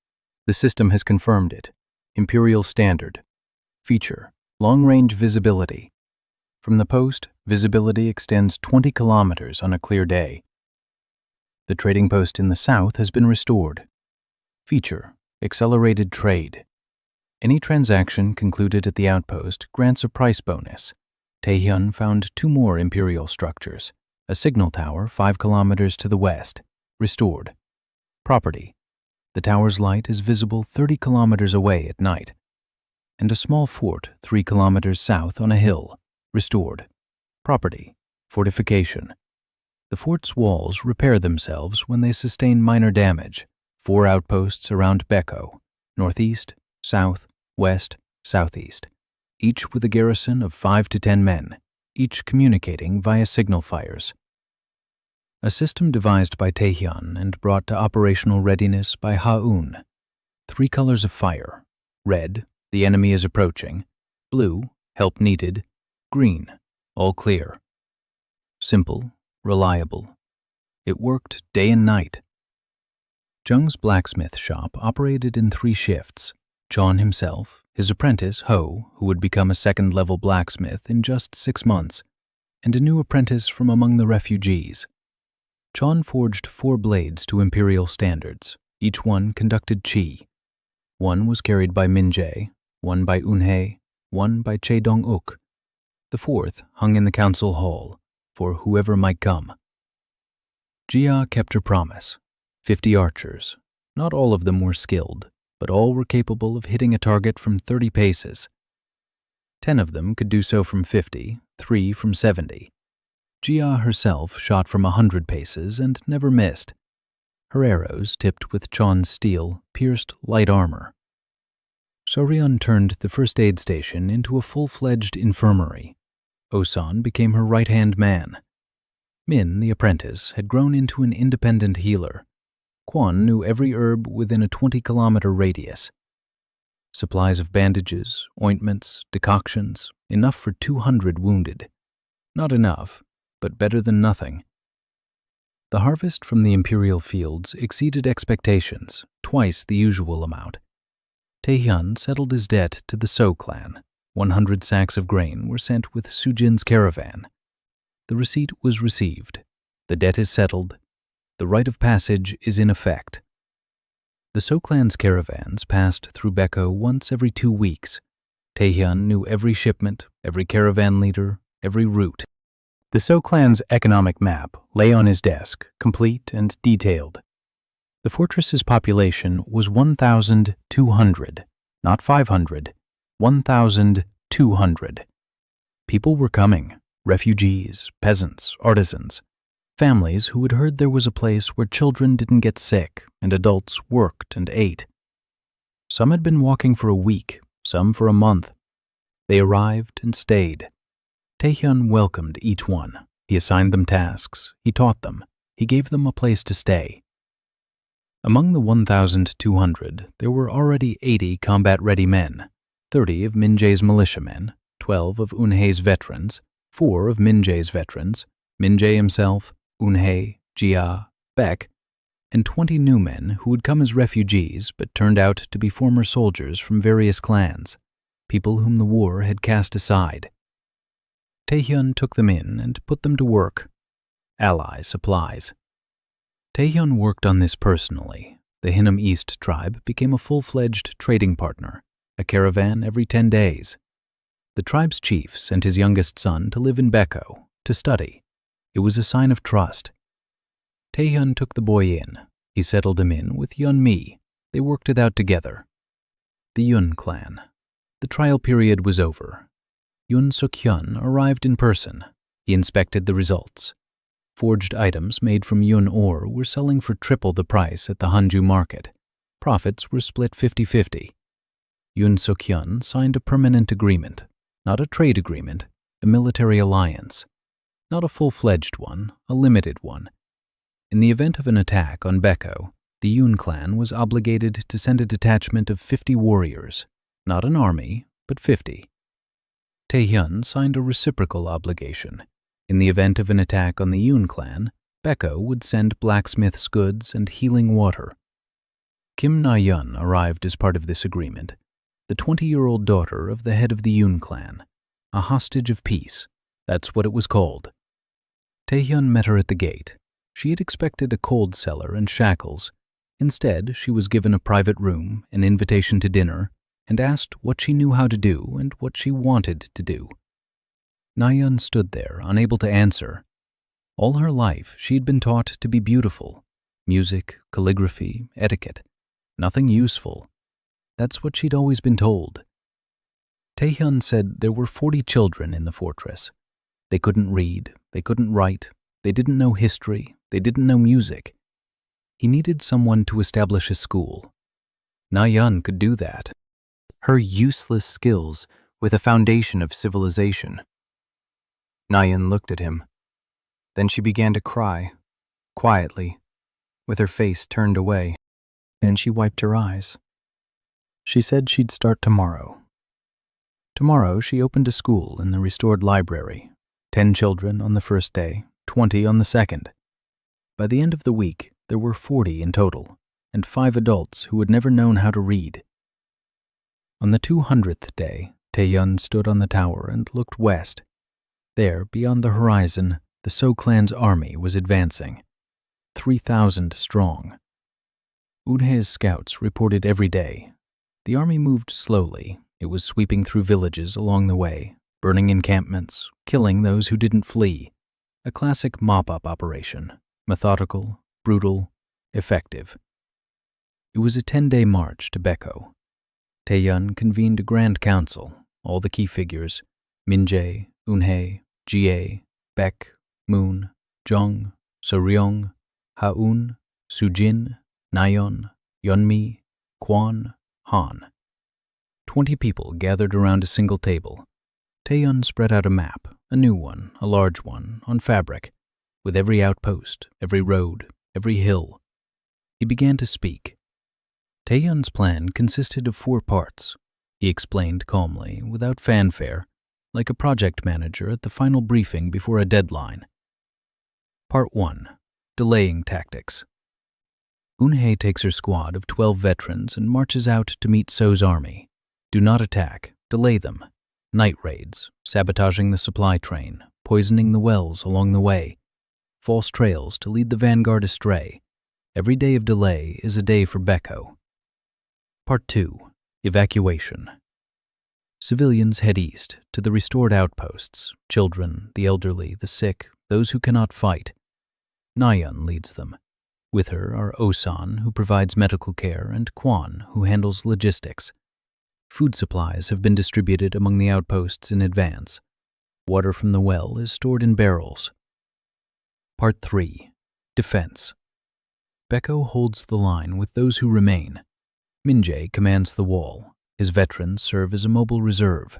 The system has confirmed it. Imperial standard. Feature: long-range visibility. From the post, visibility extends 20 kilometers on a clear day. The trading post in the south has been restored. Feature: accelerated trade. Any transaction concluded at the outpost grants a price bonus. Taehyun found 2 more imperial structures, a signal tower 5 kilometers to the west, restored. Property: the tower's light is visible 30 kilometers away at night, and a small fort 3 kilometers south on a hill, restored. Property. Fortification. The fort's walls repair themselves when they sustain minor damage. 4 outposts around Beko, northeast, south, west, southeast, each with a garrison of 5 to 10 men, each communicating via signal fires. A system devised by Taehyun and brought to operational readiness by Ha-un. 3 colors of fire: red, the enemy is approaching; blue, help needed; green, all clear. Simple, reliable. It worked day and night. Jung's blacksmith shop operated in 3 shifts. Chon himself, his apprentice Ho, who would become a second-level blacksmith in just 6 months, and a new apprentice from among the refugees. Chon forged 4 blades to imperial standards. Each one conducted chi. One was carried by Min-jae, one by Eun-hae, one by Chae Dong-uk. The 4th hung in the council hall, for whoever might come. Jia kept her promise. 50 archers. Not all of them were skilled, but all were capable of hitting a target from 30 paces. 10 of them could do so from 50, 3 from 70. Jia herself shot from 100 paces and never missed. Her arrows, tipped with Chon's steel, pierced light armor. Soryeon turned the first aid station into a full-fledged infirmary. Osan became her right-hand man. Min, the apprentice, had grown into an independent healer. Kwon knew every herb within a 20-kilometer radius. Supplies of bandages, ointments, decoctions, enough for 200 wounded. Not enough, but better than nothing. The harvest from the imperial fields exceeded expectations, twice the usual amount. Taehyun settled his debt to the So clan. 100 sacks of grain were sent with Sujin's caravan. The receipt was received. The debt is settled. The rite of passage is in effect. The So clan's caravans passed through Beko once every 2 weeks. Taehyun knew every shipment, every caravan leader, every route. The So clan's economic map lay on his desk, complete and detailed. The fortress's population was 1,200, not 500, 1,200. People were coming, refugees, peasants, artisans, families who had heard there was a place where children didn't get sick and adults worked and ate. Some had been walking for a week, some for a month. They arrived and stayed. Taehyun welcomed each one. He assigned them tasks. He taught them. He gave them a place to stay. Among the 1,200, there were already 80 combat-ready men, 30 of Min-jae's militiamen, 12 of Eun-hae's veterans, 4 of Min-jae's veterans, Min-jae himself, Eun-hae, Jia, Baek, and 20 new men who had come as refugees but turned out to be former soldiers from various clans, people whom the war had cast aside. Taehyun took them in and put them to work. Ally supplies. Taehyun worked on this personally. The Hinnom East tribe became a full-fledged trading partner, a caravan every 10 days. The tribe's chief sent his youngest son to live in Beko, to study. It was a sign of trust. Taehyun took the boy in. He settled him in with Yeon-mi. They worked it out together. The Yun clan. The trial period was over. Yoon Suk-hyun arrived in person. He inspected the results. Forged items made from Yun ore were selling for triple the price at the Hanju market. Profits were split 50-50. Yoon Suk-hyun signed a permanent agreement, not a trade agreement, a military alliance. Not a full-fledged one, a limited one. In the event of an attack on Beko, the Yun clan was obligated to send a detachment of 50 warriors, not an army, but 50. Taehyun signed a reciprocal obligation. In the event of an attack on the Yun clan, Beko would send blacksmith's goods and healing water. Kim Na-yeon arrived as part of this agreement, the 20-year-old daughter of the head of the Yun clan, a hostage of peace. That's what it was called. Taehyun met her at the gate. She had expected a cold cellar and shackles. Instead, she was given a private room, an invitation to dinner, and asked what she knew how to do and what she wanted to do. Na-yeon stood there, unable to answer. All her life, she had been taught to be beautiful. Music, calligraphy, etiquette. Nothing useful. That's what she'd always been told. Taehyun said there were 40 children in the fortress. They couldn't read, they couldn't write, they didn't know history, they didn't know music. He needed someone to establish a school. Na-yeon could do that. Her useless skills with a foundation of civilization. Na-yeon looked at him. Then she began to cry, quietly, with her face turned away. And she wiped her eyes. She said she'd start tomorrow. Tomorrow she opened a school in the restored library. 10 children on the first day, 20 on the second. By the end of the week, there were 40 in total, and 5 adults who had never known how to read. On the 200th day, Taeyeon stood on the tower and looked west. There, beyond the horizon, the So clan's army was advancing, 3,000 strong. Eunhae's scouts reported every day. The army moved slowly. It was sweeping through villages along the way, burning encampments, killing those who didn't flee. A classic mop-up operation, methodical, brutal, effective. It was a 10-day march to Baekho. Taeyeon convened a grand council, all the key figures, Min-jae, Eunhae, Ji-ae, Baek, Moon, Jung, So-ryong, Ha-eun, Soo-jin, Na-yeon, Yeonmi, Kwon, Han. 20 people gathered around a single table. Taeyeon spread out a map, a new one, a large one, on fabric, with every outpost, every road, every hill. He began to speak. Taeyeon's plan consisted of 4 parts. He explained calmly, without fanfare, like a project manager at the final briefing before a deadline. Part 1. Delaying Tactics. Eunhae takes her squad of 12 veterans and marches out to meet So's army. Do not attack, delay them. Night raids, sabotaging the supply train, poisoning the wells along the way. False trails to lead the vanguard astray. Every day of delay is a day for Baekho. Part 2. Evacuation. Civilians head east to the restored outposts, children, the elderly, the sick, those who cannot fight. Na-yeon leads them. With her are Osan, who provides medical care, and Kwon, who handles logistics. Food supplies have been distributed among the outposts in advance. Water from the well is stored in barrels. Part 3. Defense. Baekho holds the line with those who remain. Min-jae commands the wall. His veterans serve as a mobile reserve.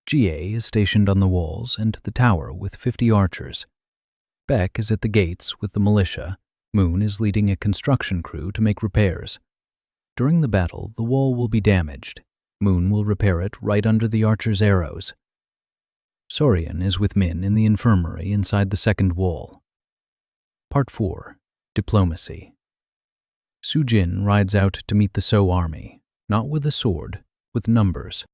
Ji-ae is stationed on the walls and the tower with 50 archers. Baek is at the gates with the militia. Moon is leading a construction crew to make repairs. During the battle, the wall will be damaged. Moon will repair it right under the archers' arrows. Soryeon is with Min in the infirmary inside the second wall. Part 4. Diplomacy. Soo-jin rides out to meet the So army, not with a sword, with numbers.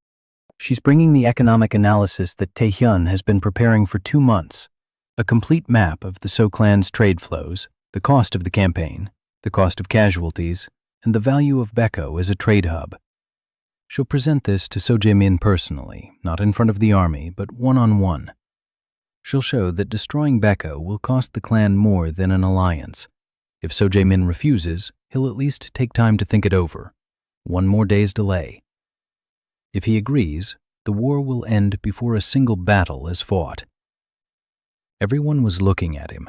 She's bringing the economic analysis that Taeyeon has been preparing for 2 months, a complete map of the So clan's trade flows, the cost of the campaign, the cost of casualties, and the value of Baekho as a trade hub. She'll present this to So Jae-min personally, not in front of the army, but one-on-one. She'll show that destroying Baekho will cost the clan more than an alliance. If So Jae-min refuses, he'll at least take time to think it over. 1 more day's delay. If he agrees, the war will end before a single battle is fought. Everyone was looking at him.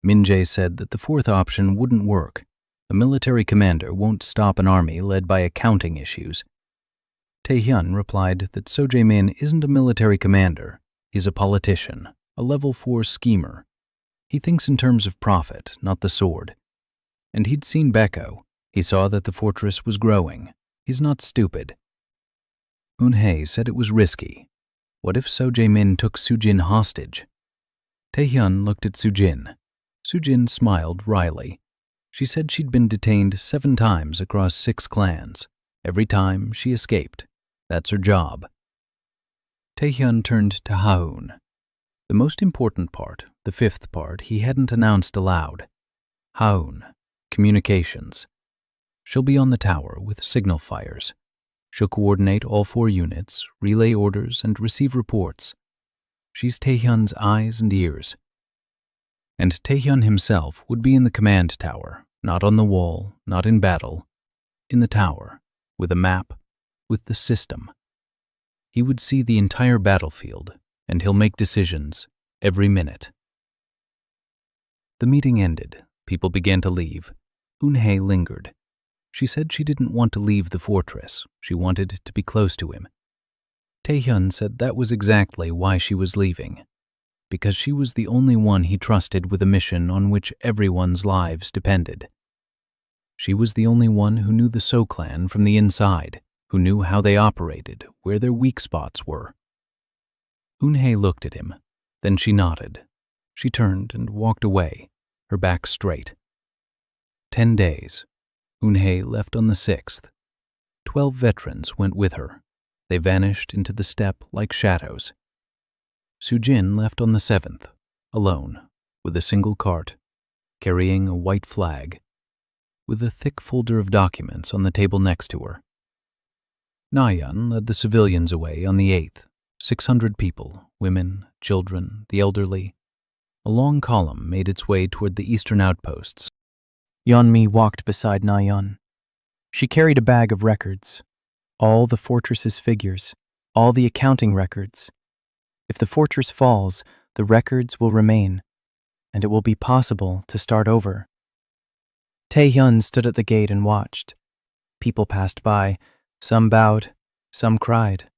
Min-jae said that the 4th option wouldn't work. A military commander won't stop an army led by accounting issues. Taeyeon replied that So Jae-min isn't a military commander. He's a politician, a level 4 schemer. He thinks in terms of profit, not the sword. And he'd seen Baekho. He saw that the fortress was growing. He's not stupid. Eunhae said it was risky. What if So Jae-min took Soo-jin hostage? Taeyeon looked at Soo-jin. Soo-jin smiled wryly. She said she'd been detained 7 times across 6 clans. Every time, she escaped. That's her job. Taeyeon turned to Ha-eun. The most important part, the 5th part, he hadn't announced aloud. Ha-eun, communications. She'll be on the tower with signal fires. She'll coordinate all 4 units, relay orders, and receive reports. She's Taeyeon's eyes and ears. And Taeyeon himself would be in the command tower, not on the wall, not in battle. In the tower, with a map, with the system. He would see the entire battlefield, and he'll make decisions, every minute. The meeting ended. People began to leave. Eun-hye lingered. She said she didn't want to leave the fortress. She wanted to be close to him. Taehyun said that was exactly why she was leaving, because she was the only one he trusted with a mission on which everyone's lives depended. She was the only one who knew the So clan from the inside, who knew how they operated, where their weak spots were. Eun-hye looked at him. Then she nodded. She turned and walked away, her back straight. 10 days. Eun-hye left on the 6th. 12 veterans went with her. They vanished into the steppe like shadows. Soo-jin left on the 7th, alone, with a single cart, carrying a white flag, with a thick folder of documents on the table next to her. Na-yeon led the civilians away on the 8th, 600 people, women, children, the elderly. A long column made its way toward the eastern outposts. Yeonmi walked beside Na-yeon. She carried a bag of records, all the fortress's figures, all the accounting records. If the fortress falls, the records will remain, and it will be possible to start over. Taehyun stood at the gate and watched. People passed by. Some bowed, some cried.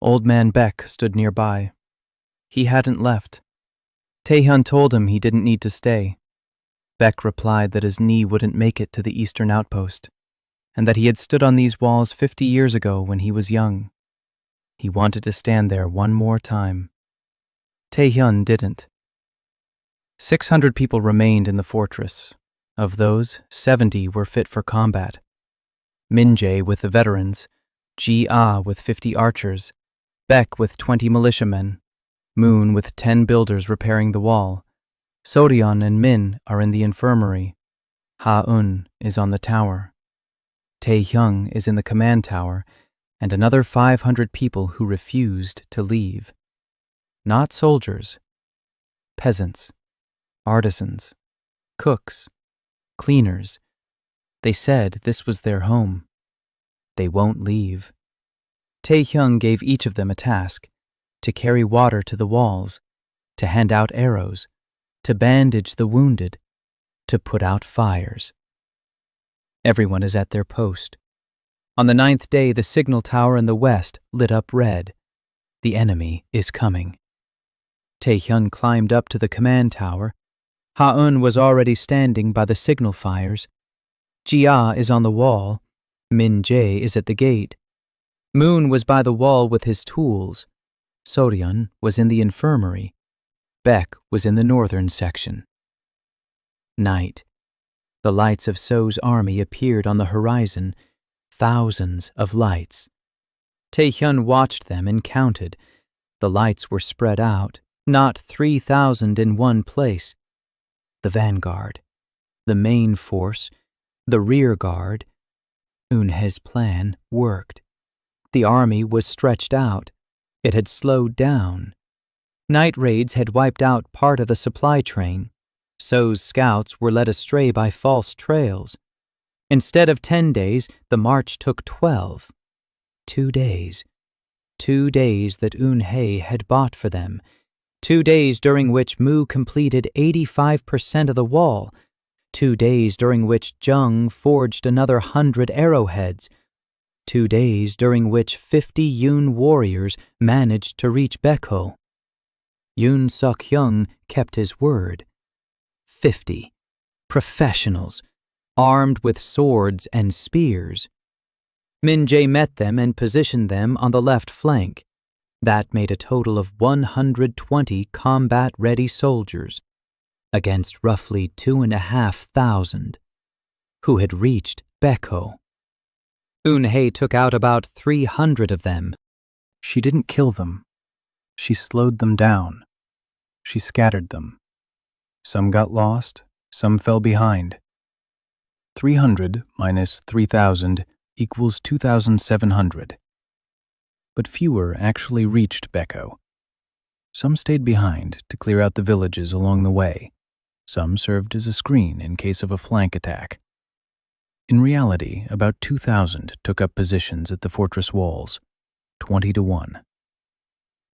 Old man Baek stood nearby. He hadn't left. Taehyun told him he didn't need to stay. Baek replied that his knee wouldn't make it to the eastern outpost, and that he had stood on these walls 50 years ago when he was young. He wanted to stand there one more time. Taehyun didn't. 600 people remained in the fortress. Of those, 70 were fit for combat. Min-jae with the veterans, Ji-ah with 50 archers, Baek with 20 militiamen, Moon with 10 builders repairing the wall. Soryeon and Min are in the infirmary. Ha-eun is on the tower. Taehyung is in the command tower, and another 500 people who refused to leave. Not soldiers, peasants, artisans, cooks, cleaners. They said this was their home. They won't leave. Taehyung gave each of them a task: to carry water to the walls, to hand out arrows, to bandage the wounded, to put out fires. Everyone is at their post. On the 9th day, the signal tower in the west lit up red. The enemy is coming. Taehyun climbed up to the command tower. Ha-eun was already standing by the signal fires. Ji-ah is on the wall. Min-jae is at the gate. Moon was by the wall with his tools. Soryeon was in the infirmary. Baek was in the northern section. Night. The lights of So's army appeared on the horizon, thousands of lights. Taehyun watched them and counted. The lights were spread out, not 3,000 in one place. The vanguard, the main force, the rear guard. Eun-hye's plan worked. The army was stretched out. It had slowed down. Night raids had wiped out part of the supply train. So's scouts were led astray by false trails. Instead of 10 days, the march took 12. 2 days. 2 days that Eun-hye had bought for them. 2 days during which Mu completed 85% of the wall. 2 days during which Jung forged another 100 arrowheads. 2 days during which 50 Yoon warriors managed to reach Baekho. Yoon Suk-hyung kept his word. 50 professionals, armed with swords and spears. Min-jae met them and positioned them on the left flank. That made a total of 120 combat-ready soldiers, against roughly 2,500, who had reached Baekho. Eun-hye took out about 300 of them. She didn't kill them. She slowed them down. She scattered them. Some got lost, some fell behind. 300 minus 3,000 equals 2,700. But fewer actually reached Baekho. Some stayed behind to clear out the villages along the way. Some served as a screen in case of a flank attack. In reality, about 2,000 took up positions at the fortress walls, 20 to 1.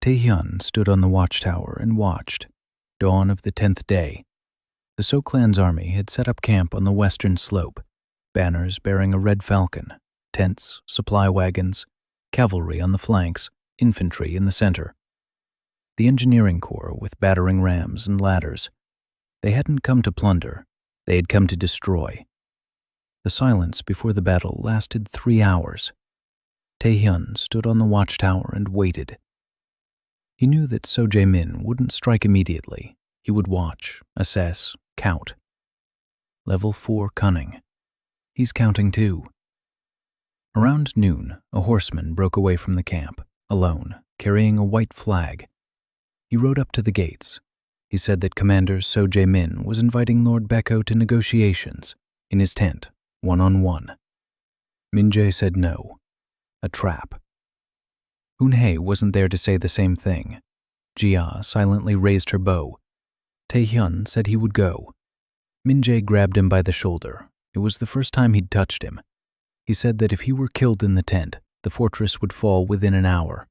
Taehyun stood on the watchtower and watched. Dawn of the 10th day. The So clan's army had set up camp on the western slope, banners bearing a red falcon, tents, supply wagons, cavalry on the flanks, infantry in the center. The engineering corps with battering rams and ladders. They hadn't come to plunder, they had come to destroy. The silence before the battle lasted 3 hours. Taehyun stood on the watchtower and waited. He knew that So Jae-min wouldn't strike immediately. He would watch, assess, count. Level 4 cunning. He's counting too. Around noon, a horseman broke away from the camp, alone, carrying a white flag. He rode up to the gates. He said that Commander So Jae-min was inviting Lord Baeko to negotiations, in his tent, one-on-one. Min-jae said no. A trap. Hoon-hae wasn't there to say the same thing. Jia silently raised her bow. Taehyun said he would go. Min-jae grabbed him by the shoulder. It was the first time he'd touched him. He said that if he were killed in the tent, the fortress would fall within an hour.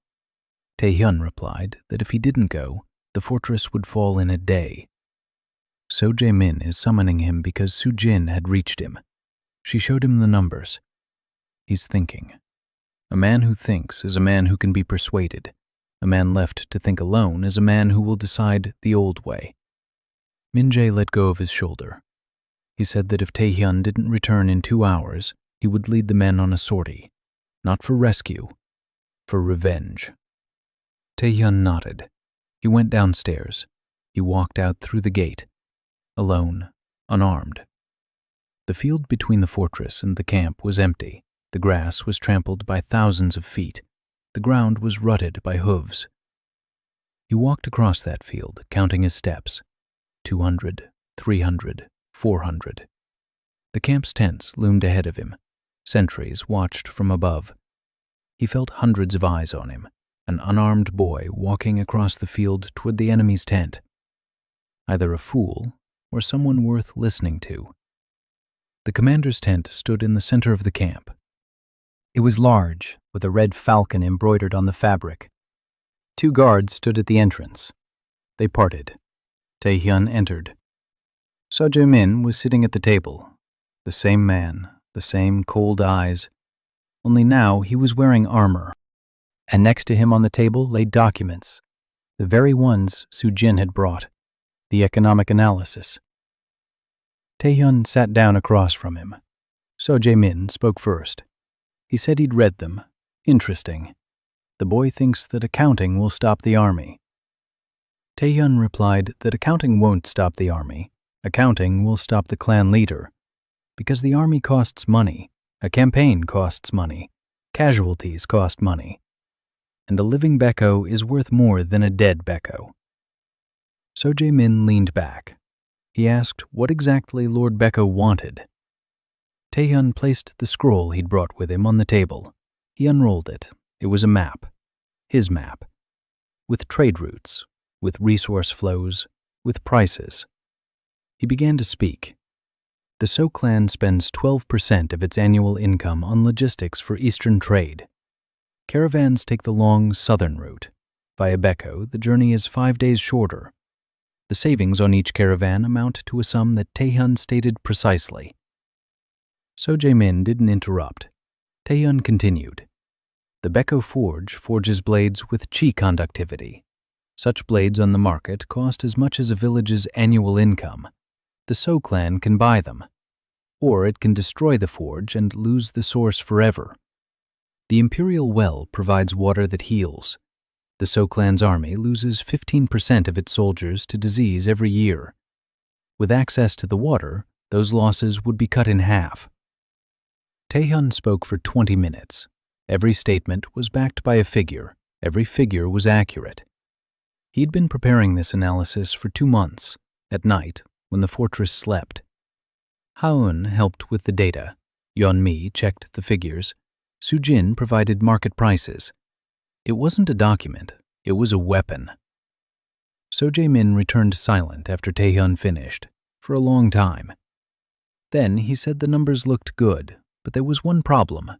Taehyun replied that if he didn't go, the fortress would fall in a day. So Jae-min is summoning him because Soo-jin had reached him. She showed him the numbers. He's thinking. A man who thinks is a man who can be persuaded. A man left to think alone is a man who will decide the old way. Min-jae let go of his shoulder. He said that if Taehyun didn't return in 2 hours, he would lead the men on a sortie. Not for rescue, for revenge. Taehyun nodded. He went downstairs. He walked out through the gate. Alone, unarmed. The field between the fortress and the camp was empty. The grass was trampled by thousands of feet. The ground was rutted by hooves. He walked across that field, counting his steps. 200, 300, 400. The camp's tents loomed ahead of him. Sentries watched from above. He felt hundreds of eyes on him, an unarmed boy walking across the field toward the enemy's tent. Either a fool or someone worth listening to. The commander's tent stood in the center of the camp. It was large, with a red falcon embroidered on the fabric. 2 guards stood at the entrance. They parted. Taehyun entered. So Jae-min was sitting at the table. The same man, the same cold eyes. Only now he was wearing armor. And next to him on the table lay documents, the very ones Soo-jin had brought, the economic analysis. Taehyun sat down across from him. So Jae-min spoke first. He said he'd read them. Interesting. The boy thinks that accounting will stop the army. Taehyun replied that accounting won't stop the army. Accounting will stop the clan leader. Because the army costs money. A campaign costs money. Casualties cost money. And a living Baeko is worth more than a dead Baeko. So Jae-min leaned back. He asked what exactly Lord Baeko wanted. Taehyun placed the scroll he'd brought with him on the table. He unrolled it. It was a map. His map. With trade routes, with resource flows, with prices. He began to speak. The So clan spends 12% of its annual income on logistics for Eastern trade. Caravans take the long southern route. Via Baeko, the journey is 5 days shorter. The savings on each caravan amount to a sum that Taehyun stated precisely. So Jae-min didn't interrupt. Taehyun continued. The Baeko forge forges blades with chi conductivity. Such blades on the market cost as much as a village's annual income. The So clan can buy them. Or it can destroy the forge and lose the source forever. The Imperial Well provides water that heals. The So clan's army loses 15% of its soldiers to disease every year. With access to the water, those losses would be cut in half. Taehyun spoke for 20 minutes. Every statement was backed by a figure. Every figure was accurate. He'd been preparing this analysis for 2 months, at night, when the fortress slept. Haeun helped with the data. Yeon-mi checked the figures. Soo-jin provided market prices. It wasn't a document. It was a weapon. So Jae-min returned silent after Taehyun finished, for a long time. Then he said the numbers looked good, but there was one problem.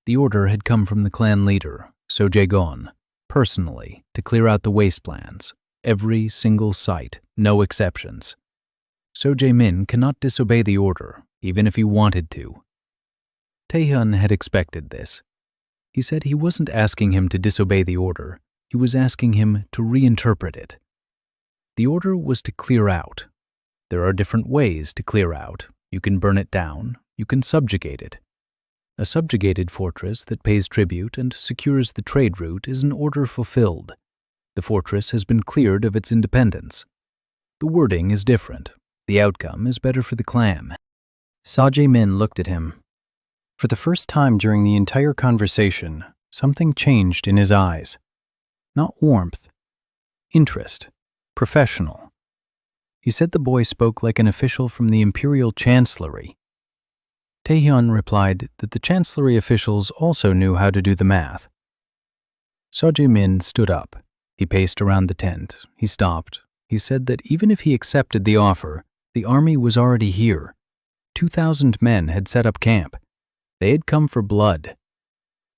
The order had come from the clan leader, So Jae-gon, personally, to clear out the wastelands, every single site, no exceptions. So Jae-min cannot disobey the order, even if he wanted to. Taehyun had expected this. He said he wasn't asking him to disobey the order, he was asking him to reinterpret it. The order was to clear out. There are different ways to clear out. You can burn it down, you can subjugate it. A subjugated fortress that pays tribute and secures the trade route is an order fulfilled. The fortress has been cleared of its independence. The wording is different. The outcome is better for the clan. Seo Jae-min looked at him. For the first time during the entire conversation, something changed in his eyes. Not warmth. Interest. Professional. He said the boy spoke like an official from the Imperial Chancellery. Taehyun replied that the Chancellery officials also knew how to do the math. Seo Jae-min stood up. He paced around the tent. He stopped. He said that even if he accepted the offer, the army was already here. 2,000 men had set up camp. They had come for blood.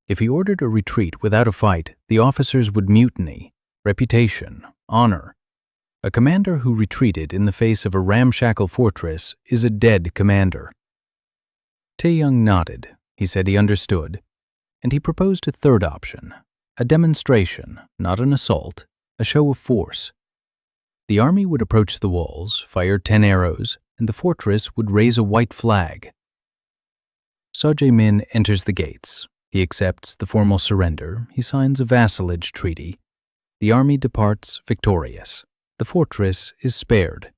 If he ordered a retreat without a fight, the officers would mutiny. Reputation, honor. A commander who retreated in the face of a ramshackle fortress is a dead commander. Taehyung nodded. He said he understood, and he proposed a third option, a demonstration, not an assault, a show of force. The army would approach the walls, fire 10 arrows, and the fortress would raise a white flag. Seo Jae-min enters the gates. He accepts the formal surrender. He signs a vassalage treaty. The army departs victorious. The fortress is spared.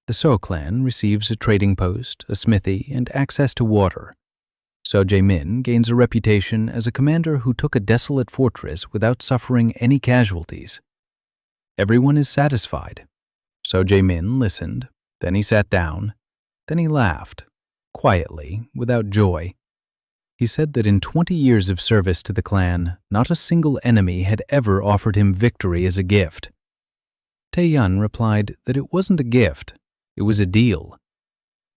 The Seo clan receives a trading post, a smithy, and access to water. Seo Jae-min gains a reputation as a commander who took a desolate fortress without suffering any casualties. Everyone is satisfied. Seo Jae-min listened, then he sat down, then he laughed, quietly, without joy. He said that in 20 years of service to the clan, not a single enemy had ever offered him victory as a gift. Taehyun replied that it wasn't a gift, it was a deal,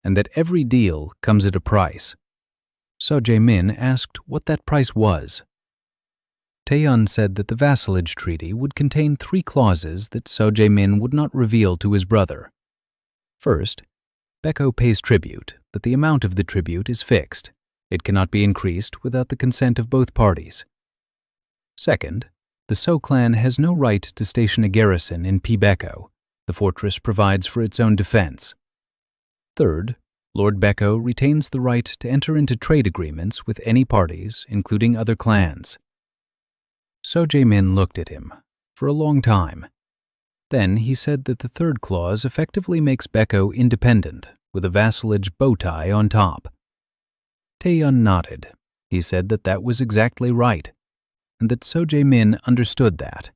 and that every deal comes at a price. Seo Jae-min asked what that price was. Taehyun said that the vassalage treaty would contain 3 clauses that Seo Jae-min would not reveal to his brother. First, Baeko pays tribute, but the amount of the tribute is fixed. It cannot be increased without the consent of both parties. Second, the Seo clan has no right to station a garrison in Baeko. The fortress provides for its own defense. Third, Lord Baeko retains the right to enter into trade agreements with any parties, including other clans. Seo Jae-min looked at him for a long time. Then he said that the third clause effectively makes Baeko independent, with a vassalage bow tie on top. Taehyun nodded. He said that that was exactly right, and that Seo Jae-min understood that,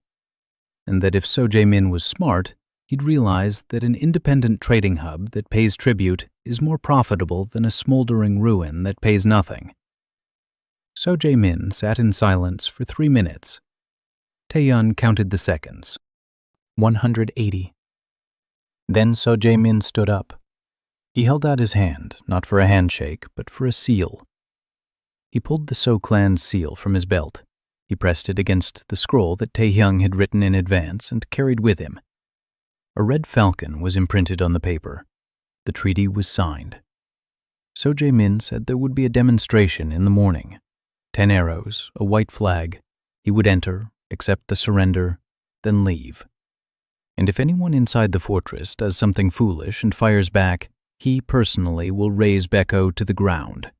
and that if Seo Jae-min was smart, he'd realize that an independent trading hub that pays tribute is more profitable than a smoldering ruin that pays nothing. Seo Jae-min sat in silence for 3 minutes. Taehyun counted the seconds. 180. Then Seo Jae-min stood up. He held out his hand, not for a handshake, but for a seal. He pulled the Seo clan's seal from his belt. He pressed it against the scroll that Taehyung had written in advance and carried with him. A red falcon was imprinted on the paper. The treaty was signed. Seo Jae-min said there would be a demonstration in the morning. 10 arrows, a white flag. He would enter, accept the surrender, then leave. And if anyone inside the fortress does something foolish and fires back, he personally will raze Baeko to the ground.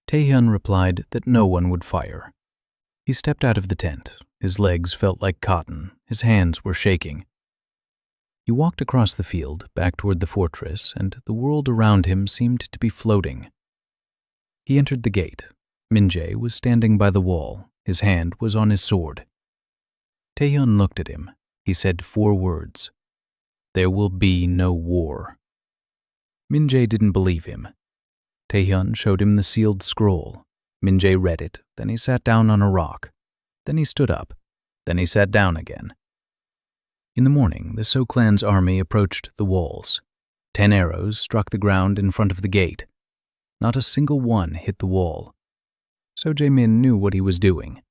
Taehyun replied that no one would fire. He stepped out of the tent. His legs felt like cotton. His hands were shaking. He walked across the field, back toward the fortress, and the world around him seemed to be floating. He entered the gate. Min-jae was standing by the wall. His hand was on his sword. Taehyun looked at him. He said 4 words. There will be no war. Min-jae didn't believe him. Taehyun showed him the sealed scroll. Min-jae read it, then he sat down on a rock. Then he stood up. Then he sat down again. In the morning, the Seo clan's army approached the walls. 10 arrows struck the ground in front of the gate. Not a single one hit the wall. Seo Jae-min knew what he was doing.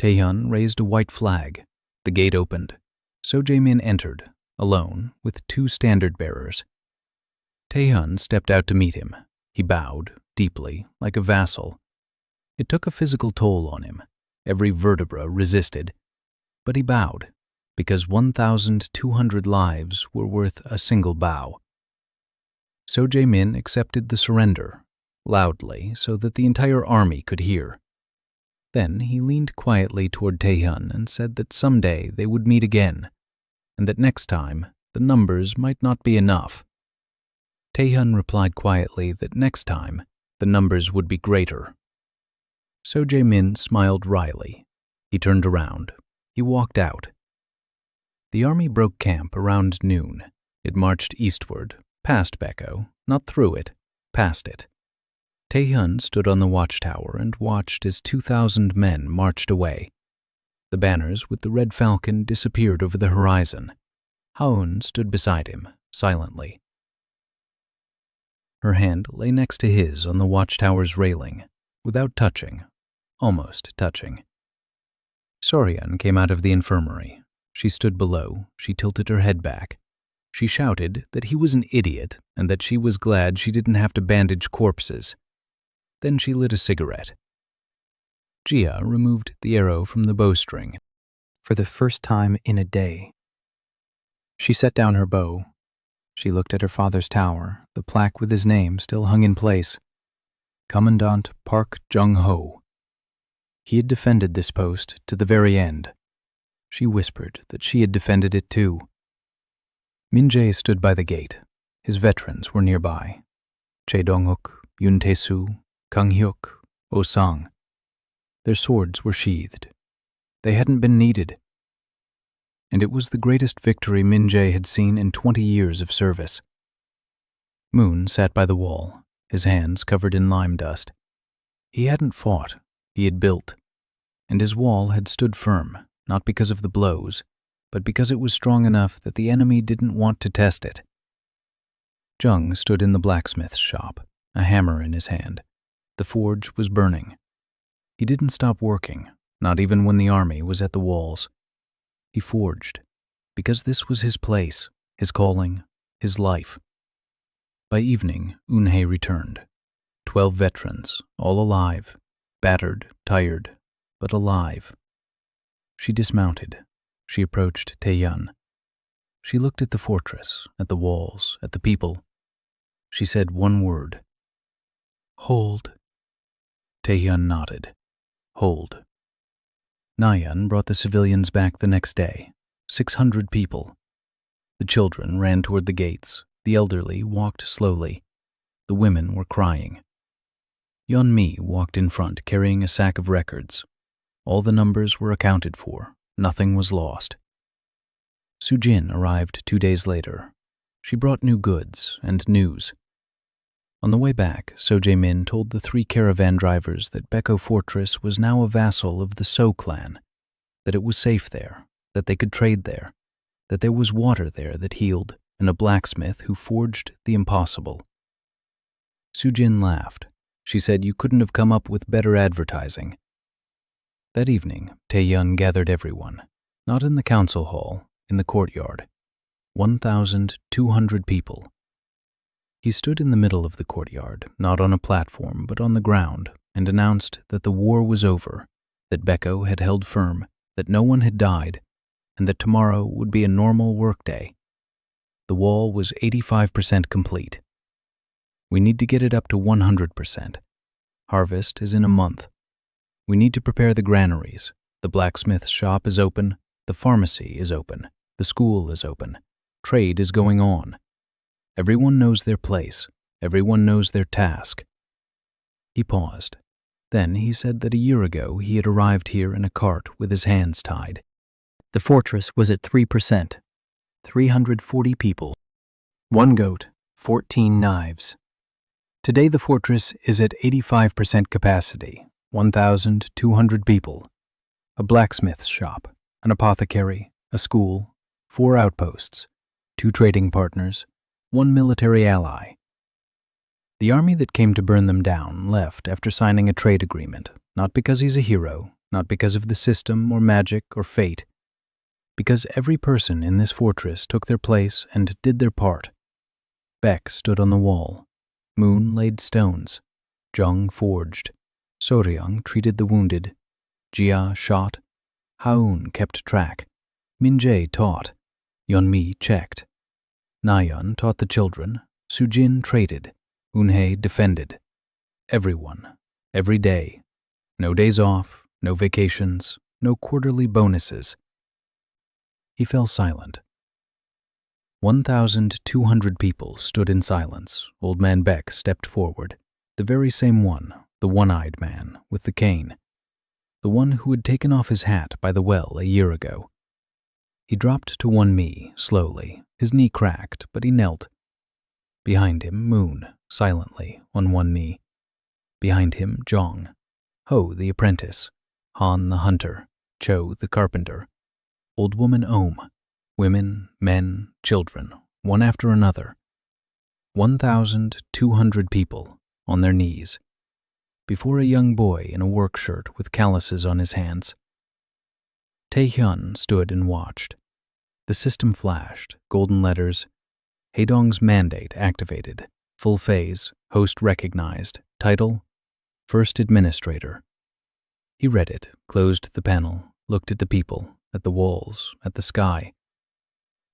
Taehyun raised a white flag. The gate opened. So Jae-min entered, alone, with 2 standard-bearers. Taehyun stepped out to meet him. He bowed, deeply, like a vassal. It took a physical toll on him. Every vertebra resisted. But he bowed, because 1,200 lives were worth a single bow. So Jae-min accepted the surrender, loudly, so that the entire army could hear. Then he leaned quietly toward Taehyun and said that someday they would meet again, and that next time the numbers might not be enough. Taehyun replied quietly that next time the numbers would be greater. So Jae-min smiled wryly. He turned around. He walked out. The army broke camp around noon. It marched eastward, past Baekho, not through it, past it. Taehyun stood on the watchtower and watched as 2,000 men marched away. The banners with the red falcon disappeared over the horizon. Haeun stood beside him, silently. Her hand lay next to his on the watchtower's railing, without touching, almost touching. Soryeon came out of the infirmary. She stood below. She tilted her head back. She shouted that he was an idiot and that she was glad she didn't have to bandage corpses. Then she lit a cigarette. Jia removed the arrow from the bowstring. For the first time in a day. She set down her bow. She looked at her father's tower. The plaque with his name still hung in place. Commandant Park Jung-ho. He had defended this post to the very end. She whispered that she had defended it too. Min-jae stood by the gate. His veterans were nearby. Chae Dong-hook, Yoon Tae-soo, Kang-hyuk, Oh-sang. Their swords were sheathed. They hadn't been needed. And it was the greatest victory Min-jae had seen in 20 years of service. Moon sat by the wall, his hands covered in lime dust. He hadn't fought, he had built. And his wall had stood firm, not because of the blows, but because it was strong enough that the enemy didn't want to test it. Jung stood in the blacksmith's shop, a hammer in his hand. The forge was burning. He didn't stop working, not even when the army was at the walls. He forged, because this was his place, his calling, his life. By evening, Eun-hae returned. 12 veterans, all alive, battered, tired, but alive. She dismounted. She approached Taehyun. She looked at the fortress, at the walls, at the people. She said one word. "Hold." Taehyun nodded. Hold. Nayeon brought the civilians back the next day, 600 people. The children ran toward the gates. The elderly walked slowly. The women were crying. Yeon-mi walked in front carrying a sack of records. All the numbers were accounted for. Nothing was lost. Soo-jin arrived 2 days later. She brought new goods and news. On the way back, So Jae-min told the 3 caravan drivers that Baekho Fortress was now a vassal of the So clan, that it was safe there, that they could trade there, that there was water there that healed, and a blacksmith who forged the impossible. Soo-jin laughed. She said you couldn't have come up with better advertising. That evening, Taehyun gathered everyone, not in the council hall, in the courtyard. 1,200 people. He stood in the middle of the courtyard, not on a platform, but on the ground, and announced that the war was over, that Baekho had held firm, that no one had died, and that tomorrow would be a normal workday. The wall was 85% complete. We need to get it up to 100%. Harvest is in a month. We need to prepare the granaries. The blacksmith's shop is open. The pharmacy is open. The school is open. Trade is going on. Everyone knows their place. Everyone knows their task. He paused. Then he said that a year ago he had arrived here in a cart with his hands tied. The fortress was at 3%. 340 people. 1 goat, 14 knives. Today the fortress is at 85% capacity. 1,200 people. A blacksmith's shop, an apothecary, a school, 4 outposts, 2 trading partners, 1 military ally. The army that came to burn them down left after signing a trade agreement, not because he's a hero, not because of the system or magic or fate, because every person in this fortress took their place and did their part. Baek stood on the wall. Moon laid stones. Jung forged. Soryang treated the wounded. Jia shot. Haun kept track. Minjae taught. Yeonmi checked. Nayeon taught the children. Sujin traded. Eunhae defended. Everyone, every day. No days off, no vacations, no quarterly bonuses. He fell silent. 1,200 people stood in silence. Old man Baek stepped forward. The very same one, the one-eyed man with the cane. The one who had taken off his hat by the well a year ago. He dropped to one knee, slowly. His knee cracked, but he knelt. Behind him, Moon, silently, on one knee. Behind him, Jong. Ho, the apprentice. Han, the hunter. Cho, the carpenter. Old woman Ohm. Women, men, children, one after another. 1,200 people, on their knees. Before a young boy in a work shirt with calluses on his hands. Taehyun stood and watched. The system flashed, golden letters. Haedong's mandate activated. Full phase, host recognized. Title, First Administrator. He read it, closed the panel, looked at the people, at the walls, at the sky.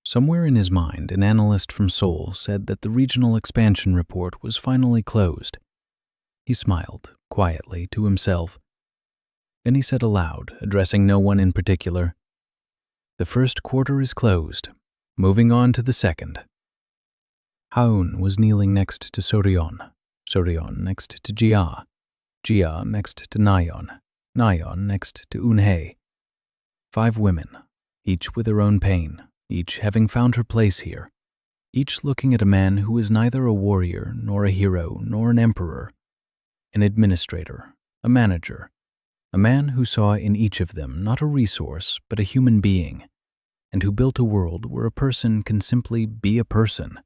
Somewhere in his mind, an analyst from Seoul said that the regional expansion report was finally closed. He smiled, quietly, to himself. Then he said aloud, addressing no one in particular, "The first quarter is closed. Moving on to the second." Haun was kneeling next to Soryeon, Soryeon next to Jia, Jia next to Nayeon, Nayeon next to Eunhae. 5 women, each with her own pain, each having found her place here, each looking at a man who is neither a warrior, nor a hero, nor an emperor, an administrator, a manager, a man who saw in each of them not a resource, but a human being, and who built a world where a person can simply be a person.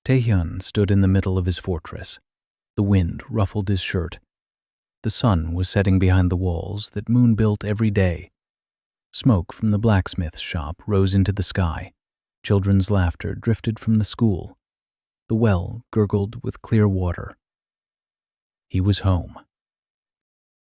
Taehyun stood in the middle of his fortress. The wind ruffled his shirt. The sun was setting behind the walls that Moon built every day. Smoke from the blacksmith shop rose into the sky. Children's laughter drifted from the school. The well gurgled with clear water. He was home.